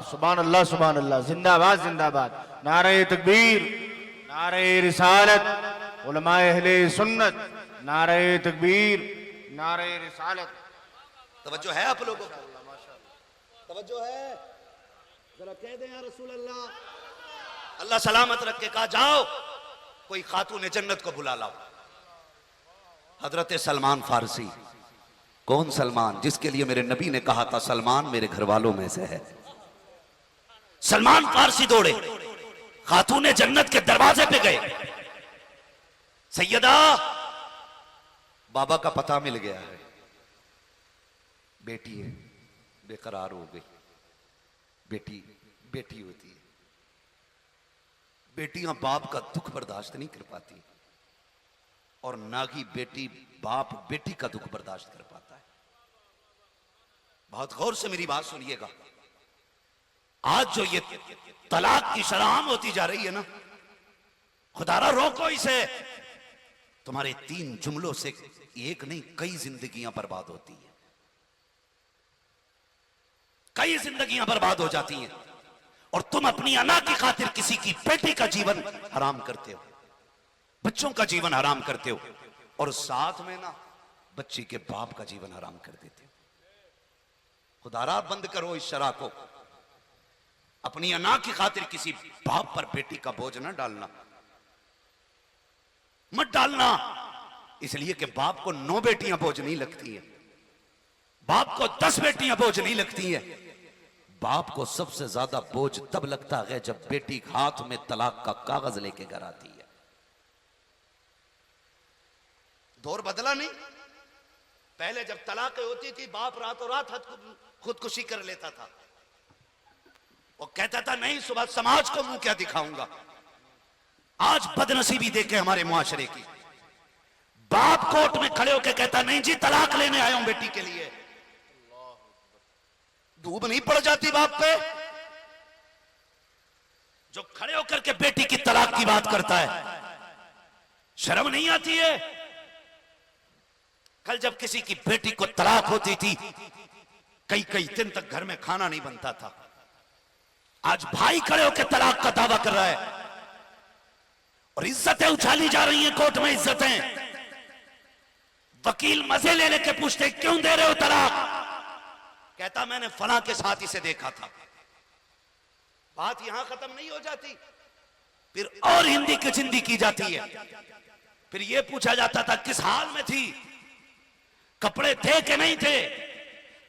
सुभान अल्लाह, सुभान अल्लाह, जिंदाबाद जिंदाबाद, नारे तकबीर, नारे रिसालत, उलमाए अहले सुन्नत, नारे तकबीर, नारे रिसालत। तवज्जो है आप लोगों को? तवज्जो है? जरा कह दें या रसूल अल्लाह। अल्लाह सलामत रख के कहा, जाओ कोई खातून जन्नत को बुला लाओ। हजरत सलमान फारसी, कौन सलमान? जिसके लिए मेरे नबी ने कहा था सलमान मेरे घर वालों में से है। सलमान फारसी दौड़े, खातून जन्नत के दरवाजे पे गए। सैयदा, बाबा का पता मिल गया है, बेटी है, बेकरार हो गई। बेटी बेटी होती है, बेटियां बाप का दुख बर्दाश्त नहीं कर पाती, और ना ही बेटी बाप बेटी का दुख बर्दाश्त कर पाता है। बहुत गौर से मेरी बात सुनिएगा। आज जो ये तलाक की शराम होती जा रही है ना, खुदारा रोको इसे। तुम्हारे 3 जुमलों से एक नहीं कई जिंदगियां बर्बाद होती हैं, कई जिंदगियां बर्बाद हो जाती हैं, और तुम अपनी अना की खातिर किसी की बेटी का जीवन हराम करते हो, बच्चों का जीवन हराम करते हो, और साथ में ना बच्ची के बाप का जीवन हराम कर देते हो। खुदारा बंद करो इस शरा को। अपनी अना की खातिर किसी बाप पर बेटी का बोझ ना डालना, मत डालना, इसलिए कि बाप को 9 बेटियां बोझ नहीं लगती है, बाप को 10 बेटियां बोझ नहीं लगती है, बाप को सबसे ज्यादा बोझ तब लगता है जब बेटी हाथ में तलाक का कागज लेके घर आती है। दौर बदला नहीं। पहले जब तलाक होती थी बाप रातों रात खुदकुशी कर लेता था। वो कहता था नहीं सुबह समाज को मुंह क्या दिखाऊंगा। आज बदनसीबी देखे हमारे मुआशरे की, बाप कोर्ट में खड़े होकर कहता नहीं जी तलाक लेने आया हूं बेटी के लिए। धूप नहीं पड़ जाती बाप पे जो खड़े होकर के बेटी की तलाक की बात करता है? शर्म नहीं आती है? कल जब किसी की बेटी को तलाक होती थी कई कई दिन तक घर में खाना नहीं बनता था। आज भाई खड़े होकर तलाक का दावा कर रहा है और इज्जतें उछाली जा रही हैं कोर्ट में। इज्जतें वकील मजे ले लेके पूछते क्यों दे रहे हो तलाक? कहता मैंने फलां के साथ इसे देखा था। बात यहां खत्म नहीं हो जाती, फिर और हिंदी की चिंदी की जाती है। फिर यह पूछा जाता था किस हाल में थी, कपड़े थे कि नहीं थे,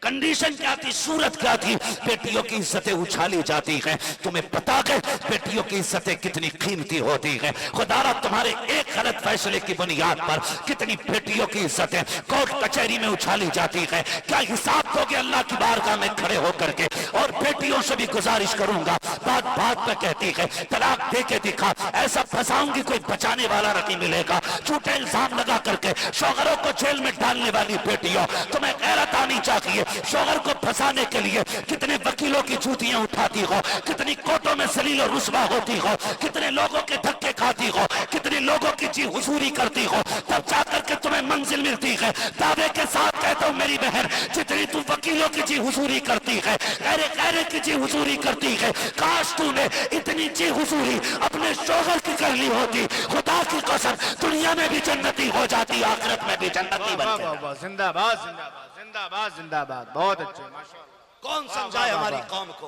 कंडीशन क्या थी, सूरत क्या थी। बेटियों की इज्जतें उछाली जाती हैं। तुम्हें पता है बेटियों की इज्जतें कितनी कीमती होती हैं। खुदारा तुम्हारे एक गलत फैसले की बुनियाद पर कितनी बेटियों की इज्जतें कोर्ट कचहरी में उछाली जाती हैं। क्या हिसाब दोगे अल्लाह की बारगाह में खड़े होकर के? और बेटियों से भी गुजारिश करूंगा, बात बात पे कहती है तलाक दे के दिखा, ऐसा फंसाऊंगी कोई बचाने वाला नहीं मिलेगा। झूठे इल्जाम लगा करके शौहरों को जेल में डालने वाली बेटियों, तुम्हें गैरत आनी चाहिए। शौहर को फंसाने के लिए कितने वकीलों की जूतियां उठाती हो, कितनी कोर्टों में जलील और रुस्वा होती हो, कितने लोगों के धक्के खाती हो, कितने लोगों की जी हुजूरी करती हो, तब जाकर के तुम्हें मंजिल मिलती है। दावे के साथ कहता हूं मेरी बहन, जितनी तू वकीलों की जी हुजूरी करती है, गहरे गहरे की जी हुजूरी करती है, काश तूने इतनी जी हुजूरी अपने शौहर की कर ली होती। खुदा की कसम दुनिया में भी जन्नती हो जाती, आखिरत में भी जन्नती बन जाती। जिंदाबाद जिंदाबाद जिंदाबाद जिंदाबाद। बहुत अच्छे माशाअल्लाह। कौन समझाए हमारी कौम को?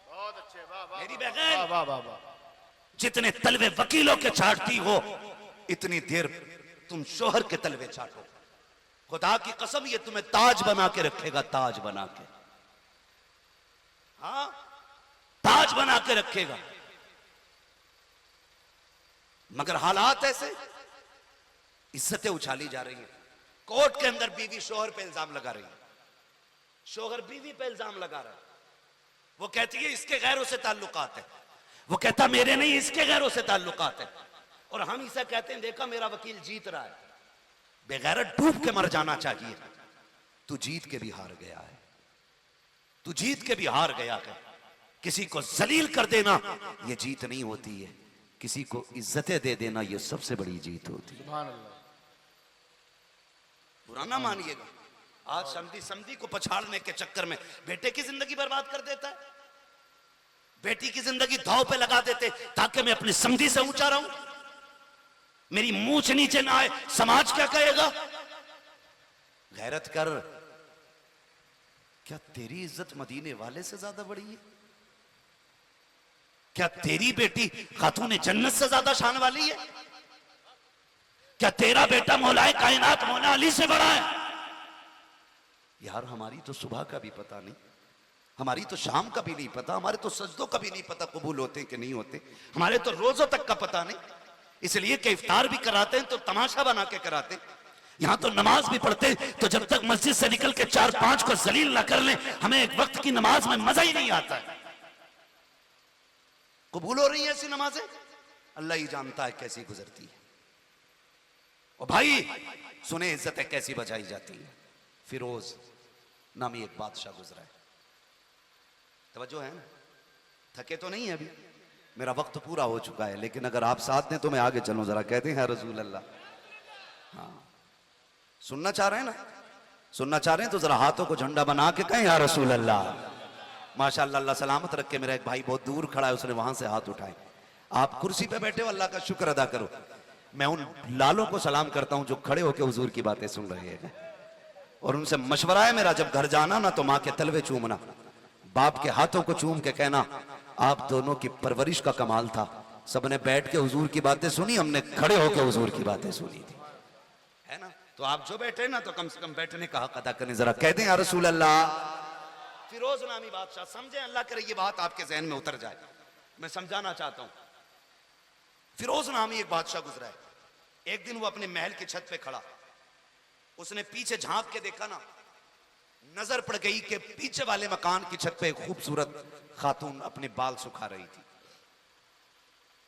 बहुत अच्छे। वाह वाह मेरी बहन, वाह वाह वाह। जितने तलवे वकीलों के चाटती हो इतनी देर तुम शोहर के तलवे चाटो। खुदा की कसम ये तुम्हें ताज बना के रखेगा, ताज बना के, हाँ ताज बना के रखेगा। मगर हालात ऐसे, इज्जतें उछाली जा रही हैं। कोर्ट के अंदर बीवी शोहर पे इल्जाम लगा रही है, शोहर बीवी पे इल्जाम लगा रहा है। वो कहती है इसके गैरों से ताल्लुकात है, वो कहता मेरे नहीं इसके गैरों से ताल्लुकात है। और हम इसे कहते हैं देखा मेरा वकील जीत रहा है। बेगैरत डूब के मर जाना चाहिए। तू जीत के भी हार गया है, तू जीत के भी हार गया है। किसी को जलील कर देना यह जीत नहीं होती है, किसी को इज्जतें दे देना यह सबसे बड़ी जीत होती है। सुभान अल्लाह। बुरा ना मानिएगा, आज समधी समधी को पछाड़ने के चक्कर में बेटे की जिंदगी बर्बाद कर देता है, बेटी की जिंदगी दांव पे लगा देते ताकि मैं अपनी समधी से ऊंचा रहूं, मेरी मूंछ नीचे ना आए। समाज क्या कहेगा? गैरत कर। क्या तेरी इज्जत मदीने वाले से ज्यादा बड़ी है? क्या तेरी बेटी खातून जन्नत से ज्यादा शान वाली है? क्या तेरा बेटा मौलाए कायनात मौला अली से बड़ा है? यार हमारी तो सुबह का भी पता नहीं, हमारी तो शाम का भी नहीं पता, हमारे तो सजदों का भी नहीं पता कबूल होते हैं कि नहीं होते, हमारे तो रोजों तक का पता नहीं। इसलिए कि इफ्तार भी कराते हैं तो तमाशा बना के कराते हैं। यहां तो नमाज भी पढ़ते हैं तो जब तक मस्जिद से निकल के 4-5 को जलील ना कर लें हमें एक वक्त की नमाज में मजा ही नहीं आता है। कबूल हो रही है ऐसी नमाजें? अल्लाह ही जानता है कैसी गुजरती है। और भाई सुने इज्जतें कैसी बचाई जाती है। फिरोज नामी एक बादशाह गुजरा है, तवज्जो है ना? थके तो नहीं है अभी, मेरा वक्त पूरा हो चुका है, लेकिन अगर आप साथ दें तो मैं आगे चलूं। जरा कहते हैं रसूल अल्लाह। हाँ सुनना चाह रहे हैं ना? सुनना चाह रहे हैं तो जरा हाथों को झंडा बना के कहें या रसूल अल्लाह। माशाअल्लाह, अल्लाह सलामत रख के। मेरा एक भाई बहुत दूर खड़ा है, उसने वहां से हाथ उठाए। आप कुर्सी पे बैठे हो, अल्लाह का शुक्र अदा करो। मैं उन लालों को सलाम करता हूं जो खड़े होकर हुजूर की बातें सुन रहे हैं। और उनसे मशवरा है मेरा, जब घर जाना ना तो माँ के तलवे चूमना, बाप के हाथों को चूम के कहना आप दोनों की परवरिश का कमाल था। सबने बैठ के हुजूर की बातें सुनी, हमने खड़े होकर हुजूर की बातें सुनी थी, है ना? तो आप जो बैठे ना तो कम से कम बैठने का हक अदा करें। जरा कह दें या रसूल अल्लाह। फिरोज नामी बादशाह, समझे, अल्लाह करे ये बात आपके जहन में उतर जाए, मैं समझाना चाहता हूं। फिरोज नामी एक बादशाह गुजरा है। एक दिन वो अपने महल की छत पे खड़ा, उसने पीछे झांक के देखा ना, नजर पड़ गई कि पीछे वाले मकान की छत पे एक खूबसूरत खातून अपने बाल सुखा रही थी।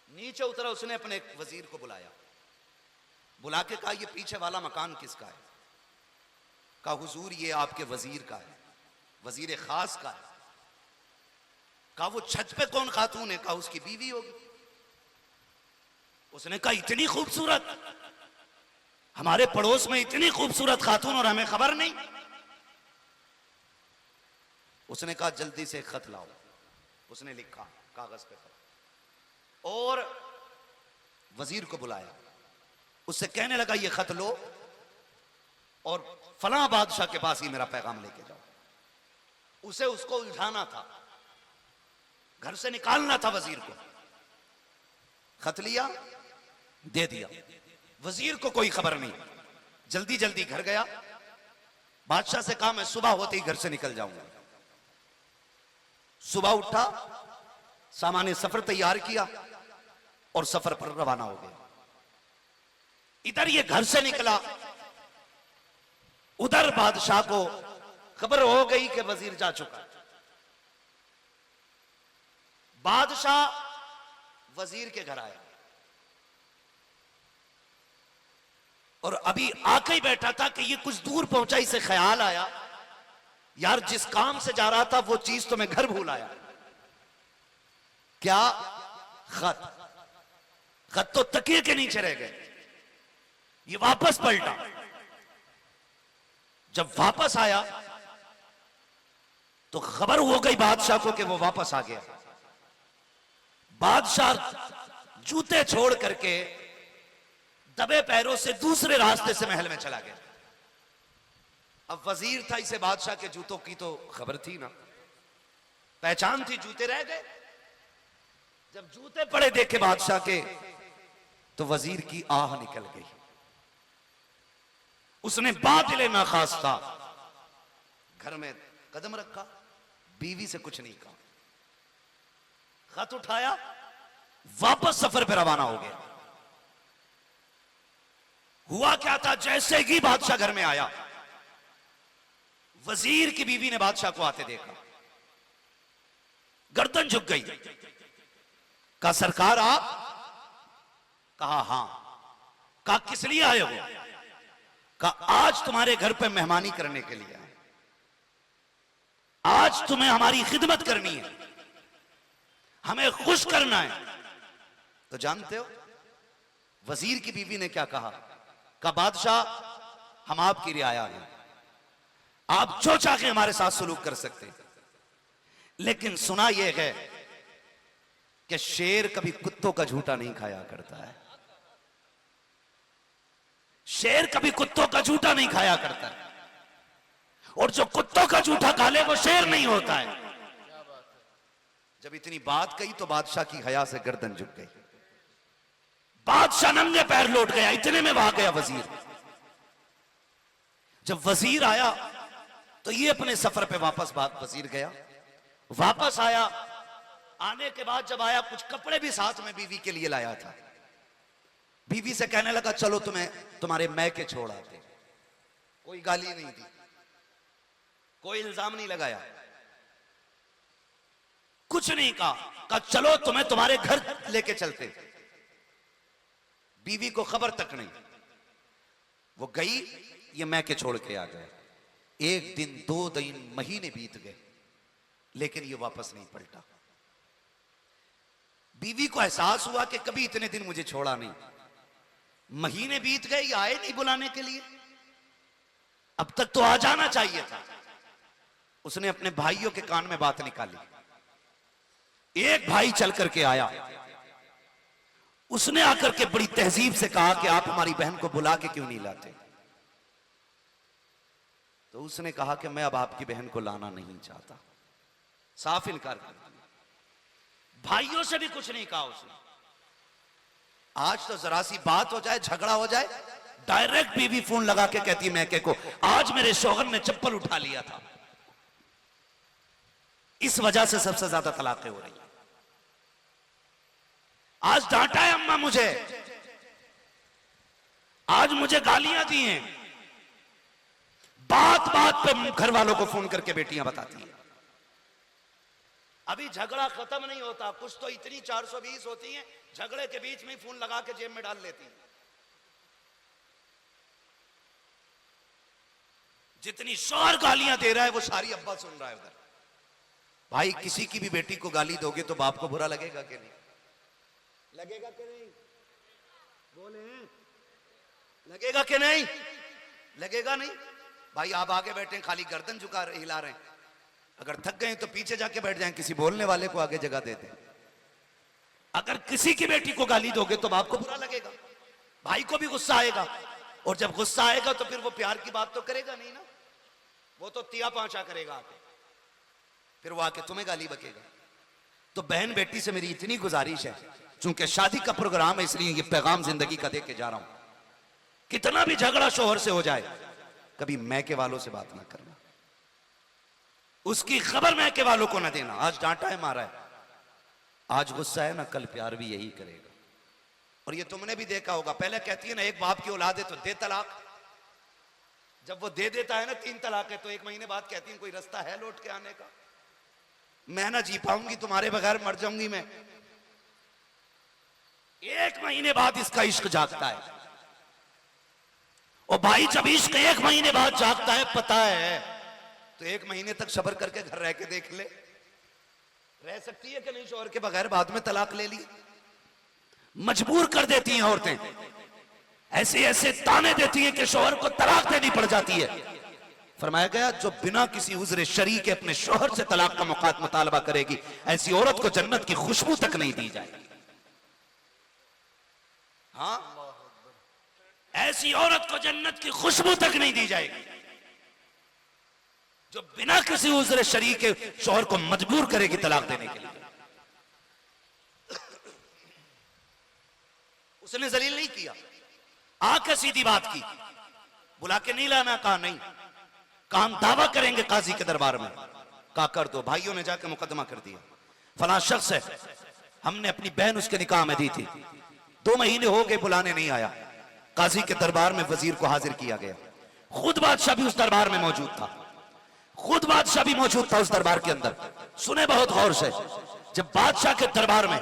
नीचे उतरा, उसने अपने एक वजीर को बुलाया, बुला के कहा ये पीछे वाला मकान किसका है? कहा हुजूर ये आपके वजीर का है, वजीर खास का है। कहा वो छत पे कौन खातून है? कहा उसकी बीवी होगी। उसने कहा इतनी खूबसूरत, हमारे पड़ोस में इतनी खूबसूरत खातून और हमें खबर नहीं। उसने कहा जल्दी से खत लाओ। उसने लिखा कागज पे खत और वजीर को बुलाया, उससे कहने लगा ये खत लो और फलां बादशाह के पास ही मेरा पैगाम लेके जाओ। उसे उसको उलझाना था, घर से निकालना था वजीर को। खत लिया, दे दिया, वजीर को कोई खबर नहीं, जल्दी जल्दी घर गया। बादशाह से कहा मैं सुबह होते ही घर से निकल जाऊंगा। सुबह उठा, सामान्य सफर तैयार किया और सफर पर रवाना हो गया। इधर ये घर से निकला, उधर बादशाह को खबर हो गई कि वजीर जा चुका। बादशाह वजीर के घर आया और अभी आके ही बैठा था कि ये कुछ दूर पहुंचा, इसे ख्याल आया यार जिस काम से जा रहा था वो चीज तो मैं घर भूल आया। क्या? खत। खत तो तकिए के नीचे रह गए। ये वापस पलटा, जब वापस आया तो खबर हो गई बादशाह को कि वो वापस आ गया। बादशाह जूते छोड़ करके दबे पैरों से दूसरे रास्ते से महल में चला गया। अब वजीर था, इसे बादशाह के जूतों की तो खबर थी ना, पहचान थी, जूते रह गए। जब जूते पड़े देखे बादशाह के तो वजीर की आह निकल गई। उसने बातिल नाखास्ता घर में कदम रखा, बीवी से कुछ नहीं कहा, खत उठाया, वापस सफर पर रवाना हो गया। हुआ क्या था, जैसे ही बादशाह घर में आया, वजीर की बीवी ने बादशाह को आते देखा, गर्दन झुक गई। कहा सरकार आप? कहा हां। कहा किस लिए आए हो? कहा आज तुम्हारे घर पे मेहमानी करने के लिए आए, आज तुम्हें हमारी खिदमत करनी है, हमें खुश करना है। तो जानते हो वजीर की बीवी ने क्या कहा? कहा बादशाह हम आपकी रियाया हैं, आप जो चाहे हमारे साथ सलूक कर सकते हैं, लेकिन सुना यह है कि शेर कभी कुत्तों का झूठा नहीं खाया करता है। शेर कभी कुत्तों का झूठा नहीं खाया करता है, और जो कुत्तों का झूठा खा ले वो शेर नहीं होता है। जब इतनी बात कही तो बादशाह की हया से गर्दन झुक गई। बादशाह नंगे पैर लौट गया, इतने में वहां गया वजीर। जब वजीर आया तो ये अपने सफर पे वापस वजीर गया, वापस आया। आने के बाद जब आया, कुछ कपड़े भी साथ में बीवी के लिए लाया था। बीवी से कहने लगा चलो तुम्हें तुम्हारे मैके छोड़ आते। कोई गाली नहीं दी, कोई इल्जाम नहीं लगाया, कुछ नहीं कहा चलो तुम्हें तुम्हारे घर लेके चलते। बीवी को खबर तक नहीं, वो गई, ये मैके छोड़ के आ गया। एक दिन, 2 दिन, महीने बीत गए, लेकिन ये वापस नहीं पलटा। बीवी को एहसास हुआ कि कभी इतने दिन मुझे छोड़ा नहीं, महीने बीत गए, ये आए नहीं बुलाने के लिए, अब तक तो आ जाना चाहिए था। उसने अपने भाइयों के कान में बात निकाली। एक भाई चल करके आया, उसने आकर के बड़ी तहजीब से कहा कि आप हमारी बहन को बुला के क्यों नहीं लाते? तो उसने कहा कि मैं अब आपकी बहन को लाना नहीं चाहता, साफ इनकार कर दिया। भाइयों से भी कुछ नहीं कहा उसने। आज तो जरा सी बात हो जाए, झगड़ा हो जाए, डायरेक्ट बीवी फोन लगा के कहती है मैके को आज मेरे शौहर ने चप्पल उठा लिया था। इस वजह से सबसे ज्यादा तलाकें हो रही हैं। आज डांटा है अम्मा मुझे, आज मुझे गालियां दी हैं, बात बात पे घर वालों को फोन करके बेटियां बताती हैं। अभी झगड़ा खत्म नहीं होता, कुछ तो इतनी 420 होती हैं, झगड़े के बीच में ही फोन लगा के जेब में डाल लेती हैं। जितनी शौहर गालियां दे रहा है वो सारी अब्बा सुन रहा है उधर। भाई किसी की भी बेटी को गाली दोगे तो बाप को बुरा लगेगा कि नहीं? लगेगा कि नहीं? बोले, लगेगा कि नहीं? लगेगा नहीं? भाई आप आगे बैठे खाली गर्दन झुका रहे, हिला रहे हैं, अगर थक गए तो पीछे जाके बैठ जाएं, किसी बोलने वाले को आगे जगह दे दें। अगर किसी की बेटी को गाली दोगे तो बाप को बुरा लगेगा, भाई को भी गुस्सा आएगा, और जब गुस्सा आएगा तो फिर वो प्यार की बात तो करेगा नहीं ना, वो तो तिया पांचा करेगा आके, फिर वो आके तुम्हें गाली बकेगा। तो बहन बेटी से मेरी इतनी गुजारिश है, चूंकि शादी का प्रोग्राम है इसलिए ये पैगाम जिंदगी का दे के जा रहा हूं, कितना भी झगड़ा शोहर से हो जाए कभी मैके वालों से बात ना करना, उसकी खबर मैके वालों को ना देना। आज डांटा है, मारा है, आज गुस्सा है ना, कल प्यार भी यही करेगा। और ये तुमने भी देखा होगा, पहले कहती है ना एक बाप की औलाद है तो दे तलाक, जब वो दे देता है ना 3 तलाक है तो 1 महीने बाद कहती है कोई रास्ता है लौट के आने का, मैं ना जी पाऊंगी तुम्हारे बगैर, मर जाऊंगी मैं। 1 महीने बाद इसका इश्क जागता है। और भाई जब इश्क 1 महीने बाद जागता है, पता है, तो 1 महीने तक सब्र करके घर रह के देख ले, रह सकती है कि नहीं शौहर के बगैर? बाद में तलाक ले ली, मजबूर कर देती हैं औरतें, ऐसे ऐसे ताने देती हैं कि शौहर को तलाक देनी पड़ जाती है। फरमाया गया जो बिना किसी उज़्र शरई के अपने शौहर से तलाक का मुतालबा करेगी, ऐसी औरत को जन्नत की खुशबू तक नहीं दी जाएगी। हाँ, ऐसी औरत को जन्नत की खुशबू तक नहीं दी जाएगी जो बिना किसी उज़्र शरई के शौहर को मजबूर करेगी तलाक देने के लिए। उसने जलील नहीं किया, आके सीधी बात की, बुला के नहीं लाना, कहा नहीं, कहा हम दावा करेंगे काजी के दरबार में, कहा कर दो। भाइयों ने जाके मुकदमा कर दिया, फलां शख्स है, हमने अपनी बहन उसके निकाह में दी थी, 2 महीने हो गए बुलाने नहीं आया। काजी के दरबार में वजीर को हाजिर किया गया, खुद बादशाह भी उस दरबार में मौजूद था, खुद बादशाह भी मौजूद था उस दरबार के अंदर। सुने बहुत गौर से, जब बादशाह के दरबार में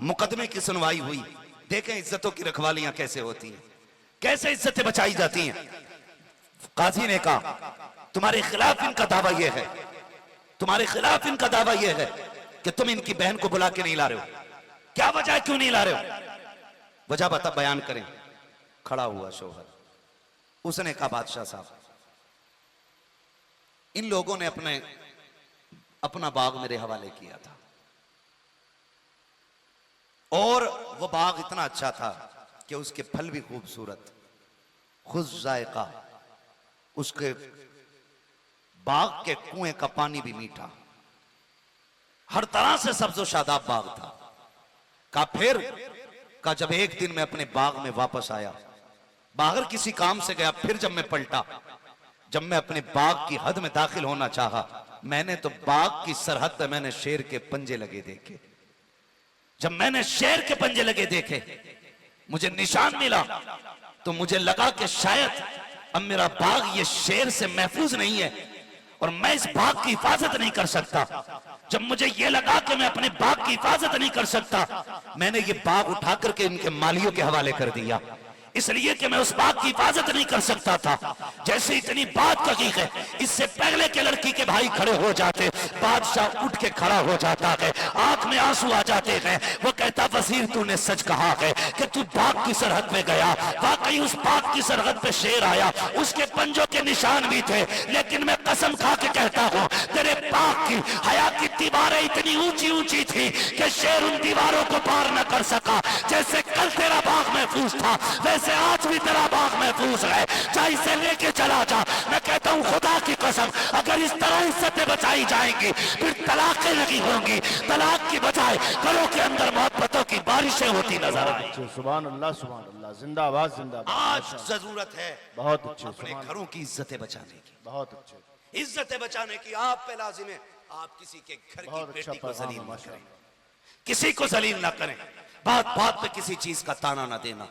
मुकदमे की सुनवाई हुई, देखें इज्जतों की रखवालियां कैसे होती हैं, कैसे इज्जतें बचाई जाती हैं। काजी ने कहा तुम्हारे खिलाफ इनका दावा यह है, तुम्हारे खिलाफ इनका दावा यह है कि तुम इनकी बहन को बुला के नहीं ला रहे हो, क्या वजह है, क्यों नहीं ला रहे हो, वजह बता, बयान करें। खड़ा हुआ शौहर, उसने कहा बादशाह साहब, इन लोगों ने अपना बाग मेरे हवाले किया था, और वो बाग इतना अच्छा था कि उसके फल भी खूबसूरत, खुश जायका, उसके बाग के कुएं का पानी भी मीठा, हर तरह से सब्ज़ो शादाब बाग था। कहा जब एक दिन मैं अपने बाग में वापस आया, बाहर किसी काम से गया, फिर जब मैं पलटा, जब मैं अपने बाग की हद में दाखिल होना चाहा, मैंने तो बाग की सरहद पे मैंने शेर के पंजे लगे देखे। जब मैंने शेर के पंजे लगे देखे, मुझे निशान मिला, तो मुझे लगा कि शायद अब मेरा बाग ये शेर से महफूज नहीं है और मैं इस बाग की हिफाजत नहीं कर सकता। जब मुझे ये लगा कि मैं अपने बाग की हिफाजत नहीं कर सकता, मैंने ये बाग उठा करके इनके मालियों के हवाले कर दिया, इसलिए कि मैं उस बाग की हिफाजत नहीं कर सकता था। जैसे इतनी बात कही है, इससे पहले के लड़की के भाई खड़े हो जाते, बादशाह उठ के खड़ा हो जाता है, आंख में आंसू आ जाते हैं। वो कहता वजीर तूने सच कहा है कि तू बाग की सरहद पे गया, वाकई उस बाग की सरहद पे शेर आया, उसके पंजों के निशान भी थे, लेकिन मैं कसम खा के कहता हूँ तेरे बाग की हया की दीवारें इतनी ऊंची ऊंची थी कि शेर उन दीवारों को पार न कर सका। जैसे कल तेरा बाग महफूज था, वैसे आज भी तेरा बाग महफूज है, चाहे इसे लेके चला जा। मैं कहता हूँ खुदा की कसम, अगर इस तरह इज्जतें बचाई जाएंगी फिर तलाकें लगी होंगी, तलाक की बजाय घरों के अंदर मोहब्बतों की बारिशें होती नजर आएंगी। सुभान अल्लाह, जिंदाबाद जिंदाबाद। आज जरूरत है बहुत अच्छे, अपने घरों की इज्जतें बचाने की, बहुत अच्छे। इज्जतें बचाने की आप पे लाजिम है आप किसी के घर की बहुत अच्छा बेटी को पैगाम जलील है ना माशाअल्लाह। करें, किसी को जलील ना करें, बात बात पे किसी चीज का ताना ना देना।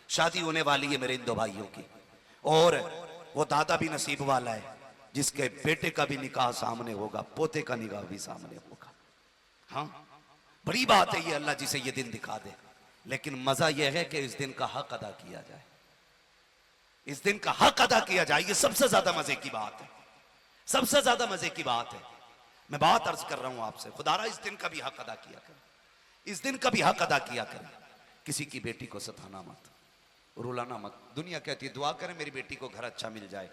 शादी होने वाली है मेरे इन दो भाइयों की, और वो दादा भी नसीब वाला है जिसके बेटे का भी निकाह सामने होगा, पोते का निकाह भी सामने होगा। हाँ, बड़ी बात है ये, अल्लाह जिसे ये दिन दिखा दे। लेकिन मजा यह है कि इस दिन का हक अदा किया जाए, इस दिन का हक अदा किया जाए। ये सबसे ज्यादा मजे की बात है, सबसे ज्यादा मजे की बात है। मैं बात अर्ज कर रहा हूं आपसे, खुदारा इस दिन का भी हक अदा किया करें, इस दिन का भी हक अदा किया करें। किसी की बेटी को सताना मत, रुलाना मत। दुनिया कहती है दुआ करें मेरी बेटी को घर अच्छा मिल जाए,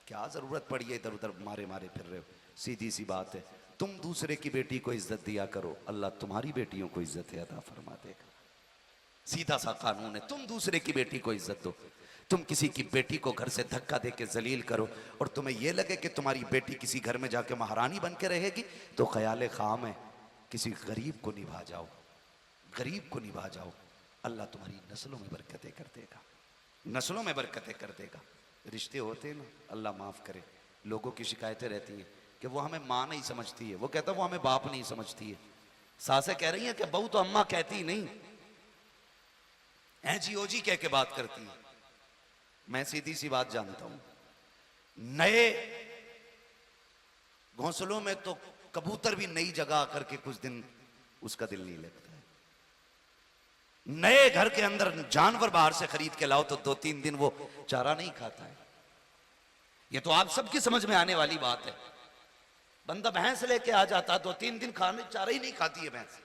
क्या जरूरत पड़ी है इधर उधर मारे मारे फिर रहे हो। सीधी सी बात है, तुम दूसरे की बेटी को इज्जत दिया करो, अल्लाह तुम्हारी बेटियों को इज्जत अदा फरमा देगा। सीधा सा कानून है, तुम दूसरे की बेटी को इज्जत दो। तुम किसी की बेटी को घर से धक्का दे के जलील करो और तुम्हें यह लगे कि तुम्हारी बेटी किसी घर में जाके महारानी बन के रहेगी, तो ख्याल खाम है। किसी गरीब को निभा जाओ, गरीब को निभा जाओ, अल्लाह तुम्हारी नस्लों में बरकतें कर देगा, नस्लों में बरकतें कर देगा। रिश्ते होते हैं ना, अल्लाह माफ करे, लोगों की शिकायतें रहती हैं कि वो हमें माँ नहीं समझती है, वो कहता है वो हमें बाप नहीं समझती है। सासें कह रही हैं कि बहू तो अम्मा कहती ही नहीं है, जी ओ जी कह के बात करती है। मैं सीधी सी बात जानता हूं, नए घोंसलों में तो कबूतर भी नई जगह आकर के कुछ दिन उसका दिल नहीं लगता है। नए घर के अंदर जानवर बाहर से खरीद के लाओ तो 2-3 दिन वो चारा नहीं खाता है। ये तो आप सबकी समझ में आने वाली बात है। बंदा भैंस लेके आ जाता, 2-3 दिन खाने चारा ही नहीं खाती है भैंस।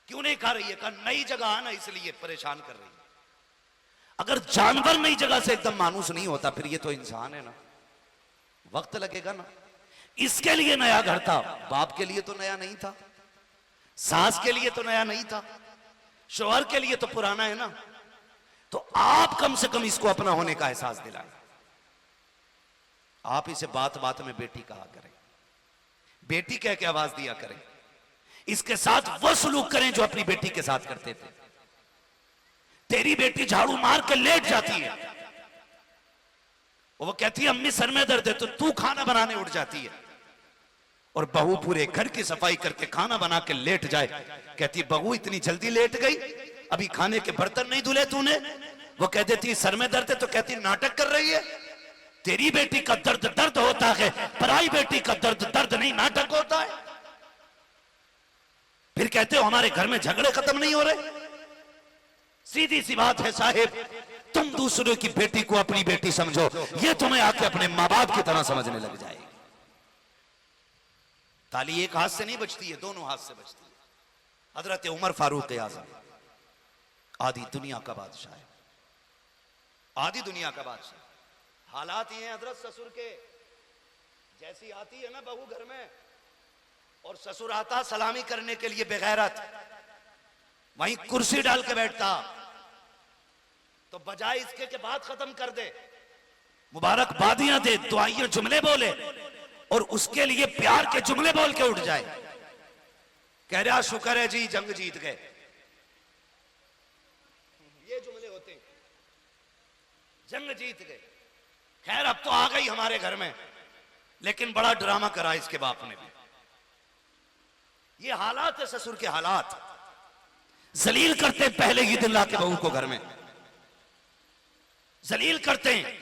क्यों नहीं खा रही है? कहा नई जगह आना इसलिए परेशान कर रही है। अगर जानवर नई जगह से एकदम मानूस नहीं होता, फिर ये तो इंसान है ना, वक्त लगेगा ना। इसके लिए नया घर था, बाप के लिए तो नया नहीं था, सास के लिए तो नया नहीं था, शौहर के लिए तो पुराना है ना। तो आप कम से कम इसको अपना होने का एहसास दिलाएं। आप इसे बात बात में बेटी कहा करें, बेटी कह के आवाज दिया करें। इसके साथ वो सलूक करें जो अपनी बेटी के साथ करते थे। तेरी बेटी झाड़ू मार के लेट जाती है, वो कहती है अम्मी सर में दर्द है, तो तू खाना बनाने उठ जाती है। और बहू पूरे घर की सफाई करके खाना बना के लेट जाए, कहती है बहू इतनी जल्दी लेट गई, अभी खाने के बर्तन नहीं धुले तूने। वो कह देती है सर में दर्द है, तो कहती नाटक कर रही है। तेरी बेटी का दर्द दर्द होता है, पराई बेटी का दर्द दर्द नहीं नाटक होता है। फिर कहते हो हमारे घर में झगड़े खत्म नहीं हो रहे। सीधी सी बात है साहेब, तुम दूसरों की बेटी को अपनी बेटी समझो, ये तुम्हें आके अपने माँ बाप की तरह समझने लग जाएगी। ताली एक हाथ से नहीं बचती है, दोनों हाथ से बचती है। हजरत उमर फारूक आजम आधी दुनिया का बादशाह है, आधी दुनिया का बादशाह। हालात ये हैं हजरत, ससुर के जैसी आती है ना बहू घर में, और ससुर आता सलामी करने के लिए बेगैरत, वहीं कुर्सी डाल के बैठता, तो बजाय इसके के बाद खत्म कर दे, मुबारकबादियां दे, दुआइयां जुमले बोले, और उसके लिए प्यार के जुमले बोल के उठ जाए। कह रहा शुक्र है जी जंग जीत गए, ये जुमले होते हैं, जंग जीत गए। खैर अब तो आ गई हमारे घर में, लेकिन बड़ा ड्रामा करा इसके बाप ने भी। ये हालात है ससुर के हालात। जलील करते पहले ही दिन ला के बहू को घर में जलील करते हैं,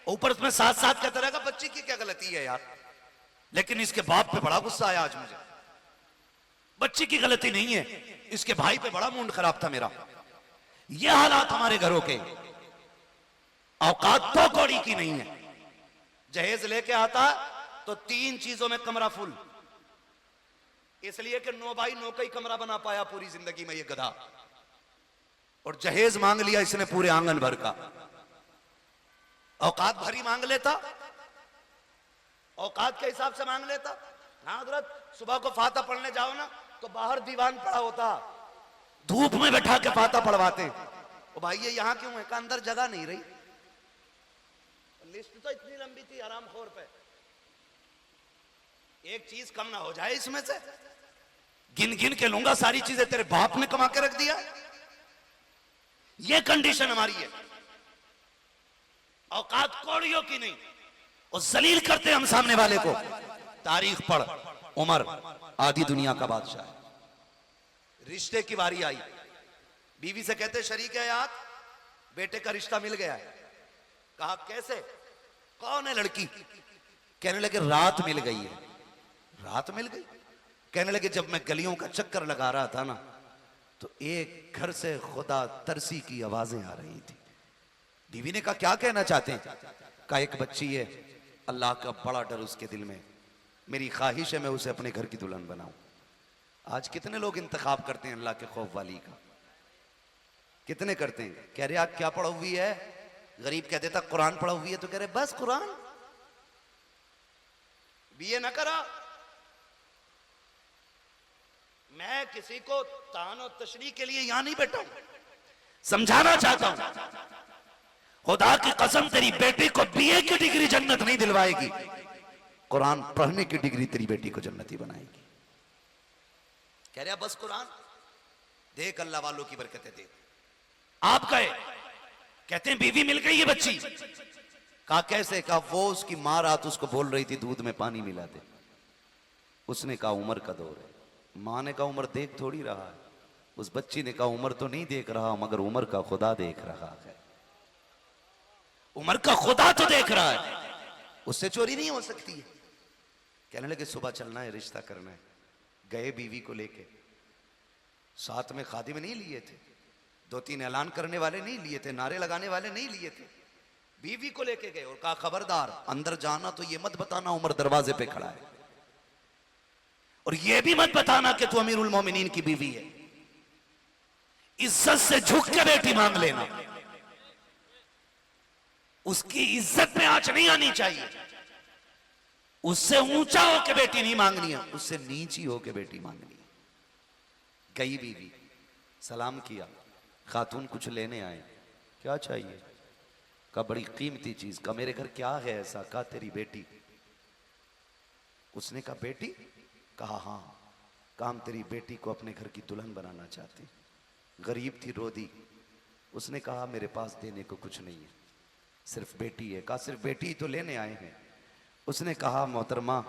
ऊपर उसमें साथ साथ कहता रहेगा बच्ची की क्या गलती है यार। लेकिन इसके बाप पे बड़ा गुस्सा आया आज मुझे, बच्ची की गलती नहीं है, इसके भाई पे बड़ा मूड खराब था मेरा। ये हालात हमारे घरों के। औकात तो कौड़ी की नहीं है, जहेज लेके आता तो 3 चीजों में कमरा फुल, इसलिए कि 9x9 का ही कमरा बना पाया पूरी जिंदगी में ये गधा। और जहेज मांग लिया इसने पूरे आंगन भर का। औकात भरी मांग लेता, औकात के हिसाब से मांग लेता। हाँ हजरत, सुबह को फाता पढ़ने जाओ ना तो बाहर दीवान पड़ा होता, धूप में बैठा के फाता पढ़वाते। ओ भाई ये यहां क्यों है? का अंदर जगह नहीं रही। लिस्ट तो इतनी लंबी थी हरामखोर पे, एक चीज कम ना हो जाए इसमें से। गिन गिन के लूंगा सारी चीजें तेरे बाप ने कमा के रख दिया। ये कंडीशन हमारी है, औकात कौड़ियों की नहीं। और जलील करते हम सामने वाले को। तारीख पढ़, उमर आधी दुनिया का बादशाह है, रिश्ते की बारी आई, बीवी से कहते शरीक है यार, बेटे का रिश्ता मिल गया है। कहा कैसे, कौन है लड़की? कहने लगे रात मिल गई है। रात मिल गई? कहने लगे जब मैं गलियों का चक्कर लगा रहा था ना, तो एक घर से खुदा तरसी की आवाजें आ रही थी। बीवी ने कहा क्या कहना चाहते हैं? कहा एक बच्ची है, अल्लाह का बड़ा डर उसके दिल में, मेरी ख्वाहिश है मैं उसे अपने घर की दुल्हन बनाऊं। आज कितने लोग इंतखाब करते हैं अल्लाह के खौफ वाली का? कितने करते हैं? कह रहे आप क्या पढ़ा हुई है? गरीब कह देता कुरान पढ़ा हुई है, तो कह रहे बस कुरान, बीए ना करा। मैं किसी को तान और तशरीह के लिए यहां नहीं बैठा हूं, समझाना चाहता हूं। खुदा की कसम तेरी बेटी को बीए की डिग्री जन्नत नहीं दिलवाएगी, कुरान पढ़ने की डिग्री तेरी बेटी को जन्नती बनाएगी। कह रहे बस कुरान देख, अल्लाह वालों की बरकतें देख। आप गए, कहते हैं बीवी मिल गई है बच्ची। कहा कैसे? कहा वो उसकी मां रात उसको बोल रही थी दूध में पानी मिला दे। उसने कहा उम्र का दौर है। मां ने कहा उम्र देख थोड़ी रहा है। उस बच्ची ने कहा उम्र तो नहीं देख रहा, मगर उम्र का खुदा देख रहा है। उम्र का खुदा तो देख रहा है, उससे चोरी नहीं हो सकती है। कहने लगे सुबह चलना है, रिश्ता करना है। गए बीवी को लेके, साथ में खादिम नहीं लिए थे, 2-3 ऐलान करने वाले नहीं लिए थे, नारे लगाने वाले नहीं लिए थे। बीवी को लेके गए और कहा खबरदार अंदर जाना तो ये मत बताना उमर दरवाजे पे खड़ा है, और ये भी मत बताना कि तू अमीरुल मोमिनीन की बीवी है। इज्जत से झुक के बेटी मांग लेना, उसकी इज्जत में आंच नहीं आनी चाहिए। उससे ऊंचा होके बेटी नहीं मांगनी है, उससे नीची होके बेटी मांगनी है। गई बीवी, सलाम किया, खातून कुछ लेने आए, क्या चाहिए? कहा बड़ी कीमती चीज। कहा मेरे घर क्या है ऐसा? कहा तेरी बेटी। उसने कहा बेटी? कहा हाँ। कहा हम तेरी बेटी को अपने घर की दुल्हन बनाना चाहते। गरीब थी, रो दी। उसने कहा मेरे पास देने को कुछ नहीं है, सिर्फ बेटी है। कहा सिर्फ बेटी तो लेने आए हैं। उसने कहा मोहतरमा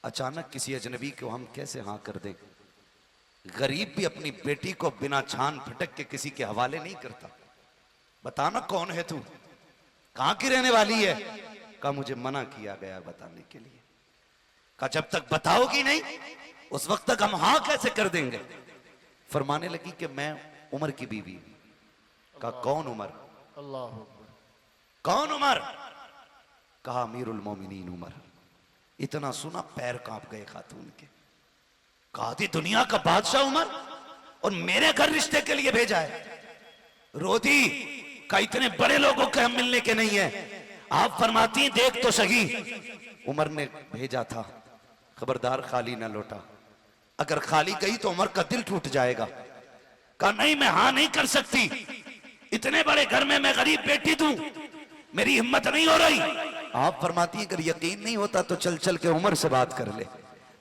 अचानक किसी अजनबी को हम कैसे हाँ कर दें? गरीब भी अपनी बेटी को बिना छान फटक के किसी के हवाले नहीं करता। बताना कौन है तू, कहां की रहने वाली है? कहा मुझे मना किया गया बताने के लिए। कहा जब तक बताओगी नहीं उस वक्त तक हम हाँ कैसे कर देंगे? फरमाने लगी कि मैं उमर की बीवी। कहा कौन उमर? अल्लाह अकबर। कौन उमर? कहा अमीरुल मोमिनीन उमर। इतना सुना पैर कांप गए खातून के। कहा थी दुनिया का बादशाह उमर, और मेरे घर रिश्ते के लिए भेजा है। रोती का इतने बड़े लोगों के हम मिलने के नहीं है। आप फरमाती देख तो सही, उमर ने भेजा था, खबरदार खाली ना लौटा। अगर खाली गई तो उमर का दिल टूट जाएगा। कहा नहीं मैं हां नहीं कर सकती, इतने बड़े घर में मैं गरीब बेटी दूं, मेरी हिम्मत नहीं हो रही। आप फरमाती हैं अगर यकीन नहीं होता तो चल चल के उमर से बात कर ले।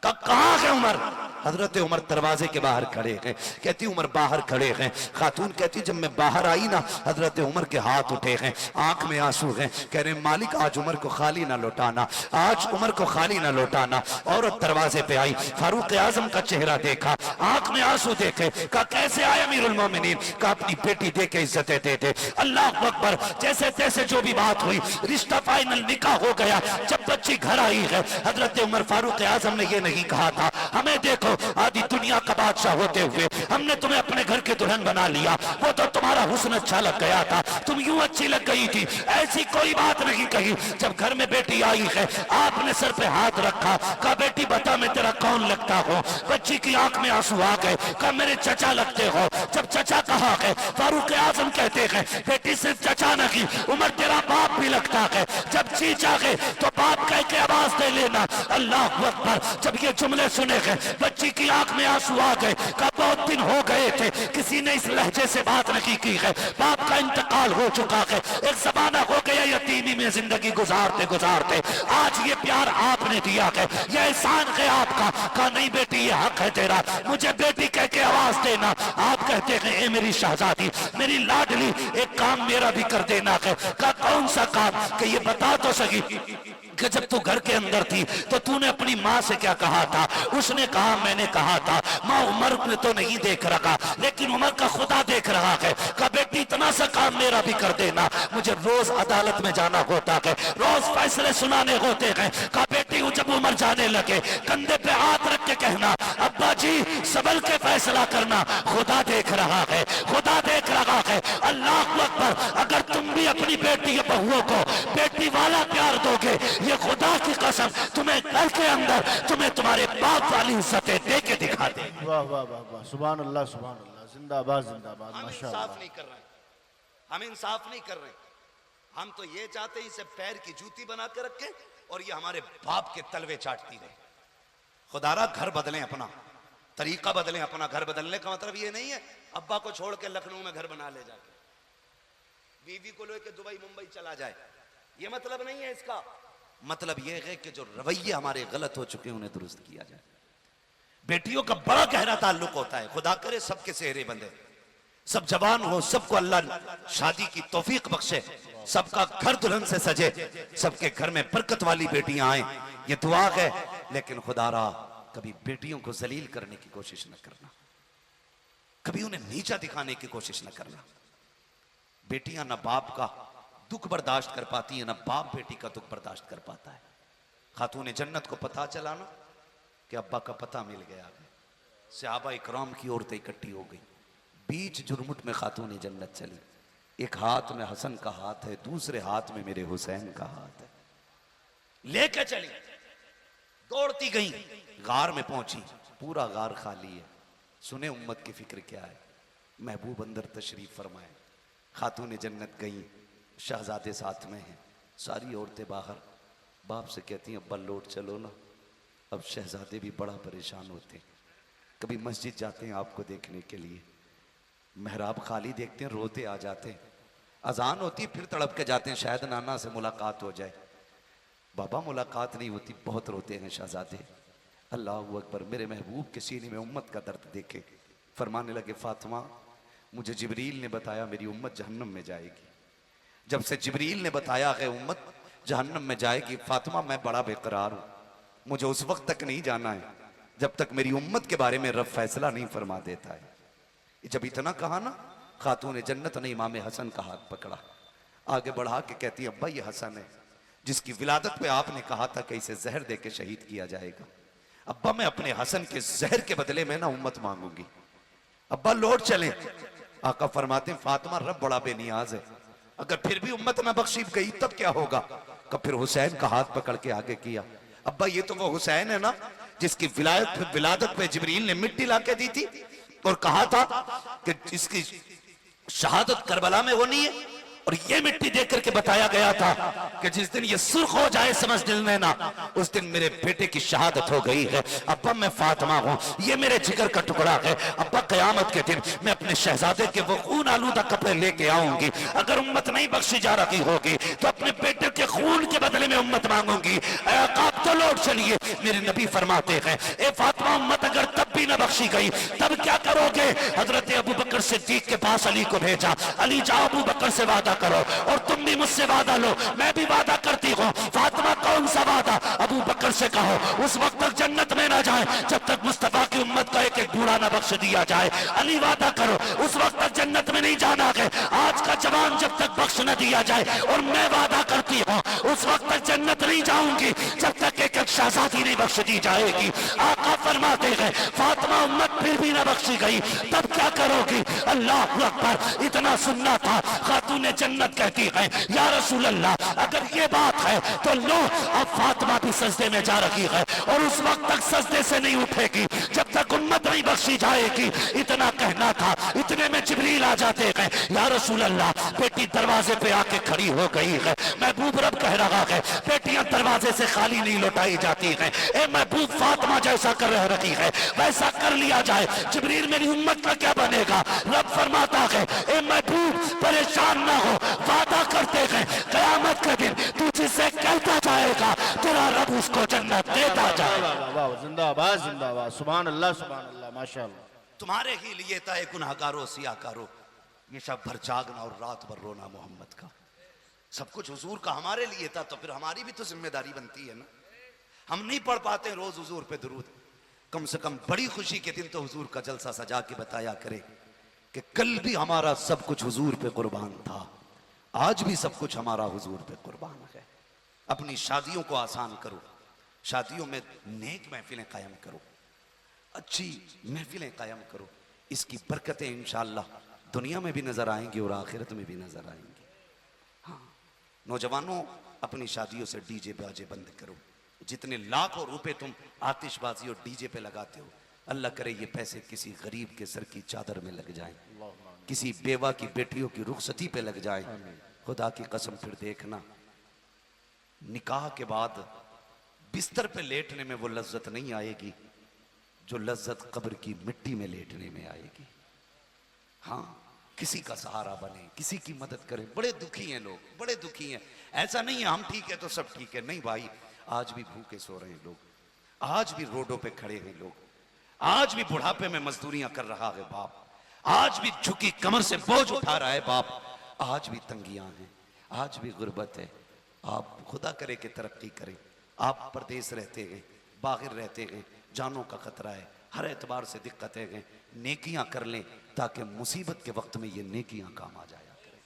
कहां है उमर? हजरत उमर दरवाजे के बाहर खड़े हैं। कहती उमर बाहर खड़े हैं। खातून कहती जब मैं बाहर आई ना, हजरत उमर के हाथ उठे हैं, आंख में आंसू हैं। कह रहे मालिक आज उमर को खाली ना लौटाना, आज उमर को खाली ना लौटाना। औरत दरवाजे पे आई, फारूक आजम का चेहरा देखा, आंख में आंसू देखे। कहा कैसे आए अमीरुल मोमिनीन? कहा अपनी बेटी दे के इज्जत देते थे। अल्लाह अकबर। जैसे तैसे जो भी बात हुई, रिश्ता फाइनल, निकाह हो गया। जब बच्ची घर आई है, हजरत उमर फारूक आजम ने यह नहीं कहा था हमें देखो आधी दुनिया का बादशाह होते हुए हमने तुम्हें अपने घर की दुल्हन बना लिया, वो तो तुम्हारा हुस्न अच्छा लग गया था, तुम यूं अच्छी लग गई थी, ऐसी कोई बात नहीं कही। जब घर में बेटी आई है, आपने सर पे हाथ रखा, कहा बेटी बता मैं तेरा कौन लगता हूँ? बच्ची की आंख में आंसू आ गए। कहा मेरे चचा लगते हो। जब चचा कहा है, फारूक आजम कहते हैं बेटी सिर्फ चचा नहीं, उमर तेरा बाप भी लगता है। जब चीचा है तो बाप कह के आवाज दे लेना। अल्लाह अकबर। जब ये जुमले सुने गए, बच्ची की आंख में आंसू आ गए। कहा बहुत दिन हो गए थे किसी ने इस लहजे से बात नहीं की है, बाप का इंतकाल हो चुका है, एक जमाना हो गया यतीमी में जिंदगी गुजारते गुजारते। आज ये प्यार आप आपने दिया है, ये एहसान है आपका। कहा नहीं बेटी ये हक है तेरा, मुझे बेटी कह के आवाज देना। आप कहते हैं ए मेरी शहजादी, मेरी लाडली, एक काम मेरा भी कर देना है। कहा कौन सा काम? कि ये बता तो सही कि जब तू घर के अंदर थी तो तूने अपनी माँ से क्या कहा था? उसने कहा मैंने कहा था माँ उमर ने तो नहीं देख रखा, लेकिन उमर का खुदा देख रहा है। कहा बेटी इतना सा काम मेरा भी कर देना, मुझे रोज अदालत में जाना होता है, रोज फैसले सुनाने होते हैं। कहा बेटी जब उमर जाने लगे कंधे पे हाथ रख के कहना अब्बा जी संभल के फैसला करना, खुदा देख रहा है, खुदा देख रहा है। अल्लाह अकबर। अगर तुम भी अपनी बेटी या बहुओं को बेटी वाला प्यार दोगे, ये खुदा की कसम तुम्हें घर के अंदर तुम्हें तुम्हारे बाप वाली इज्जतें दे के दिखा दे। वाह वाह वाह वाह, सुभान अल्लाह सुभान अल्लाह, जिंदाबाद जिंदाबाद, हम माशाअल्लाह। इंसाफ नहीं कर रहे हैं, हम इंसाफ नहीं कर रहे हैं। हम तो ये चाहते हैं इसे पैर की जूती बना के रखें और ये हमारे बाप के तलवे चाटती रहे। खुदारा घर बदलें, अपना तरीका बदलें। अपना घर बदलने का मतलब ये नहीं है अब्बा को छोड़ के लखनऊ में घर बना ले जाके, बीवी को लेके दुबई मुंबई चला जाए, ये मतलब नहीं है इसका। मतलब यह है कि जो रवैये हमारे गलत हो चुके हैं उन्हें दुरुस्त किया जाए। बेटियों का बड़ा गहरा ताल्लुक होता है, खुदा करे सबके सेहरे बंधे, सब जवान हो, सबको अल्लाह शादी की तौफीक बख्शे, सबका घर दुल्हन से सजे, सबके घर में बरकत वाली बेटियां आए, ये दुआ है। लेकिन खुदारा कभी बेटियों को जलील करने की कोशिश न करना, कभी उन्हें नीचा दिखाने की कोशिश न करना। बेटियां ना बाप का दुख बर्दाश्त कर पाती है, ना बाप बेटी का दुख बर्दाश्त कर पाता है। खातून जन्नत को पता चला ना कि अब्बा का पता मिल गया, सहाबा इकराम की औरतें इकट्ठी हो गई, बीच जुर्मुट में खातून जन्नत चली। एक हाथ में हसन का हाथ है, दूसरे हाथ में मेरे हुसैन का हाथ है, लेके चली, दौड़ती गई, गार में पहुंची, पूरा गार खाली है। सुने उम्मत की फिक्र क्या है, महबूब अंदर तशरीफ फरमाए। खातून जन्नत गई, शहजादे साथ में हैं, सारी औरतें बाहर। बाप से कहती हैं अब्बा लौट चलो ना। अब शहजादे भी बड़ा परेशान होते हैं, कभी मस्जिद जाते हैं आपको देखने के लिए, मेहराब खाली देखते हैं, रोते आ जाते हैं, अजान होती फिर तड़प के जाते हैं शायद नाना से मुलाकात हो जाए। बाबा मुलाकात नहीं होती, बहुत रोते हैं शहजादे। अल्लाह अकबर। मेरे महबूब के सीने में उम्मत का दर्द देखे फरमाने लगे फातिमा मुझे जिब्रील ने बताया मेरी उम्मत जहन्नम में जाएगी। जब से जिब्रील ने बताया है उम्मत जहन्नम में जाएगी, फातिमा मैं बड़ा बेकरार हूं, मुझे उस वक्त तक नहीं जाना है जब तक मेरी उम्मत के बारे में रब फैसला नहीं फरमा देता है। जब इतना कहा ना, खातून जन्नत ने इमाम हसन का हाथ पकड़ा, आगे बढ़ा के कहती अब्बा ये हसन है जिसकी विलादत पे आपने कहा था कि इसे जहर दे के शहीद किया जाएगा। अब्बा मैं अपने हसन के जहर के बदले में ना उम्मत मांगूंगी, अब्बा लौट चले। आका फरमाते फातिमा रब बड़ा बेनियाज है, अगर फिर भी उम्मत न बख्शी गई तब क्या होगा? कब फिर हुसैन का हाथ पकड़ के आगे किया, अब्बा ये तो वो हुसैन है ना जिसकी विलादत पे जिब्रील ने मिट्टी लाके दी थी और कहा था कि इसकी शहादत करबला में होनी है, और ये मिट्टी देख करके बताया गया था कि जिस दिन ये सुर्ख हो जाए समझ दिल में ना, उस दिन मेरे बेटे की शहादत हो गई है। अब्बा मैं फातिमा हूँ, ये मेरे जिगर का टुकड़ा है। अब्बा क़यामत के दिन मैं अपने शहजादे के वो खून आलूदा कपड़े लेके आऊंगी। अगर उम्मत नहीं बख्शी जा रही होगी तो अपने बेटे के खून के बदले में उम्मत मांगूंगी। आप तो लौट चलिए। मेरे नबी फरमाते हैं ए फातिमा उम्मत अगर तब भी न बख्शी गई तब क्या करोगे? हजरत अबू बकर सिद्दीक के पास अली को भेजा, अली जाओ अबू बकर से वादा करो और तुम भी मुझसे वादा लो, मैं भी वादा करती हूँ। फातिमा कौन सा वादा? अबू बकर से कहो उस वक्त तक जन्नत में ना जाए जब तक मुस्तफा की उम्मत का एक एक बूढ़ा ना बख्श दिया जाए। अली वादा करो उस वक्त तक जन्नत में नहीं जाना है आज का जवान जब तक बख्श न दिया जाए, और मैं वादा करती हूँ उस वक्त तक जन्नत नहीं जाऊंगी जब तक एक एक शहजादी नहीं बख्श दी जाएगी। आका फरमाते हैं फातिमा उम्मत फिर भी ना बख्शी गई तब क्या करोगी? अल्लाह अकबर। इतना सुनना था। खातून जन्नत कहती है या रसूल अल्लाह अगर ये बात है तो लो अब फातिमा भी सजदे में जा रही है और उस वक्त तक सजदे से नहीं उठेगी जब तक उम्मत नहीं बख्शी जाएगी। इतना कहना था, इतने में जिब्रील आ जाते हैं या रसूल अल्लाह बेटी दरवाजे पे आके खड़ी हो गई है। महबूब रब कह रहा है बेटियां दरवाजे से खाली नहीं लौटाई जाती हैं। ए महबूब फातिमा जैसा कर रही है वैसा कर लिया जाए। जिब्रील मेरी उम्मत का क्या बनेगा? रब फरमाता है ए महबूब परेशान ना हो, वादा करते हैं क़यामत के दिन तू जिसे कहता जाएगा तेरा रब उसको जन्नत देता जाए। वाह वाह वाह, जिंदाबाद जिंदाबाद, सुभान अल्लाह माशाअल्लाह। तुम्हारे ही लिए ताए गुनहगारों सियाकारो, ये शब भर जागना और रात भर रोना मोहम्मद का। सब कुछ हुजूर का हमारे लिए था, तो फिर हमारी भी तो जिम्मेदारी बनती है ना। हम नहीं पढ़ पाते रोज हुजूर पे दुरूद, कम से कम बड़ी खुशी के दिन तो हुजूर का जलसा सजा के बताया करे कि कल भी हमारा सब कुछ हुजूर पे कुर्बान था, आज भी सब कुछ हमारा हुजूर पे कुर्बान है। अपनी शादियों को आसान करो, शादियों में नेक महफिलें कायम करो, अच्छी महफिलें कायम करो, इसकी बरकतें इंशाअल्लाह दुनिया में भी नजर आएंगी और आखिरत में भी नजर आएंगी। हाँ, नौजवानों अपनी शादियों से डीजे बाजे बंद करो। जितने लाखों रुपए तुम आतिशबाजी और डीजे पे लगाते हो, अल्लाह करे ये पैसे किसी गरीब के सर की चादर में लग जाएं, किसी बेवा की बेटियों की रुखसती पे लग जाएं। खुदा की कसम फिर देखना, निकाह के बाद बिस्तर पे लेटने में वो लज्जत नहीं आएगी जो लज्जत कब्र की मिट्टी में लेटने में आएगी। हाँ, किसी का सहारा बने, किसी की मदद करें। बड़े दुखी हैं लोग, बड़े दुखी हैं। ऐसा नहीं है हम ठीक है तो सब ठीक है, नहीं भाई, आज भी भूखे सो रहे हैं लोग, आज भी रोडों पे खड़े हैं लोग, आज भी बुढ़ापे में मजदूरियां कर रहा है बाप, आज भी झुकी कमर से बोझ उठा रहा है बाप, आज भी तंगियां हैं, आज भी गुर्बत है। आप खुदा करे कि तरक्की करें। आप परदेश रहते हैं, बाहर रहते हैं, जानों का खतरा है, हर एतबार से दिक्कतें हैं, नेकियां कर लें ताकि मुसीबत के वक्त में ये नेकियां काम आ जाया करें,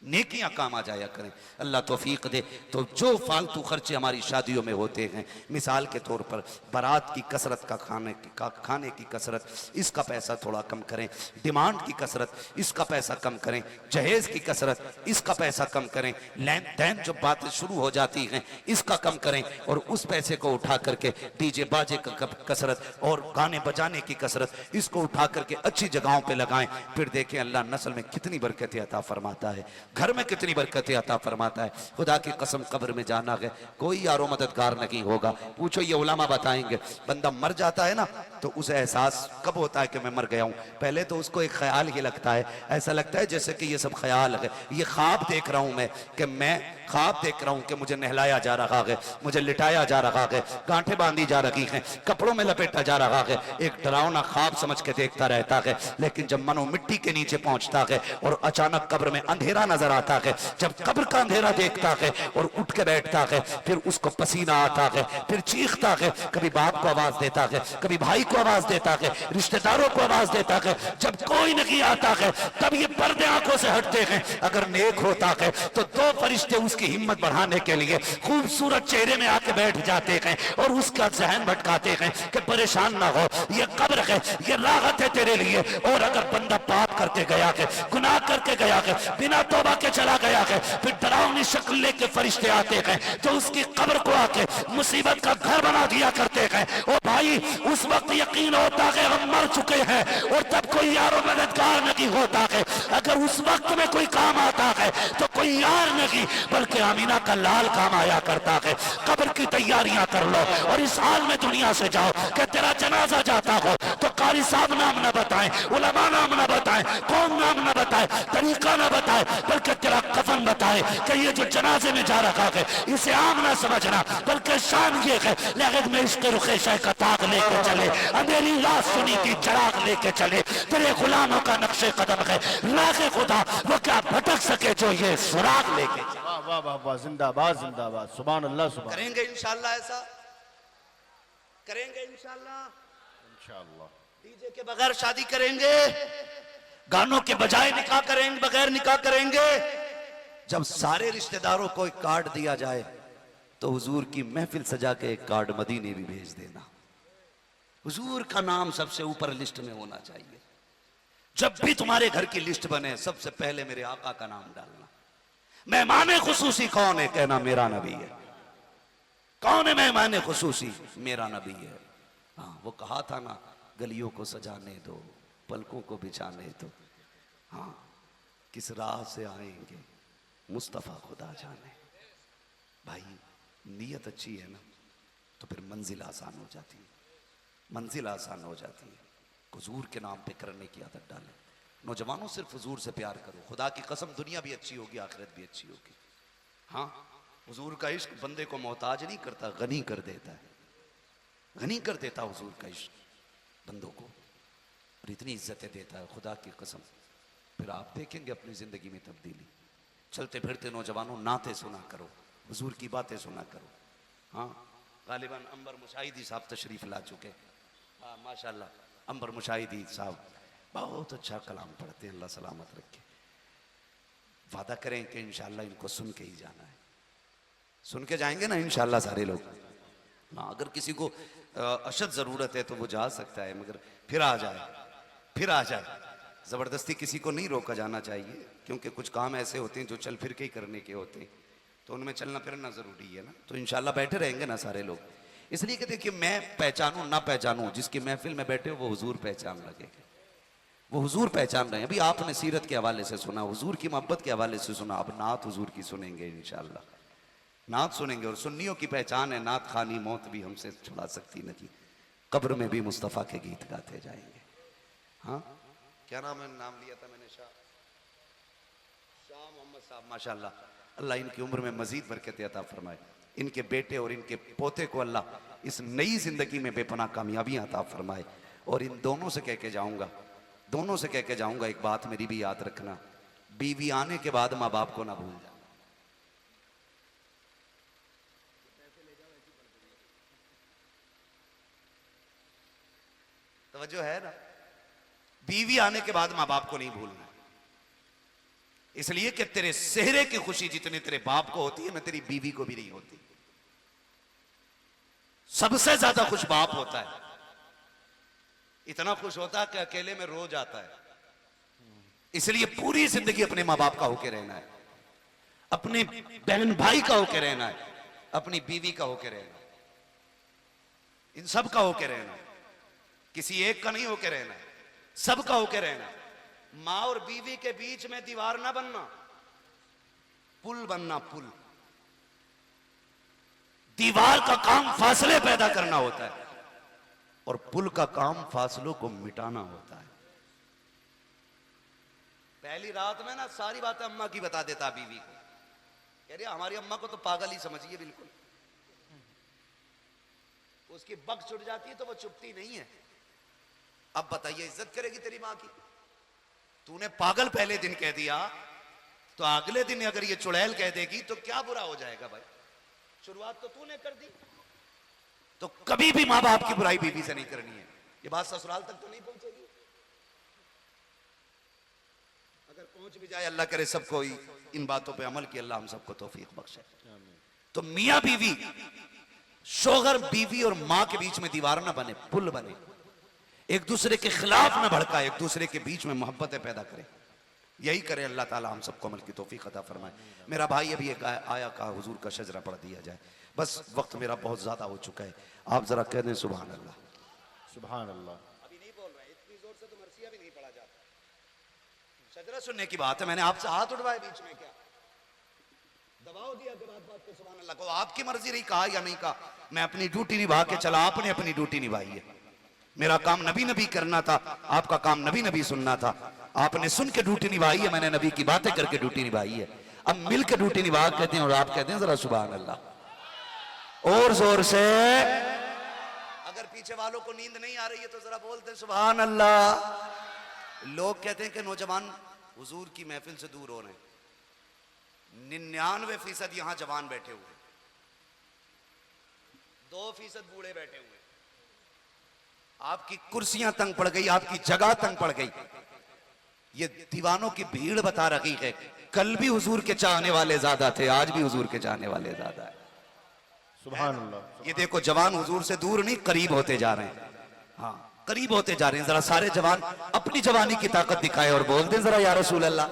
नेकियां काम आ जाया करें। अल्लाह तौफीक दे। तो जो फालतू खर्चे हमारी शादियों में होते हैं, मिसाल के तौर पर बारात की कसरत का खाने की कसरत, इसका पैसा थोड़ा कम करें, डिमांड की कसरत, इसका पैसा कम करें, जहेज की कसरत, इसका पैसा कम करें, लेन देन जो बातें शुरू हो जाती हैं इसका कम करें, और उस पैसे को उठा करके डीजे बाजे का कसरत और गाने बजाने की कसरत, इसको उठा करके अच्छी जगहों पे लगाएं। फिर देखें अल्लाह नस्ल में कितनी बरकतें अता फरमाता है, घर में कितनी बरकतें अता फरमाता है। खुदा की कसम कब्र में जाना है, कोई यारो मददगार नहीं होगा। पूछो, ये उलमा बताएंगे, बंदा मर जाता है ना तो उसे एहसास कब होता है कि मैं मर गया हूं? पहले तो उसको एक ख्याल ही लगता है, ऐसा लगता है जैसे कि ये सब ख्याल है, ये ख्वाब देख रहा हूं मैं, कि मैं ख्वाब देख रहा हूं कि मुझे नहलाया जा रहा है, मुझे लिटाया जा रहा है, गांठें बांधी जा रही हैं, कपड़ों में लपेटा जा रहा है, एक डरावना ख्वाब समझ के देखता रहता है। लेकिन जब मनो मिट्टी के नीचे पहुंचता है और अचानक कब्र में अंधेरा नजर आता है, जब कब्र का अंधेरा देखता है और उठ के बैठता है, फिर उसको पसीना आता है, फिर चीखता है, कभी बाप को आवाज देता है, कभी भाई को आवाज देता है, रिश्तेदारों को आवाज देता है। जब कोई नहीं आता है तब ये पर्दे आंखों से हटते हैं। अगर नेक होता है तो दो फरिश्ते उसकी हिम्मत बढ़ाने के लिए खूबसूरत चेहरे में आके बैठ जाते हैं और उसका जहन भटकाते हैं कि परेशान ना हो, ये कब्र है, ये राहत है तेरे लिए। और अगर बंदा पाप करके गया है, गुनाह करके गया है, बिना तौबा के चला गया है, फिर डरावनी शक्ल लेके फरिश्ते आते हैं जो उसकी कब्र को आके मुसीबत का घर बना दिया करते हैं। ओ भाई, उस वक्त यकीन होता है हम मर चुके हैं और तब कोई यारो मददगार नहीं होता है। अगर उस वक्त में कोई काम आता है तो कोई यार नहीं बल्कि आमीना का लाल काम आया करता है। कब्र की तैयारियां कर लो और इस हाल में दुनिया से जाओ कि तेरा जनाजा जाता हो तो कारी साहब नाम न बताएं, उलमा नाम न बताएं, कौम नाम न बताए, तरीका न बताए, बल्कि तेरा कफन बताए कि ये जो जनाजे में जा रखा है इसे आम न समझना, बल्कि शान ये है लेकिन में इसके रुखे शाह का ताक लेके चले, अंधेरी रात सुनी की चराग लेके चले। तेरे गुलामों का नक्शे कदम है, राह खुदा वो क्या भटक सके जो ये सुराग लेके चले। वाह वाह वाह वाह, जिंदाबाद जिंदाबाद, सुभान अल्लाह सुभान। करेंगे इंशाल्लाह, ऐसा करेंगे इंशाल्लाह। इंशाअल्लाह डीजे के बगैर शादी करेंगे, गानों के बजाय निकाह करेंगे, बगैर निकाह करेंगे। जब सारे रिश्तेदारों को एक कार्ड दिया जाए तो हुजूर की महफिल सजा के एक कार्ड मदीने भी भेज देना। हुजूर का नाम सबसे ऊपर लिस्ट में होना चाहिए। जब भी तुम्हारे घर की लिस्ट बने सबसे पहले मेरे आका का नाम डालना। मेहमान खुसूसी कौन है? कहना मेरा नबी है। कौन है मेहमान खुसूसी? मेरा नबी है। हाँ, वो कहा था ना, गलियों को सजाने दो, पलकों को बिछाने दो। हाँ, किस राह से आएंगे मुस्तफा खुदा जाने। भाई, नीयत अच्छी है ना तो फिर मंजिल आसान हो जाती है, मंजिल आसान हो जाती है। हुजूर के नाम पे करने की आदत डालें। नौजवानों, सिर्फ हुजूर से प्यार करो। खुदा की कसम दुनिया भी अच्छी होगी, आखिरत भी अच्छी होगी। हाँ, हुजूर का इश्क बंदे को मोहताज नहीं करता, गनी कर देता है, गनी कर देता हुजूर का इश्क बंदों को, और इतनी इज्जतें देता है खुदा की कसम। फिर आप देखेंगे अपनी ज़िंदगी में तब्दीली। चलते फिरते नौजवानों नाते सुना करो, हुजूर की बातें सुना करो। हाँ, गालिबन अंबर मुशाहिदी साहब तशरीफ़ ला चुके। हाँ माशाल्लाह, अंबर मुशाहिदी साहब बहुत अच्छा कलाम पढ़ते हैं, अल्लाह सलामत रखे। वादा करें कि इंशाल्लाह इनको सुन के ही जाना है, सुन के जाएंगे ना इंशाल्लाह सारे लोग। हाँ, अगर किसी को अशद ज़रूरत है तो वो जा सकता है, मगर फिर आ जाए, फिर आ जाए। ज़बरदस्ती किसी को नहीं रोका जाना चाहिए, क्योंकि कुछ काम ऐसे होते हैं जो चल फिर के ही करने के होते हैं, तो उनमें चलना फिरना ज़रूरी है ना। तो इंशाल्लाह बैठे रहेंगे ना सारे लोग। इसलिए कि देखिए, मैं पहचानूँ ना पहचानूँ, जिसकी महफिल में बैठे हो वो हुजूर पहचान लगेगा, वो हुजूर पहचान रहे हैं। अभी आपने सीरत के हवाले से सुना, हुजूर की मोहब्बत के हवाले से सुना, अब नात हुजूर की सुनेंगे इंशाल्लाह, नात सुनेंगे। और सुन्नियों की पहचान है, नात खानी मौत भी हमसे छुड़ा सकती नहीं, कब्र में भी मुस्तफ़ा के गीत गाते जाएंगे। हाँ, क्या नाम है, नाम लिया था मैंने, शाह मोहम्मद साहब, माशाल्लाह। अल्लाह इनकी उम्र में मजीद बरकत अता फरमाए, इनके बेटे और इनके पोते को अल्लाह इस नई जिंदगी में बेपनाह कामयाबियां अता फरमाए। और इन दोनों से कह के जाऊंगा, दोनों से कह के जाऊंगा, एक बात मेरी भी याद रखना, बीवी आने के बाद माँ बाप को ना भूल जाना। तवज्जो है ना, बीवी आने के बाद माँ बाप को नहीं भूलना, इसलिए कि तेरे सेहरे की खुशी जितनी तेरे बाप को होती है ना, तेरी बीवी को भी नहीं होती। सबसे ज्यादा खुश बाप होता है, इतना खुश होता है कि अकेले में रो जाता है। इसलिए पूरी जिंदगी अपने माँ बाप का होके रहना है, अपने बहन भाई का होके रहना है, अपनी बीवी का होके रहना है, इन सब का होके रहना है, किसी एक का नहीं होके रहना है, सब का होके रहना है। माँ और बीवी के बीच में दीवार ना बनना, पुल बनना, पुल। दीवार का काम फासले पैदा करना होता है, और पुल का काम फासलों को मिटाना होता है। पहली रात में ना सारी बातें अम्मा की बता देता बीवी को, कह रही हमारी अम्मा को तो पागल ही समझिए बिल्कुल, उसकी बक छुट जाती है तो वो चुपती नहीं है। अब बताइए, इज्जत करेगी तेरी माँ की? तूने पागल पहले दिन कह दिया, तो अगले दिन अगर ये चुड़ैल कह देगी तो क्या बुरा हो जाएगा भाई? शुरुआत तो तूने कर दी। तो कभी भी मां बाप की बुराई बीवी से नहीं करनी है। ये बात ससुराल तक तो नहीं पहुंचेगी, अगर पहुंच भी जाए अल्लाह करे सबको इन बातों पे अमल की अल्लाह हम सबको तौफीक बख्शे। तो मियां बीवी, शोहर बीवी और मां के बीच में दीवार ना बने, पुल बने, एक दूसरे के खिलाफ ना भड़का, एक दूसरे के बीच में मोहब्बतें पैदा करे। यही करे अल्लाह ताला हम सबको अमल की तौफीक अता फरमाए। मेरा भाई अभी एक आया कहा हुजूर का शजरा पढ़ दिया जाए, बस वक्त मेरा बहुत ज्यादा हो चुका है, आप जरा कह दें सुभान अल्लाह। सुभान अल्लाह। अभी नहीं बोल रहे, इतनी जोर से तो मरसिया भी नहीं पढ़ा जाता। शजरा सुनने की बात है, मैंने आपसे हाथ उठवाए बीच में, क्या दबाव दिया कि बात बात पे सुभान अल्लाह को? आपकी मर्जी रही, कहा या नहीं कहा, मैं अपनी ड्यूटी निभा के चला, आपने अपनी ड्यूटी निभाई है। मेरा काम नबी नबी करना था, आपका काम नबी नबी सुनना था। आपने सुन के ड्यूटी निभाई है, मैंने नबी की बातें करके ड्यूटी निभाई है। अब मिल के ड्यूटी निभा कहते हैं, और आप कहते हैं जरा सुभान अल्लाह और जोर से। अगर पीछे वालों को नींद नहीं आ रही है तो जरा बोलते सुभान अल्लाह। लोग कहते हैं कि नौजवान हुजूर की महफिल से दूर हो रहे हैं, 99% यहां जवान बैठे हुए, 2% बूढ़े बैठे हुए। आपकी कुर्सियां तंग पड़ गई, आपकी जगह तंग पड़ गई। ये दीवानों की भीड़ बता रही है, कल भी हुजूर के चाहने वाले ज्यादा थे, आज भी हुजूर के चाहने वाले ज्यादा है। सुभान अल्लाह। ये देखो जवान हुजूर से दूर नहीं, करीब होते जा रहे हैं। हाँ, करीब होते जा रहे हैं। जरा सारे जवान अपनी जवानी की ताकत दिखाए और बोल दें जरा या रसूल अल्लाह।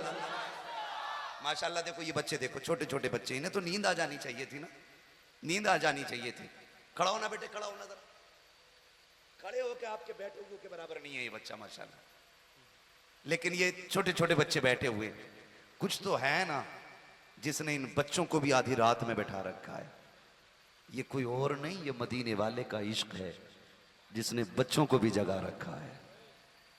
माशाल्लाह देखो ये बच्चे, देखो छोटे छोटे बच्चे, इन्हें तो नींद आ जानी चाहिए थी ना, नींद आ जानी चाहिए थी। खड़ा होना बेटे, खड़ा होना जरा, खड़े होके आपके बैठे हुए के बराबर नहीं है ये बच्चा माशाल्लाह। लेकिन ये छोटे छोटे बच्चे बैठे हुए, कुछ तो है ना जिसने इन बच्चों को भी आधी रात में बैठा रखा है। ये कोई और नहीं, ये मदीने वाले का इश्क है जिसने बच्चों को भी जगा रखा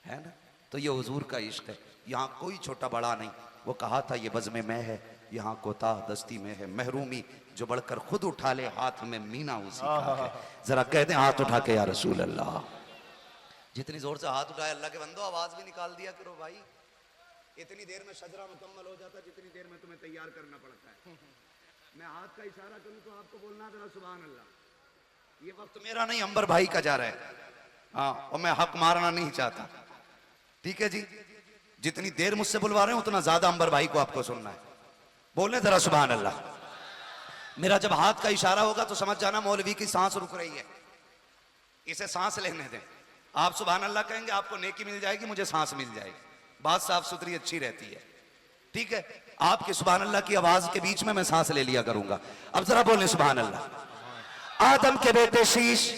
है ना। तो ये हुजूर का इश्क है, यहाँ कोई छोटा बड़ा नहीं। वो कहा था ये बज़्म मैं है, यहाँ कोताह दस्ती में है महरूमी, जो बढ़कर खुद उठा ले हाथ में मीना उसी का है। जरा कह दें हाथ उठा के या रसूल अल्लाह। जितनी जोर से हाथ उठाए अल्लाह के बंदो आवाज भी निकाल दिया करो भाई। इतनी देर में शजरा मुकम्मल हो जाता, जितनी देर में तुम्हें तैयार करना पड़ता है। मैं हाथ का इशारा करूं तो आपको बोलना जरा सुभान अल्लाह। ये वक्त मेरा नहीं, अंबर भाई का जा रहा है। हाँ, और मैं हक मारना नहीं चाहता, ठीक है जी। जितनी देर मुझसे बुलवा रहे हैं उतना ज्यादा अंबर भाई को आपको सुनना है। बोलने जरा सुभान अल्लाह। मेरा जब हाथ का इशारा होगा तो समझ जाना मौलवी की सांस रुक रही है, इसे सांस लेने दें। आप सुभान अल्लाह कहेंगे आपको नेकी मिल जाएगी, मुझे सांस मिल जाएगी। बात साफ सुथरी अच्छी रहती है, ठीक है। आपकी सुभान अल्लाह की आवाज के बीच में मैं सांस ले लिया करूंगा। अब जरा बोलें सुभान अल्लाह। आदम के बेटे शीश,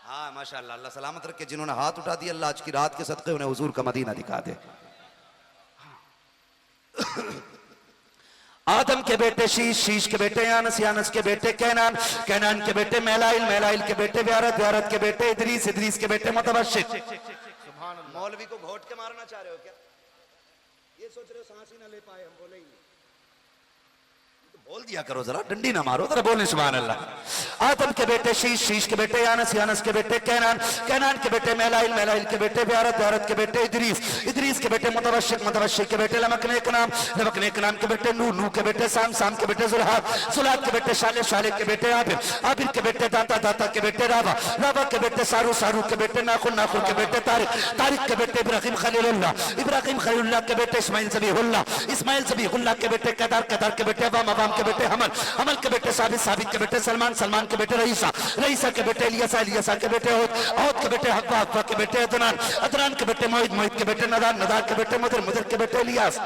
हाँ माशाअल्लाह, अल्लाह सलामत रखे। जिन्होंने हाथ उठा दिया अल्लाह आज की रात के सदक़े उन्हें हुजूर का मदीना दिखा दे। आदम के बेटे शीश, शीश के बेटे यानस, यानस के बेटे कैनान, कैनान के बेटे मैलाइल, मैलाइल के बेटे व्यारत, व्यारत के बेटे इदरीस, इदरीस के बेटे मुतवशिक। मौलवी को घोट के मारना चाह रहे हो क्या? ये सोच रहे हो सांस ही ना ले पाए हम, बोले ही तो बोल दिया करो, जरा डंडी ना मारो, जरा बोले सुभान अल्लाह। आदम के बेटे शीश, शीश के बेटे यानस, यानस के बेटे कैनान, कैनान के बेटे मैलाइल, मैलाइल के बेटे व्यारत, व्यारत के बेटे इदरीस, इदरीस के बेटे मुतवशिक, मुतवशिक के बेटे लमकने के नाम, लमकने के नाम के बेटे नूह, नूह के बेटे साम, साम के बेटे जुल्हाद, जुल्हाद के बेटे शाले, शाले के बेटे आबिर, आबिर के बेटे दाता, दाता के बेटे रावा, रावा के बेटे सारू, सारू के बेटे नाखुन, नाखुन के बेटे तारिक, तारिक के बेटे इब्राहिम खलीलुल्लाह, इब्राहिम खलीलुल्लाह के बेटे इस्माइल ज़बीहुल्लाह, इस्माइल ज़बीहुल्लाह के बेटे केदार, केदार के बेटे अवाम, अवाम के बेटे हमल, हमल के बेटे साबित, साबित के बेटे सलमान, सलमान के बेटे रईसा, रईसा के बेटे इलियासा, इलियासा के बेटे औद, औद के बेटे हक्वा, हक्वा के बेटे अदनान, अदनान के बेटे मोहित, मोहित के बेटे नदार, नदार के बेटे मुदर, मुदर के बेटे इलियास,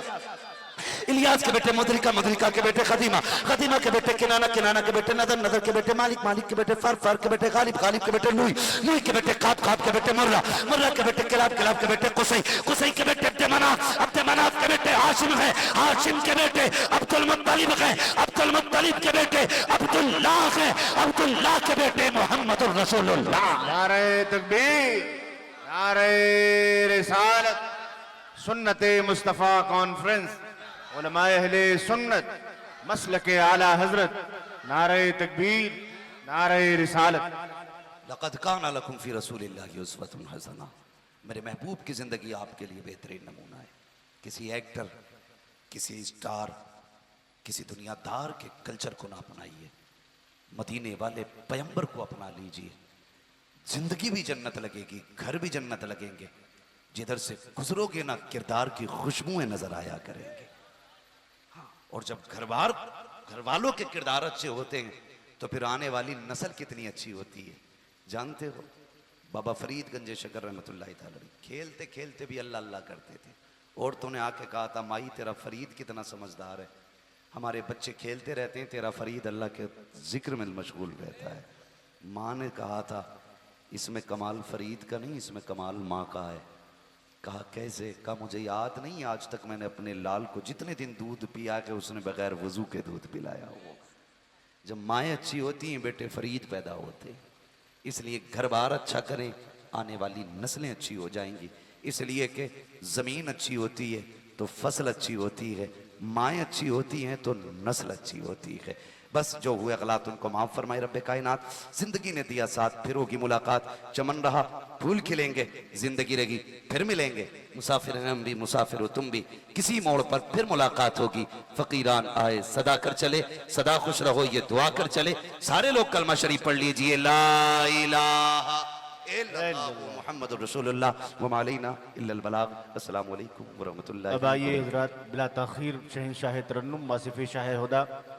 इलियास के बेटे मुदरिका, मुदरिका के बेटे खदीमा, खदीमा के बेटे किनाना, किनाना के बेटे नदर, नदर के बेटे मालिक, मालिक के बेटे फर, फर के बेटे गालिब, गालिब के बेटे लुई, लुई के बेटे काब, काब के बेटे मुर्रा, मुर्रा के बेटे किलाब, किलाब के बेटे कुसै, कुसै के बेटे अब्दे मनाफ, अब्दे मनाफ के बेटे हाशिम है, हाशिम के बेटे अब्दुल मुत्तलिब है, अब्दुल मुत्तलिब के बेटे अब्दुल्लाह है, अब्दुल्लाह के बेटे मुहम्मदुर रसूलुल्लाह। नारे तकबीर, नारे रिसालत, सुन्नते मुस्तफ़ा कॉन्फ्रेंस, उलमाए अहले सुन्नत, मसलके आला हजरत, नारे तकबीर, नारे रिसालत। लक़द काना लकुम फ़ी रसूलिल्लाहि उस्वतुन हसना। मेरे महबूब की जिंदगी आपके लिए बेहतरीन नमूना है। किसी एक्टर, किसी स्टार, किसी दुनियादार के कल्चर को ना अपनाइए, मदीने वाले पैगंबर को अपना लीजिए। जिंदगी भी जन्नत लगेगी, घर भी जन्नत लगेंगे। जिधर से गुजरोगे ना किरदार की खुशबुएं नजर आया करेंगे। और जब घर वालों के किरदार अच्छे होते हैं तो फिर आने वाली नस्ल कितनी अच्छी होती है। जानते हो बाबा फरीद गंजे शकर रहमतुल्लाह तआला खेलते खेलते भी अल्लाह अल्लाह करते थे। औरतों ने आके कहा था माई तेरा फरीद कितना समझदार है, हमारे बच्चे खेलते रहते हैं, तेरा फरीद अल्लाह के जिक्र में मशगूल रहता है। माँ ने कहा था इसमें कमाल फरीद का नहीं, इसमें कमाल माँ का है। कहा कैसे? कहा मुझे याद नहीं आज तक मैंने अपने लाल को जितने दिन दूध पिया के उसने बगैर वजू के दूध पिलाया हो। जब माएँ अच्छी होती हैं बेटे फरीद पैदा होते। इसलिए घर बार अच्छा करें, आने वाली नस्लें अच्छी हो जाएंगी। इसलिए कि ज़मीन अच्छी होती है तो फसल अच्छी होती है, माएँ अच्छी होती हैं तो नस्ल अच्छी होती है। बस जो हुए गलत उनको माफ़ फरमाए रब्बे कायनात। जिंदगी ने दिया साथ, फिर होगी मुलाकात। चमन रहा फूल खिलेंगे, जिंदगी रहेगी फिर मिलेंगे। मुसाफिर हैं हम भी, मुसाफिर हो तुम भी, किसी मोड़ पर फिर मुलाकात होगी। फकीरान आए सदा कर चले, सदा खुश रहो ये दुआ कर चले। सारे लोग कलमा शरीफ पढ़ लीजिए, ला इलाहा इल्लल्लाह मुहम्मदुर रसूलुल्लाह व मा अलैना इल्लल बलाग। अस्सलामु अलैकुम व रहमतुल्लाहि। अब आइए हजरात बिला ताखीर शहंशाह तरन्नुम वासिफ शाह हुदा